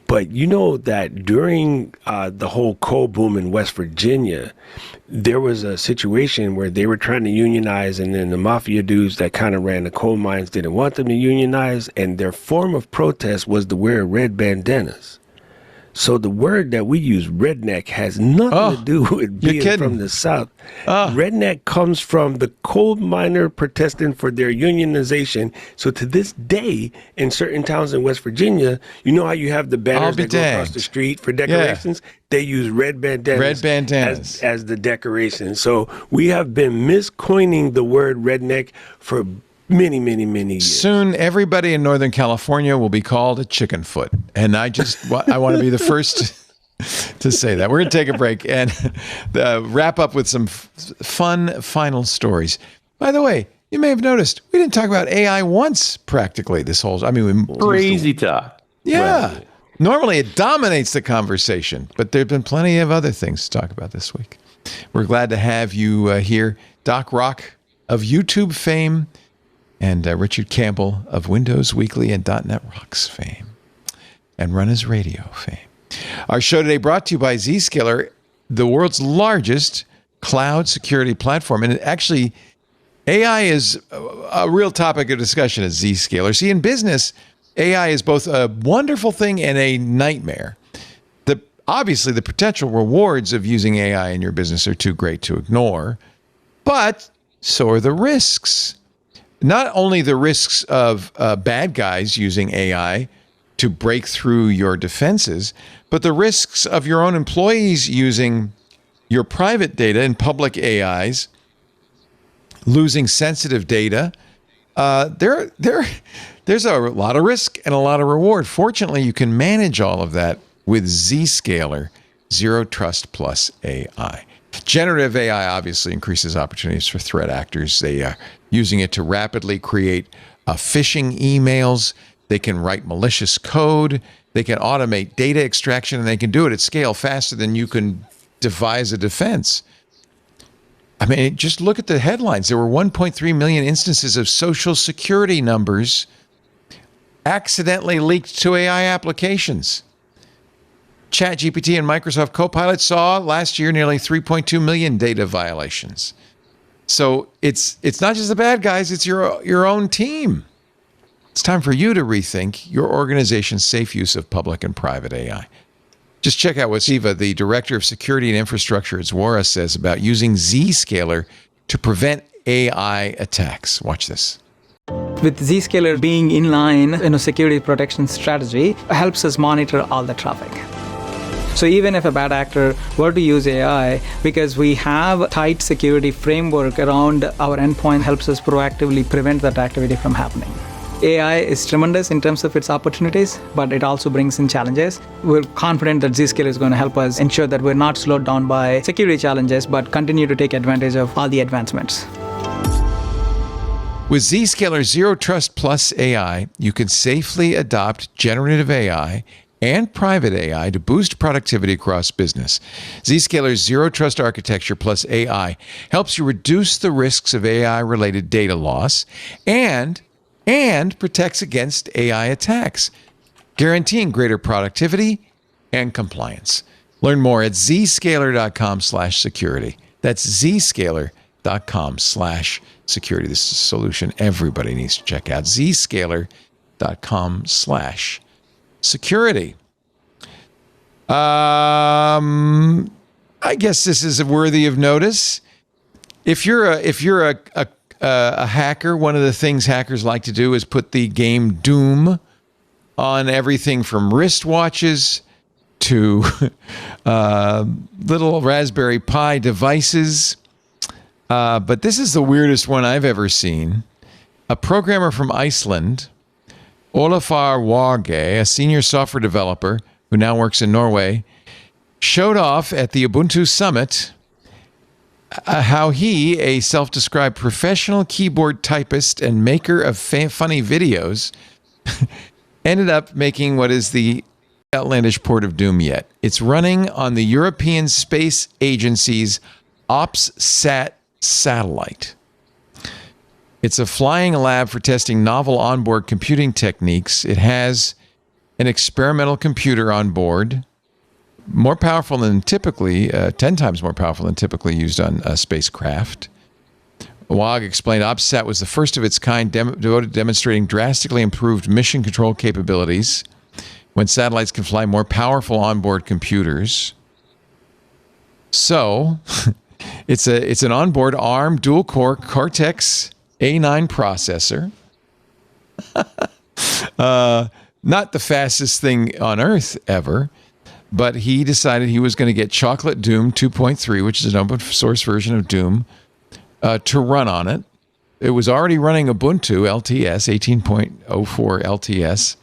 But you know that during the whole coal boom in West Virginia, there was a situation where they were trying to unionize, and then the mafia dudes that kind of ran the coal mines didn't want them to unionize, and their form of protest was to wear red bandanas. So the word that we use, redneck, has nothing to do with being from the South. Redneck comes from the coal miner protesting for their unionization. So to this day, in certain towns in West Virginia, you know how you have the banners that go across the street for decorations? Yeah. They use red bandanas, as the decoration. So we have been miscoining the word redneck for many years. Soon, everybody in Northern California will be called a chicken foot. And I want to be the first to say that. We're going to take a break and wrap up with some fun final stories. By the way, you may have noticed, we didn't talk about AI once practically this whole... Crazy talk. Yeah. Right. Normally, it dominates the conversation, but there have been plenty of other things to talk about this week. We're glad to have you here, Doc Rock of YouTube fame, and Richard Campbell of Windows Weekly and .NET Rocks fame, and Run His Radio fame. Our show today brought to you by Zscaler, the world's largest cloud security platform. And actually, AI is a real topic of discussion at Zscaler. See, in business, AI is both a wonderful thing and a nightmare. Obviously, the potential rewards of using AI in your business are too great to ignore, but so are the risks. not only the risks of bad guys using AI to break through your defenses, but the risks of your own employees using your private data in public AIs, losing sensitive data. There's a lot of risk and a lot of reward. Fortunately, you can manage all of that with Zscaler Zero Trust Plus AI. Generative AI obviously increases opportunities for threat actors. They are using it to rapidly create phishing emails. They can write malicious code. They can automate data extraction, and they can do it at scale faster than you can devise a defense. I mean, just look at the headlines. There were 1.3 million instances of social security numbers accidentally leaked to AI applications. ChatGPT and Microsoft Copilot saw last year nearly 3.2 million data violations. So it's not just the bad guys, it's your own team. It's time for you to rethink your organization's safe use of public and private AI. Just check out what Siva, the Director of Security and Infrastructure at Zuora, says about using Zscaler to prevent AI attacks. Watch this. With Zscaler being in line in a security protection strategy, helps us monitor all the traffic. So even if a bad actor were to use AI, because we have a tight security framework around our endpoint, helps us proactively prevent that activity from happening. AI is tremendous in terms of its opportunities, but it also brings in challenges. We're confident that Zscaler is going to help us ensure that we're not slowed down by security challenges, but continue to take advantage of all the advancements. With Zscaler Zero Trust Plus AI, you can safely adopt generative AI and private AI to boost productivity across business. Zscaler's Zero Trust Architecture plus AI helps you reduce the risks of AI-related data loss and protects against AI attacks, guaranteeing greater productivity and compliance. Learn more at zscaler.com/security. That's zscaler.com/security. This is a solution everybody needs to check out. zscaler.com/security. I guess this is worthy of notice. If you're a hacker, one of the things hackers like to do is put the game Doom on everything from wristwatches to little Raspberry Pi devices. But this is the weirdest one I've ever seen. A programmer from Iceland, Olafur Wage, a senior software developer who now works in Norway, showed off at the Ubuntu Summit how he, a self-described professional keyboard typist and maker of funny videos, ended up making what is the outlandish port of Doom yet. It's running on the European Space Agency's OPSSAT satellite. It's a flying lab for testing novel onboard computing techniques. It has an experimental computer on board, more powerful than typically, 10 times more powerful than typically used on a spacecraft. WAG explained OPSSAT was the first of its kind devoted to demonstrating drastically improved mission control capabilities when satellites can fly more powerful onboard computers. So, it's an onboard ARM dual-core Cortex A9 processor. Not the fastest thing on Earth ever, but he decided he was going to get Chocolate Doom 2.3, which is an open source version of Doom, to run on it. It was already running Ubuntu LTS, 18.04 LTS.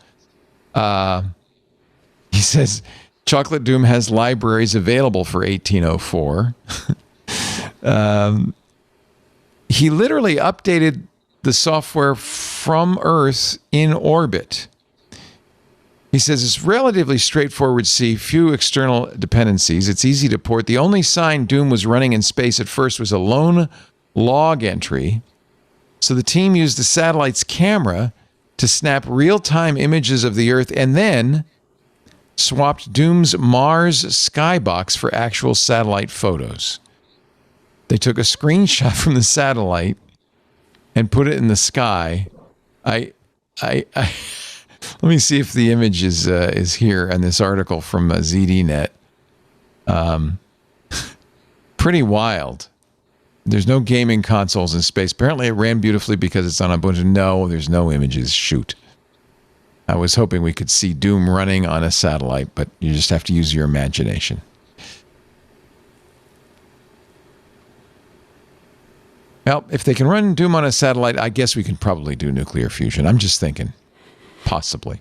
He says Chocolate Doom has libraries available for 1804. He literally updated the software from Earth in orbit. He says it's relatively straightforward to see, few external dependencies. It's easy to port. The only sign Doom was running in space at first was a lone log entry. So the team used the satellite's camera to snap real-time images of the Earth and then swapped Doom's Mars skybox for actual satellite photos. They took a screenshot from the satellite and put it in the sky. Let me see if the image is here in this article from ZDNet. Pretty wild. There's no gaming consoles in space. Apparently it ran beautifully because it's on Ubuntu. No, there's no images. Shoot. I was hoping we could see Doom running on a satellite, but you just have to use your imagination. Well, if they can run Doom on a satellite, I guess we can probably do nuclear fusion. I'm just thinking. Possibly.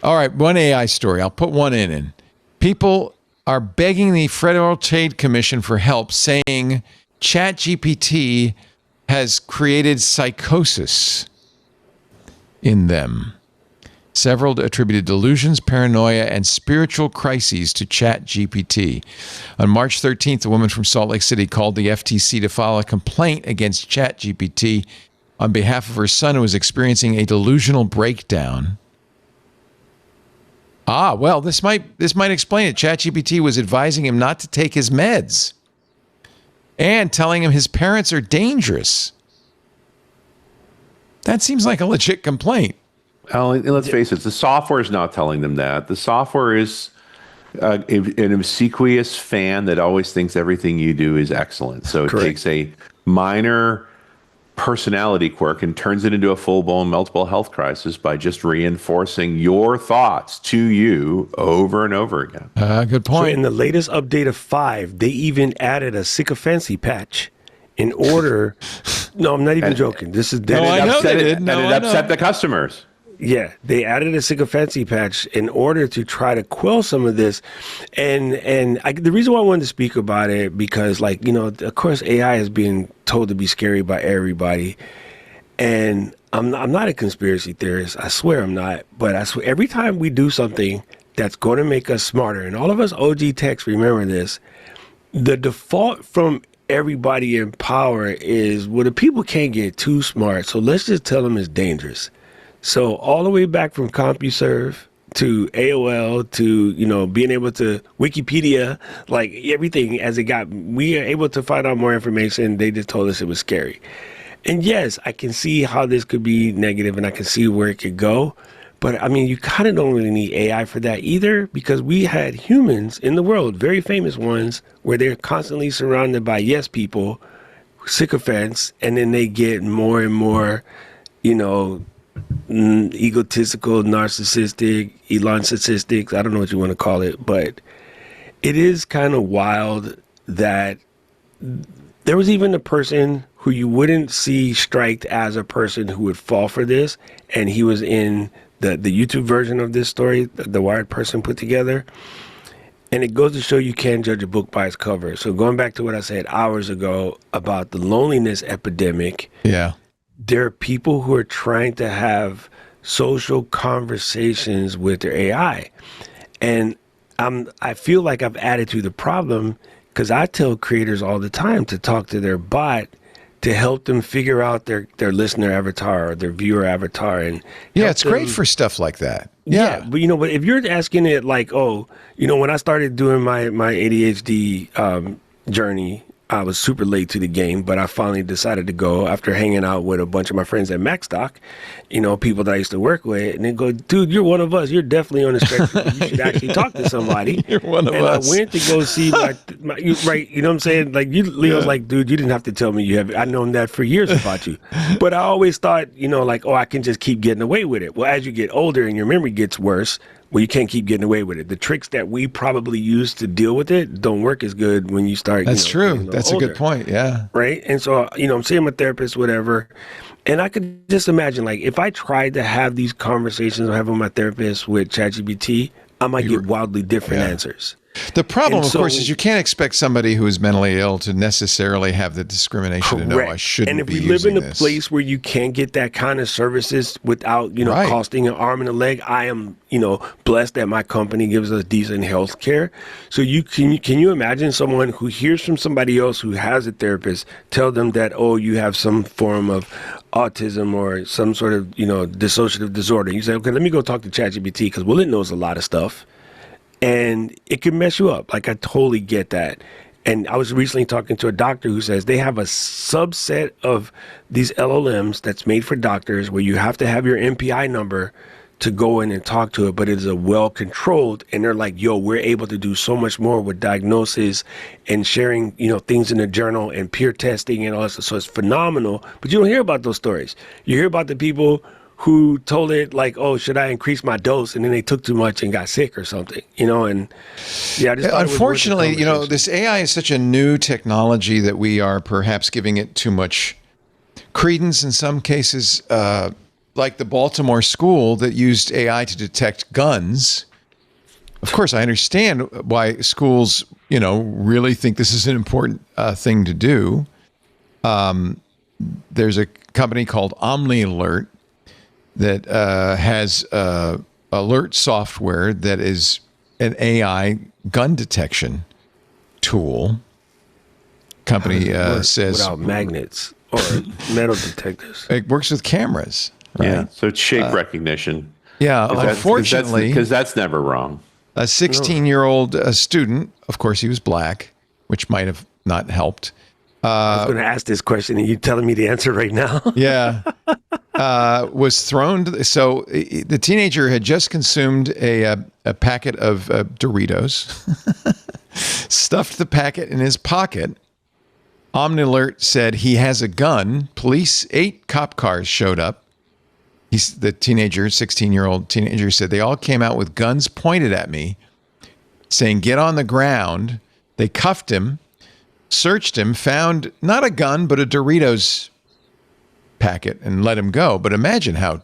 All right, one AI story. I'll put one in. People are begging the Federal Trade Commission for help, saying ChatGPT has created psychosis in them. Several attributed delusions, paranoia, and spiritual crises to ChatGPT. On March 13th, a woman from Salt Lake City called the FTC to file a complaint against ChatGPT on behalf of her son who was experiencing a delusional breakdown. Well, this might explain it. ChatGPT was advising him not to take his meds and telling him his parents are dangerous. That seems like a legit complaint. Well, let's face it, the software is not telling them that. The software is an obsequious fan that always thinks everything you do is excellent. So it takes a minor personality quirk and turns it into a full-blown multiple health crisis by just reinforcing your thoughts to you over and over again. Good point. So in the latest update of 5, they even added a sycophancy patch in order... No, I'm not even joking. This is dead. I know they did. And it upset the customers. Yeah, they added a sycophancy patch in order to try to quell some of this. And the reason why I wanted to speak about it, because, of course, AI is being told to be scary by everybody. And I'm not a conspiracy theorist. I swear I'm not. But I swear every time we do something that's going to make us smarter, and all of us OG techs remember this, the default from everybody in power is, well, the people can't get too smart, so let's just tell them it's dangerous. So all the way back from CompuServe to AOL to, being able to Wikipedia, like everything as it got, we are able to find out more information. They just told us it was scary. And yes, I can see how this could be negative and I can see where it could go. But I mean, you kind of don't really need AI for that either, because we had humans in the world, very famous ones, where they're constantly surrounded by yes people, sycophants, and then they get more and more, egotistical, narcissistic, eloncistic, I don't know what you want to call it, but it is kind of wild that there was even a person who you wouldn't see striked as a person who would fall for this, and he was in the YouTube version of this story, the Wired person put together. And it goes to show you can't judge a book by its cover. So going back to what I said hours ago about the loneliness epidemic, there are people who are trying to have social conversations with their AI. And I feel like I've added to the problem, because I tell creators all the time to talk to their bot to help them figure out their listener avatar or their viewer avatar. And it's great for stuff like that. Yeah. But but if you're asking it like, when I started doing my ADHD journey, I was super late to the game, but I finally decided to go after hanging out with a bunch of my friends at MacStock, people that I used to work with, and they go, dude, you're one of us. You're definitely on the spectrum. You should actually talk to somebody. You're one of us. And I went to go see my right, you know what I'm saying? Like, Leo's like, dude, you didn't have to tell me I've known that for years about you. But I always thought, I can just keep getting away with it. Well, as you get older and your memory gets worse, well, you can't keep getting away with it. The tricks that we probably use to deal with it don't work as good when you start. That's true. That's older. A good point. Yeah. Right. And so, I'm seeing my therapist, whatever. And I could just imagine, like, if I tried to have these conversations I'm having with my therapist with ChatGPT, I might get wildly different answers. The problem, of course, is you can't expect somebody who is mentally ill to necessarily have the discrimination to know I shouldn't be using this. And if we live in a place where you can't get that kind of services without, costing an arm and a leg, I am, blessed that my company gives us decent health care. So can you imagine someone who hears from somebody else who has a therapist tell them that, you have some form of autism or some sort of, dissociative disorder. You say, okay, let me go talk to ChatGPT because, it knows a lot of stuff. And it can mess you up. Like, I totally get that. And I was recently talking to a doctor who says they have a subset of these LLMs that's made for doctors where you have to have your MPI number to go in and talk to it, but it is a well-controlled, and they're like, yo, we're able to do so much more with diagnosis and sharing, things in the journal and peer testing and all that stuff. So it's phenomenal, but you don't hear about those stories. You hear about the people who told it like, oh, should I increase my dose? And then they took too much and got sick or something, and yeah. I just thought unfortunately, it was worth the this AI is such a new technology that we are perhaps giving it too much credence in some cases, like the Baltimore school that used AI to detect guns. Of course, I understand why schools, really think this is an important thing to do. There's a company called OmniAlert that has alert software that is an AI gun detection tool. Company says without magnets or metal detectors. It works with cameras. Right? Yeah, so it's shape recognition. Yeah, unfortunately, because that's never wrong. A 16-year-old student, of course, he was black, which might have not helped. I was going to ask this question, and you're telling me the answer right now. Yeah, was thrown. So the teenager had just consumed a packet of Doritos, stuffed the packet in his pocket. OmniAlert said he has a gun. 8 cop cars showed up. The teenager, 16-year-old teenager, said they all came out with guns pointed at me, saying, get on the ground. They cuffed him, searched him, found not a gun, but a Doritos packet and let him go. But imagine how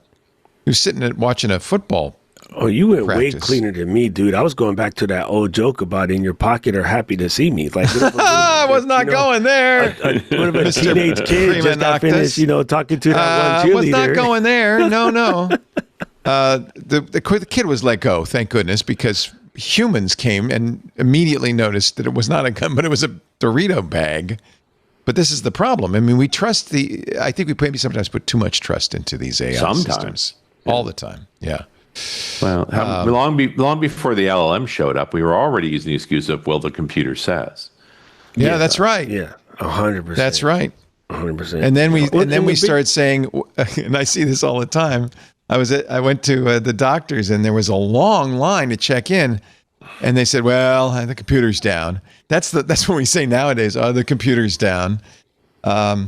he was sitting and watching a football. Oh, you went practice. way cleaner than me, dude. I was going back to that old joke about in your pocket or happy to see me. Like, I was not going there. What if a teenage kid just got finished, talking to that one cheerleader? Was not going there. No. The kid was let go, thank goodness, because humans came and immediately noticed that it was not a gun, but it was a Dorito bag. But this is the problem. I mean, I think we maybe sometimes put too much trust into these AI systems. All the time. Yeah. Well, long before the LLM showed up, we were already using the excuse of, well, the computer says. Yeah, that's right. Yeah, 100%. That's right. 100%. And then we started saying, and I see this all the time. I went to the doctor's and there was a long line to check in, and they said, "Well, the computer's down." That's what we say nowadays. Oh, the computer's down. Yeah,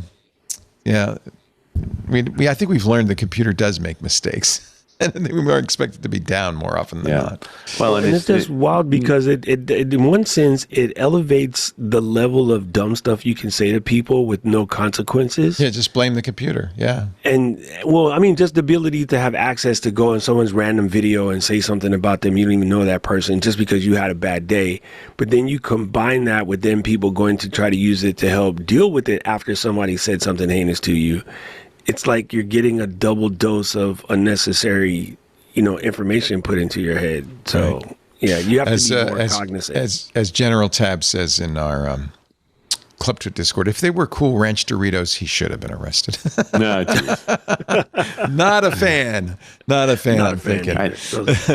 I think we've learned the computer does make mistakes. And we are expected to be down more often than not. Well, and it's just wild because it in one sense, it elevates the level of dumb stuff you can say to people with no consequences. Yeah, just blame the computer. Yeah. And, well, I mean, just the ability to have access to go in someone's random video and say something about them. You don't even know that person just because you had a bad day. But then you combine that with then people going to try to use it to help deal with it after somebody said something heinous to you. It's like you're getting a double dose of unnecessary, information put into your head. So, right. Yeah, you have to be more cognizant. As General Tab says in our Club Tweet Discord, if they were Cool Ranch Doritos, he should have been arrested. No, Not a fan. I'm thinking.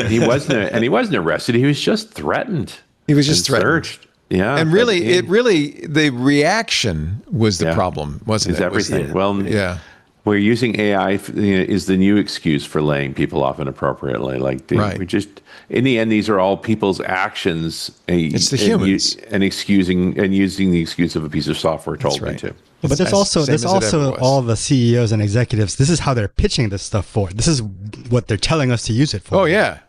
He wasn't arrested. He was just threatened. He was just threatened. Searched. Yeah, and the reaction was the problem, wasn't it? Everything. Yeah. We're using AI is the new excuse for laying people off inappropriately. We just, in the end, these are all people's actions. It's the humans and using the excuse of a piece of software told me to. But there's also all the CEOs and executives. This is how they're pitching this stuff for. This is what they're telling us to use it for. Oh yeah.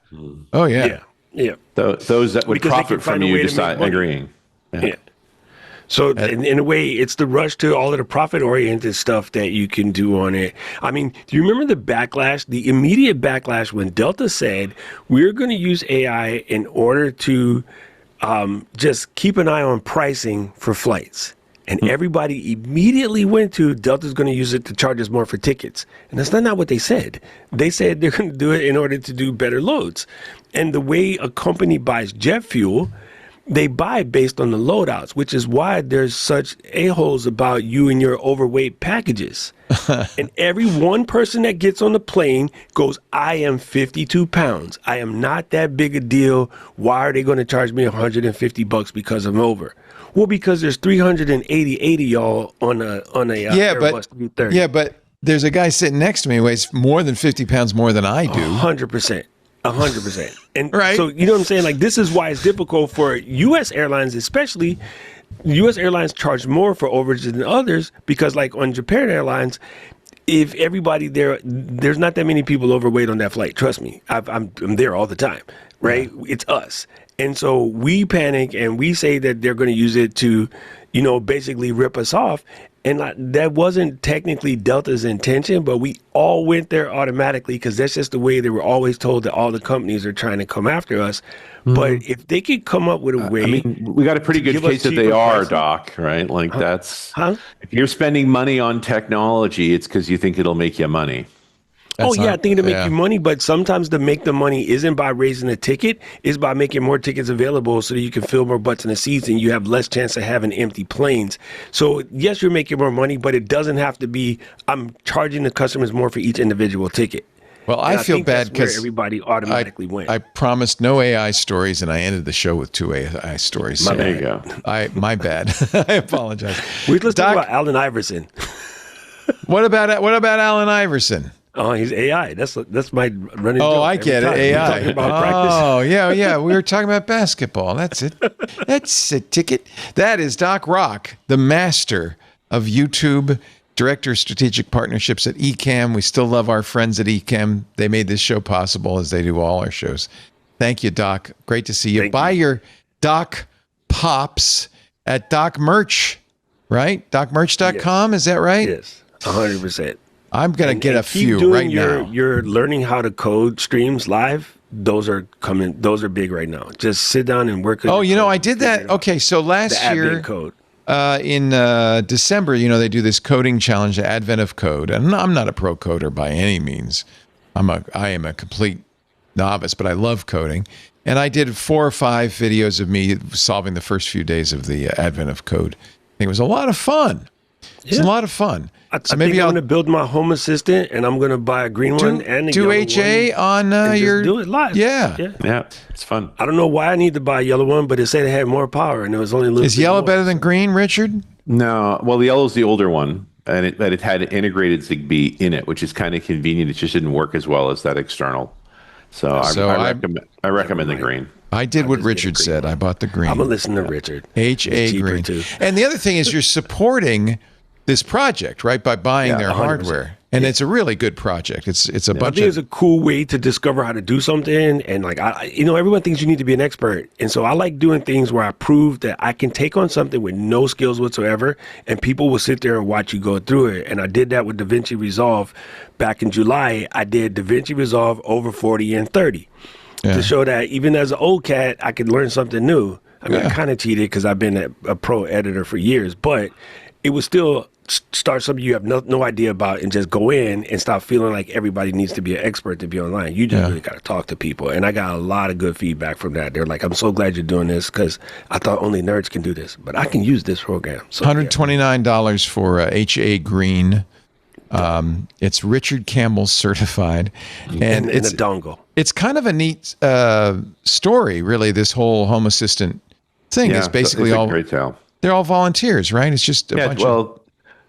Oh yeah. Yeah. Those that would profit from you agreeing. Yeah. So in a way, it's the rush to all of the profit-oriented stuff that you can do on it. I mean, do you remember the backlash, the immediate backlash when Delta said, we're going to use AI in order to just keep an eye on pricing for flights? And everybody immediately went to, Delta's going to use it to charge us more for tickets. And that's not what they said. They said they're going to do it in order to do better loads. And the way a company buys jet fuel, they buy based on the loadouts, which is why there's such a-holes about you and your overweight packages. And every one person that gets on the plane goes, I am 52 pounds. I am not that big a deal. Why are they going to charge me $150 because I'm over? Well, because there's 380 y'all on a Airbus 330. Yeah, but there's a guy sitting next to me who weighs more than 50 pounds more than I do. 100%. 100%. And Right. so, you know what I'm saying? Like, this is why it's difficult for U.S. airlines, especially. U.S. airlines charge more for overage than others because, like, on Japan Airlines, if everybody there's not that many people overweight on that flight. Trust me, I'm there all the time, right? Yeah. It's us. And so we panic and we say that they're going to use it to, basically rip us off. And that wasn't technically Delta's intention, but we all went there automatically because that's just the way they were always told that all the companies are trying to come after us. Mm-hmm. But if they could come up with a way, we got a pretty good case that they are, Doc, right? Like if you're spending money on technology, it's because you think it'll make you money. I think it'll make you money, but sometimes to make the money isn't by raising the ticket, it's by making more tickets available so that you can fill more butts in the seats and you have less chance of having empty planes. So yes, you're making more money, but it doesn't have to be, I'm charging the customers more for each individual ticket. Well, I feel bad because everybody automatically went. I promised no AI stories, and I ended the show with 2 AI stories. There you go. My bad. I apologize. Let's talk about Allen Iverson. What about Allen Iverson? Oh, he's AI. That's my running joke. Oh, I get it. AI. Talking about practice. Oh, yeah. We were talking about basketball. That's it. That's a ticket. That is Doc Rock, the master of YouTube, director of strategic partnerships at Ecamm. We still love our friends at Ecamm. They made this show possible as they do all our shows. Thank you, Doc. Great to see you. Buy your Doc Pops at Doc Merch, right? DocMerch.com. Is that right? Yes, 100%. I'm going to get a few right now. You're learning how to code streams live. Those are coming. Those are big right now. Just sit down and work. Oh, I did that. Okay, so last year in December, they do this coding challenge, the Advent of Code. And I'm not a pro coder by any means. I am a complete novice, but I love coding. And I did 4 or 5 videos of me solving the first few days of the Advent of Code. I think it was a lot of fun. It's a lot of fun. I think I'm going to build my Home Assistant, and I'm going to buy a green one and a yellow HA one on your. Do it live. Yeah, it's fun. I don't know why I need to buy a yellow one, but it said it had more power, and it was only a little. Is yellow better than green, Richard? No. Well, the yellow's the older one, and it had integrated Zigbee in it, which is kind of convenient. It just didn't work as well as that external. So I recommend the green. I did what Richard said. I bought the green. I'm going to listen to Richard. HA green. Too. And the other thing is you're supporting this project, right, by buying their 100%. Hardware. And it's a really good project. It's a bunch of... I think it's a cool way to discover how to do something. And everyone thinks you need to be an expert. And so I like doing things where I prove that I can take on something with no skills whatsoever, and people will sit there and watch you go through it. And I did that with DaVinci Resolve back in July. I did DaVinci Resolve over 40 and 30 to show that even as an old cat, I could learn something new. I kind of cheated because I've been a pro editor for years, but it was still start something you have no idea about and just go in and stop feeling like everybody needs to be an expert to be online. You just really got to talk to people. And I got a lot of good feedback from that. They're like, I'm so glad you're doing this because I thought only nerds can do this, but I can use this program. So, $129 for HA Green. It's Richard Campbell certified. And it's a dongle. It's kind of a neat story, really, this whole Home Assistant thing. Is basically all great tale. They're all volunteers, right? It's just a bunch of...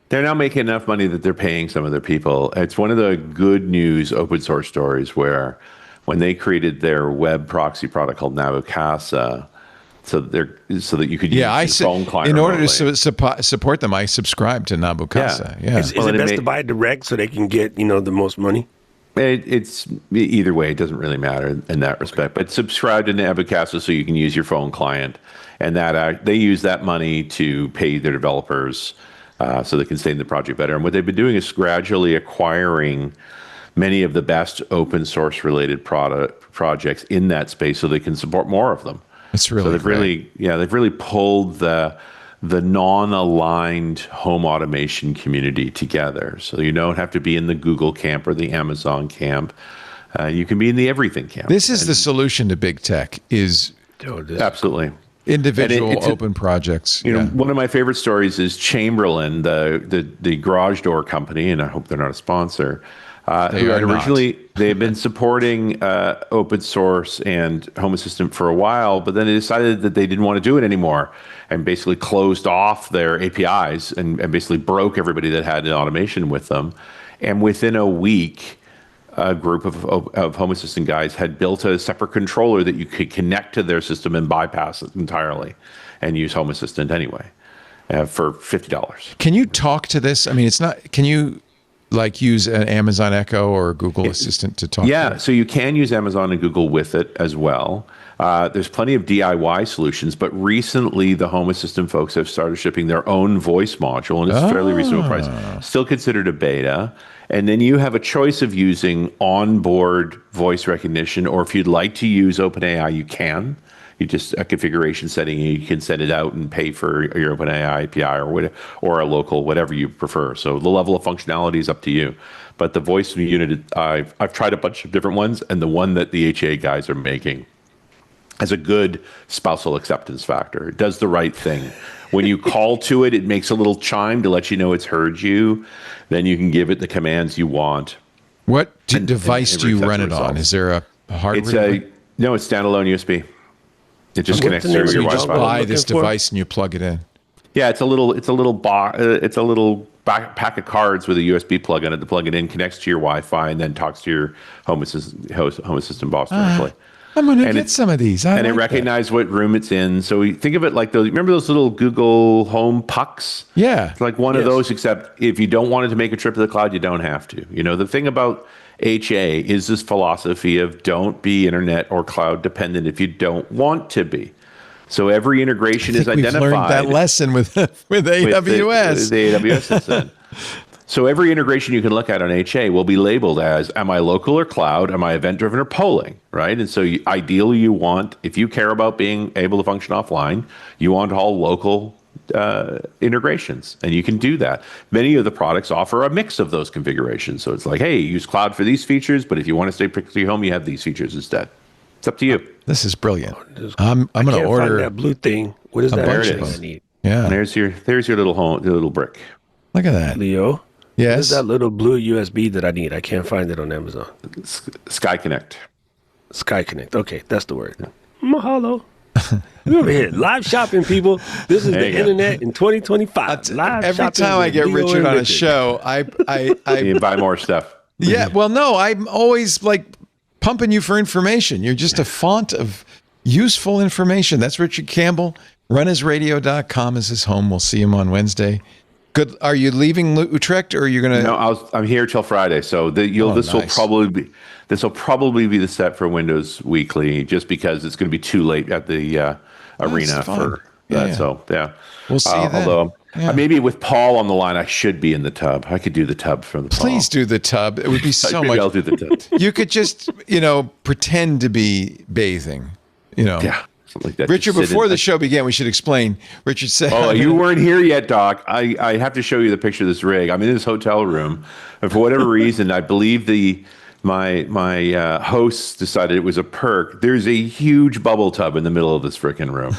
They're now making enough money that they're paying some of their people. It's one of the good news open source stories where when they created their web proxy product called Nabokasa, so that you could use your phone client. In order to support them, I subscribe to Nabokasa. Yeah. Is it best to buy it direct so they can get the most money? It's either way. It doesn't really matter in that respect. But subscribe to Nabokasa so you can use your phone client, and that they use that money to pay their developers. So they can stay in the project better. And what they've been doing is gradually acquiring many of the best open source related projects in that space so they can support more of them. That's really they've really pulled the non-aligned home automation community together. So you don't have to be in the Google camp or the Amazon camp. You can be in the everything camp. This is the solution to big tech absolutely. Individual open projects. One of my favorite stories is Chamberlain, the garage door company, and I hope they're not a sponsor. They had been supporting open source and Home Assistant for a while, but then they decided that they didn't want to do it anymore and basically closed off their APIs and basically broke everybody that had an automation with them. And within a week, a group of Home Assistant guys had built a separate controller that you could connect to their system and bypass it entirely and use Home Assistant anyway for $50. Can you talk to this? I mean, it's not, can you like use an Amazon Echo or Google Assistant to talk to it? So you can use Amazon and Google with it as well. There's plenty of DIY solutions, but recently the Home Assistant folks have started shipping their own voice module, and it's a fairly reasonable price. Still considered a beta. And then you have a choice of using onboard voice recognition, or if you'd like to use OpenAI, you can. You just a configuration setting, and you can send it out and pay for your OpenAI API or a local, whatever you prefer. So the level of functionality is up to you. But the voice unit, I've tried a bunch of different ones, and the one that the HA guys are making has a good spousal acceptance factor. It does the right thing. When you call to it, it makes a little chime to let you know it's heard you. Then you can give it the commands you want. What device do you run it on? Is there a hardware? No, it's standalone USB. It just connects to your You Wi-Fi. just buy this device and you plug it in. Yeah, it's a little pack of cards with a USB plug in it. To plug it in, connects to your Wi-Fi, and then talks to your Home Assistant boss directly. I'm going to get some of these. And it recognizes what room it's in. So we think of it like those. Remember those little Google Home pucks? Yeah. It's like one of those, except if you don't want it to make a trip to the cloud, you don't have to. You know, the thing about HA is this philosophy of don't be internet or cloud dependent if you don't want to be. So every integration is identified. We've learned that lesson with AWS. With the AWS instead. So every integration you can look at on HA will be labeled as, am I local or cloud? Am I event-driven or polling, right? And so ideally you want, if you care about being able to function offline, you want all local integrations, and you can do that. Many of the products offer a mix of those configurations. So it's like, hey, use cloud for these features, but if you want to stay particularly home, you have these features instead. It's up to you. This is brilliant. I'm going to order that blue thing. What is that? There it is. I need? Yeah. And there's your little brick. Look at that. Leo. Yes. What is that little blue USB that I need? I can't find it on Amazon. Sky Connect. Sky Connect. Okay, that's the word. Mahalo. We're over here live shopping, people. This is the internet in 2025. Live Every shopping time I with get Leo Richard and on a show, You can buy more stuff. Yeah, well, no, I'm always like pumping you for information. You're just a font of useful information. That's Richard Campbell. Runasradio.com is his home. We'll see him on Wednesday. Good. Are you leaving Utrecht, or are you going to? No, I'm here till Friday. So this will probably be the set for Windows Weekly, just because it's going to be too late at the arena for that. Yeah. So yeah, we'll see. Although maybe with Paul on the line, I should be in the tub. I could do the tub from the. Please do the tub. It would be so much. I'll do the tub. You could just pretend to be bathing. Yeah. Like that. Richard, before the show began, we should explain. Richard said, "Oh, you weren't here yet, Doc. I have to show you the picture of this rig. I'm in this hotel room, and for whatever reason, I believe my hosts decided it was a perk. There's a huge bubble tub in the middle of this freaking room,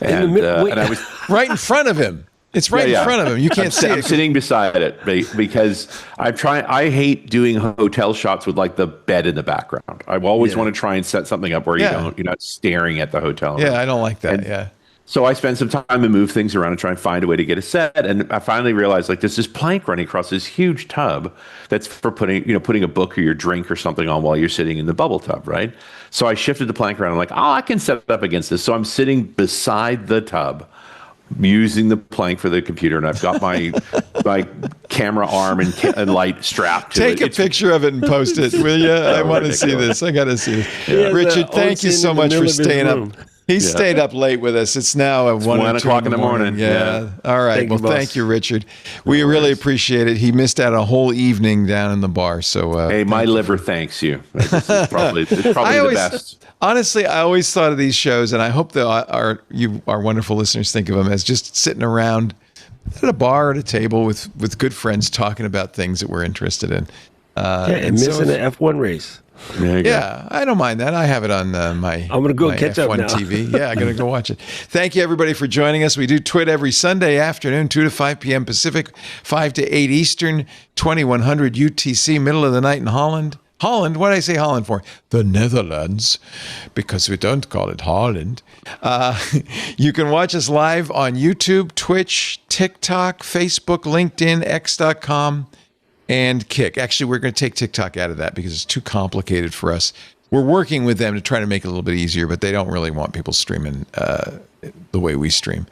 and I was right in front of him. It's right in front of him. You can't see it. I'm sitting beside it because I hate doing hotel shots with like the bed in the background. I always want to try and set something up where you're not staring at the hotel room. Yeah, I don't like that. So I spend some time and move things around and try and find a way to get a set. And I finally realized like there's this plank running across this huge tub that's for putting a book or your drink or something on while you're sitting in the bubble tub, right? So I shifted the plank around. I'm like, I can set it up against this. So I'm sitting beside the tub, using the plank for the computer, and I've got my camera arm and light strapped to it. Take a picture of it and post it, will you? I want to see this. I got to see this. Richard, thank you so much for staying up. He stayed up late with us. It's now 1 o'clock in the morning. Yeah. All right. Thank you, Richard. We really appreciate it. He missed out a whole evening down in the bar. So hey, my liver thanks you. It's probably the best. Honestly, I always thought of these shows, and I hope that our wonderful listeners think of them as just sitting around at a bar at a table with good friends talking about things that we're interested in. And missing the F1 race. Yeah, I don't mind that. I have it on I'm going to go catch F1 up now. TV. Yeah, I'm going to go watch it. Thank you, everybody, for joining us. We do Twit every Sunday afternoon, 2 to 5 p.m. Pacific, 5 to 8 Eastern, 2100 UTC, middle of the night in Holland. Holland, what did I say Holland for? The Netherlands, because we don't call it Holland. You can watch us live on YouTube, Twitch, TikTok, Facebook, LinkedIn, X.com. and Kick. Actually, we're going to take TikTok out of that because it's too complicated for us. We're working with them to try to make it a little bit easier, but they don't really want people streaming the way we stream.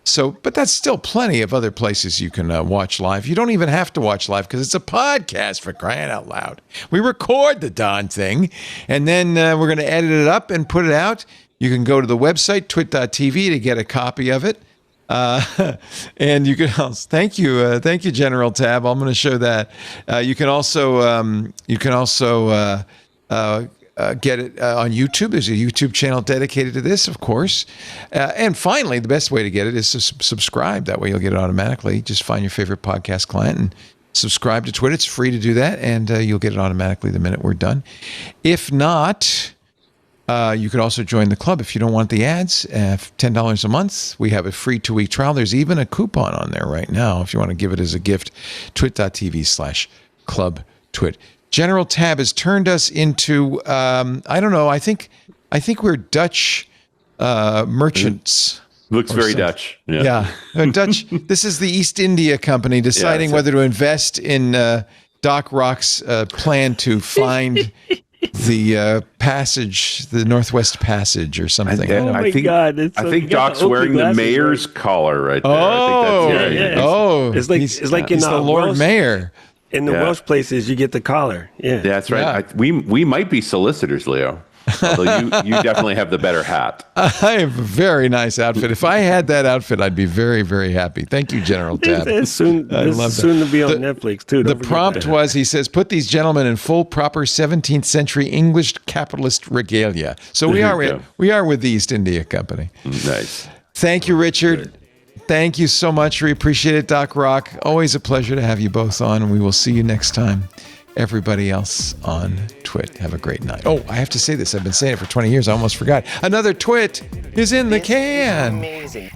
So, but that's still plenty of other places you can watch live. You don't even have to watch live because it's a podcast, for crying out loud. We record the darn thing, and then we're going to edit it up and put it out. You can go to the website, twit.tv, to get a copy of it. And you can also, thank you, General Tab. I'm going to show that. You can also get it on YouTube. There's a YouTube channel dedicated to this, of course. And finally, the best way to get it is to subscribe. That way you'll get it automatically. Just find your favorite podcast client and subscribe to Twit. It's free to do that, and you'll get it automatically the minute we're done. If not, you could also join the club if you don't want the ads. $10 a month. We have a free 2-week trial. There's even a coupon on there right now if you want to give it as a gift. twit.tv/clubtwit. General Tab has turned us into, I don't know, I think we're Dutch merchants. Looks very Dutch. Yeah. Dutch. This is the East India Company deciding whether to invest in Doc Rock's plan to find the passage, the Northwest Passage or something. I think Doc's wearing the mayor's collar right there. Oh, I think it's like he's the Lord Mayor. In the Welsh places, you get the collar. Yeah, that's right. Yeah. We might be solicitors, Leo. Although you definitely have the better hat. I have a very nice outfit. If I had that outfit, I'd be very, very happy. Thank you, General Tab. It's soon to be on Netflix, too. The prompt was, he says, put these gentlemen in full, proper 17th century English capitalist regalia. So we are with the East India Company. Nice. Thank you, Richard. Thank you so much. We appreciate it, Doc Rock. Always a pleasure to have you both on, and we will see you next time. Everybody else on Twit, have a great night. Oh, I have to say this. I've been saying it for 20 years. I almost forgot. Another Twit is in the can. Amazing.